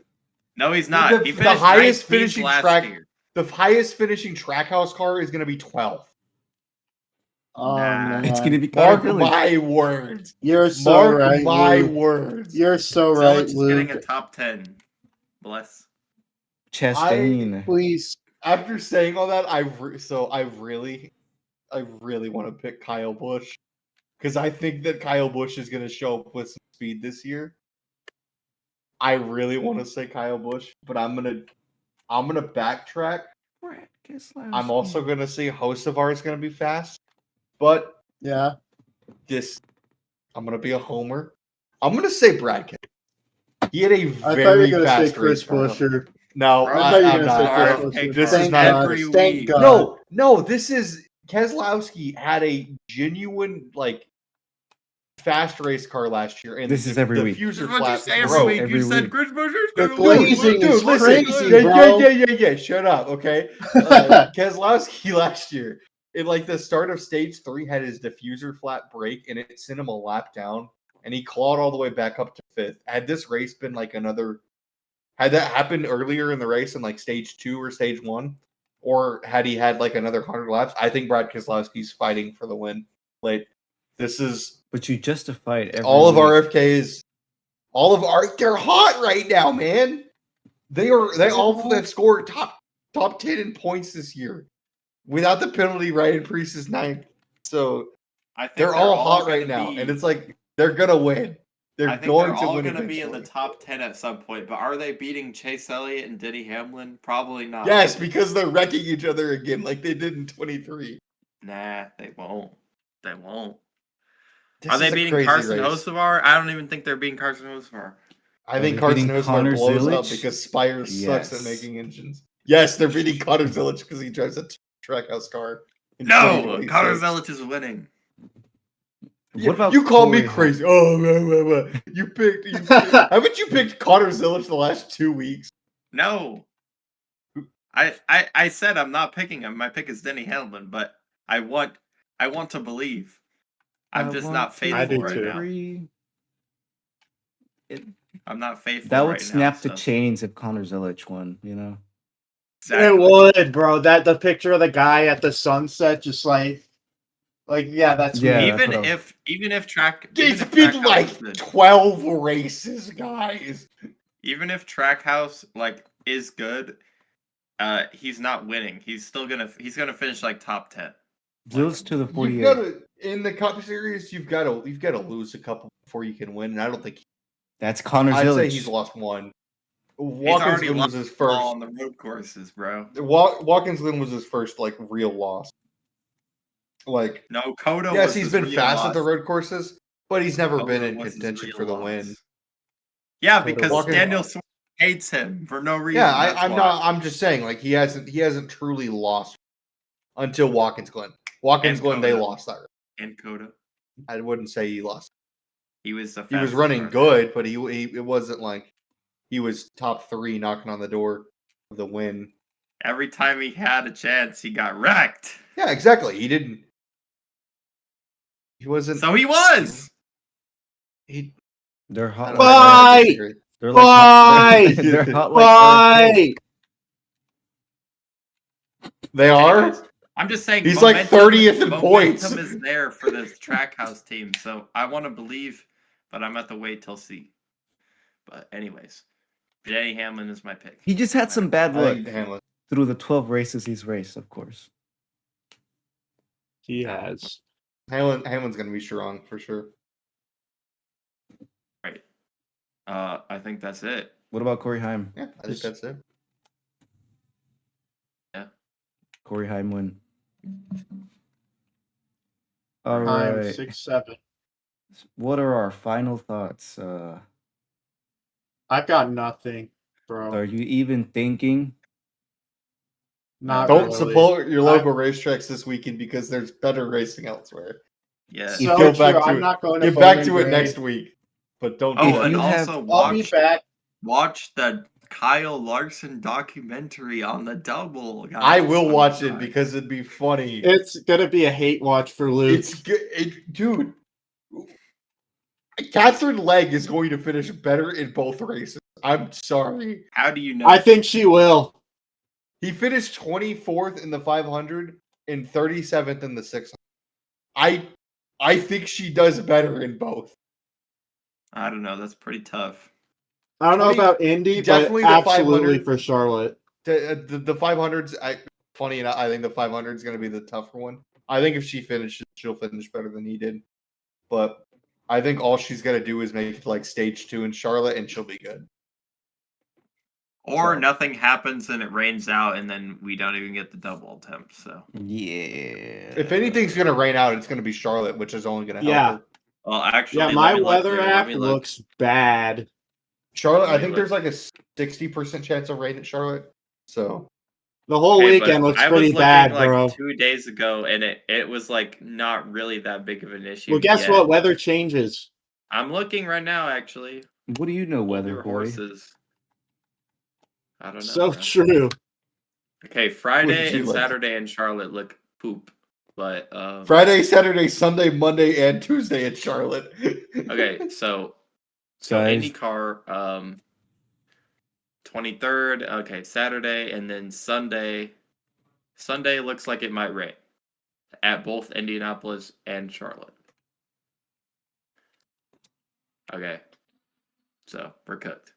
No, he's not. He The finished highest 19th finishing last track. year. The highest finishing Trackhouse car is gonna be 12th. Nah. It's gonna be Connor Mark Zilisch. my words. You're so Mark right. my Luke. words. You're so Zilisch right, is getting a Luke. top 10. Bless. Chastain. Please. After saying all that, I really want to pick Kyle Busch because I think that Kyle Busch is going to show up with some speed this year. I really want to say Kyle Busch, but I'm gonna backtrack. I'm also going to say Hocevar is going to be fast, but Yeah. I'm going to be a homer. I'm going to say Brad Keselowski. He had a I thought you very were gonna fast say Chris race car. Busher. No, Bro, I thought you were I'm gonna say not. Chris Busher. This is Thank not God. every Thank week. God. No, this is Keselowski had a genuine fast race car last year, and This is every week. This diffuser is what you flap say every broke. week. Every You said week. Chris Buscher's The gonna glazing win. is listen, crazy, yeah, bro. yeah. Shut up, okay? Keselowski last year, in the start of stage 3, had his diffuser flat break, and it sent him a lap down, and he clawed all the way back up to 5th. Had this race been had that happened earlier in the race in stage 2 or stage 1, or had he had another 100 laps, I think Brad Keselowski's fighting for the win. This is But you justified every all of week. RFK's. They're hot right now, man. They all have scored top 10 in points this year, without the penalty. Ryan Preece is 9th, so I think they're all hot right now, and it's they're gonna win. I think they're all going to be in the top 10 at some point, but are they beating Chase Elliott and Denny Hamlin? Probably not. Yes, because they're wrecking each other again, like they did in 23. Nah, they won't. They won't. This Are they is a beating crazy Carson race. Hocevar? I don't even think they're beating Carson Hocevar. I think they Carson beating Hocevar Connor blows up Zilisch? because Spire sucks at Yes. making engines. Yes, they're beating Connor Zilisch because he drives a Trackhouse car. No, 2026. Connor Zilisch is winning. What about you call me Corey crazy? Oh, you picked. Haven't you picked Connor Zilisch the last 2 weeks? No. I said I'm not picking him. My pick is Denny Hamlin, but I want to believe. I'm just not faithful right now. I'm not faithful. That would right snap now, the so. chains if Connor Zilisch won, you know? Exactly. It would, bro. The picture of the guy at the sunset, just yeah, that's Yeah. me. Even if track. It's even if been Trackhouse 12 races, guys. Even if Trackhouse is good, he's not winning. He's gonna finish top 10. Zilisch to the 48. You've got to, in the Cup Series, you've got to lose a couple before you can win, and I don't think That's Connor Zilisch. I'd say he's lost one. He's already Watkins lost was his first on the road courses, bro. Watkins was his first real loss. No, Coda. Yes, was he's his been real fast loss. at the road courses, but he's never Coda been in was his contention real for the loss. win. Yeah, Coda because Watkins- Daniel Swartz hates him for no reason. Yeah, that's I'm why. not. I'm just saying, he hasn't truly lost until Watkins Glen. Watkins And Glen, they Coda. lost that race. And Coda. I wouldn't say he lost. He was the. He was fastest running runner. good, but it wasn't he was top 3 knocking on the door of the win. Every time he had a chance, he got wrecked. Yeah, exactly. He didn't. He wasn't. So he was. They're hot. Why? They're Why? They're hot Why? They are. Anyways, I'm just saying. He's momentum- 30th in points. Momentum is there for this Trackhouse team, so I want to believe, but I'm at the wait till see. But anyways, Denny Hamlin is my pick. He just had some bad I luck think Hamlin. through the 12 races he's raced, of course. He has. Hamlin's gonna be strong for sure. I think that's it. What about Corey Haim? Yeah, I think that's it. Yeah. Corey Haim win. All I'm right. 6-7. What are our final thoughts? I've got nothing, bro. Are you even thinking? Not Don't really. support your local racetracks this weekend because there's better racing elsewhere. Yeah. So Go true. back to I'm it. not going to Get back to Bowling it next Green. week, but don't. Oh, do and you have- also I'll be back. watch the Kyle Larson documentary on the double, guys. I will I'm watch sorry. it because it'd be funny. It's gonna be a hate watch for Luke. It's good, dude. Catherine Legg is going to finish better in both races. I'm sorry. How do you know? I think she will. He finished 24th in the 500 and 37th in the 600. I think she does better in both. I don't know. That's pretty tough. I don't know about Indy, definitely but the absolutely 500. for Charlotte. The 500s, funny enough, I think the 500 is going to be the tougher one. I think if she finishes, she'll finish better than he did. But I think all she's got to do is make it like stage 2 in Charlotte, and she'll be good. Or So. nothing happens and it rains out, and then we don't even get the double attempt. So Yeah. If anything's going to rain out, it's going to be Charlotte, which is only going to help Yeah. her. well, actually, Yeah, let my me look weather here. Let app me look. looks bad. Charlotte, Let I me think look. there's like a 60% chance of rain at Charlotte. So The whole Okay, but weekend looks I pretty was looking bad, like bro. 2 days ago, and it was like not really that big of an issue. Well, guess yet. what? Weather changes. I'm looking right now, actually. What do you know, Hold weather your boy? horses. I don't know. So bro. true. Okay, Friday you and like? Saturday in Charlotte look poop, but Friday, Saturday, Sunday, Monday, and Tuesday at Charlotte. okay, so Guys. IndyCar 23rd, okay, Saturday, and then Sunday. Sunday looks like it might rain at both Indianapolis and Charlotte. Okay, so we're cooked.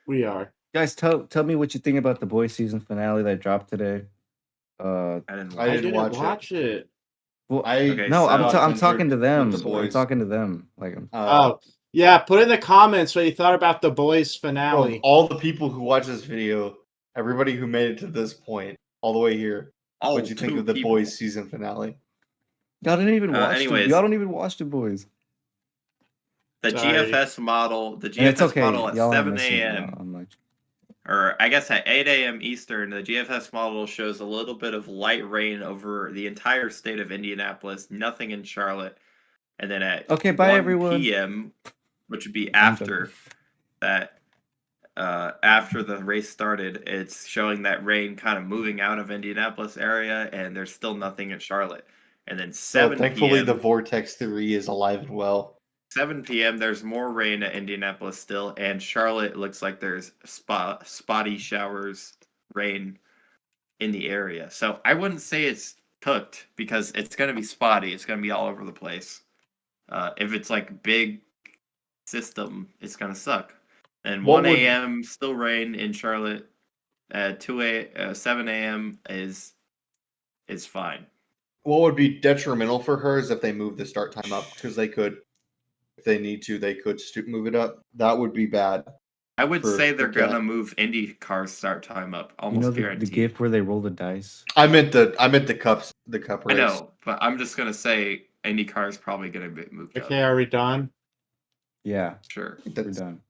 We are. Guys, tell me what you think about the boys season finale that dropped today. I didn't watch I it. didn't watch it. Well, Okay, no, so- I'm talking to them. with the boys. I'm talking to them. Like, Oh, yeah. Put in the comments what you thought about the boys Of finale. all the people who watch this video, everybody who made it to this point, all the way here, Oh, what'd you think 2 of the people. boys season finale? y'all didn't even watch. anyways. Y'all don't even watch the boys. The Sorry. GFS model, the And it's GFS okay. model at Y'all aren't 7 missing a.m. out on much. or I guess at 8 a.m. Eastern, the GFS model shows a little bit of light rain over the entire state of Indianapolis, nothing in Charlotte. And then at Okay, bye 1 everyone. p.m., which would be I'm after that, after the race started, it's showing that rain kind of moving out of Indianapolis area, and there's still nothing in Charlotte. And then 7 Thankfully, p.m. the vortex theory is alive and well. 7 p.m. There's more rain at Indianapolis still, and Charlotte looks like there's spotty showers, rain in the area. So I wouldn't say it's cooked because it's going to be spotty. It's going to be all over the place. If it's like big system, it's going to suck. And 1 a.m. still rain in Charlotte. 7 a.m. is fine. What would be detrimental for her is if they move the start time up, because they could, if they need to, they could move it up. That would be bad. I would say they're for gonna Cat. move IndyCar start time up. You Almost know the guaranteed. gift where they roll the dice. I meant the cups, the cup I race. know, but I'm just gonna say IndyCar is probably gonna be moved up. Okay, are we done? Yeah, Sure. we're done.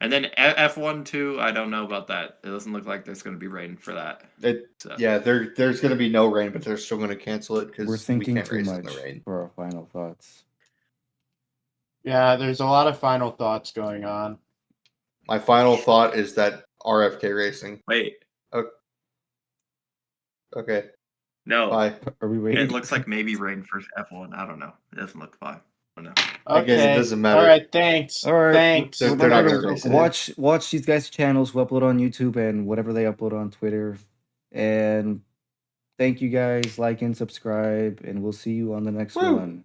And then F1 2, I don't know about that. It doesn't look like there's gonna be rain for that. So. Yeah, there's going to be no rain, but they're still going to cancel it because We're thinking can't too race much in the rain. for our final thoughts. Yeah, there's a lot of final thoughts going on. My final thought is that RFK racing. Wait. Okay. No. Bye. Are we waiting? It looks like maybe rain for F1. I don't know. It doesn't look fine. I don't know. Again, it doesn't matter. All right, thanks. All right. Thanks. They're not gonna race it. Watch these guys' channels who upload on YouTube and whatever they upload on Twitter. And thank you guys. Like and subscribe, and we'll see you on the next one.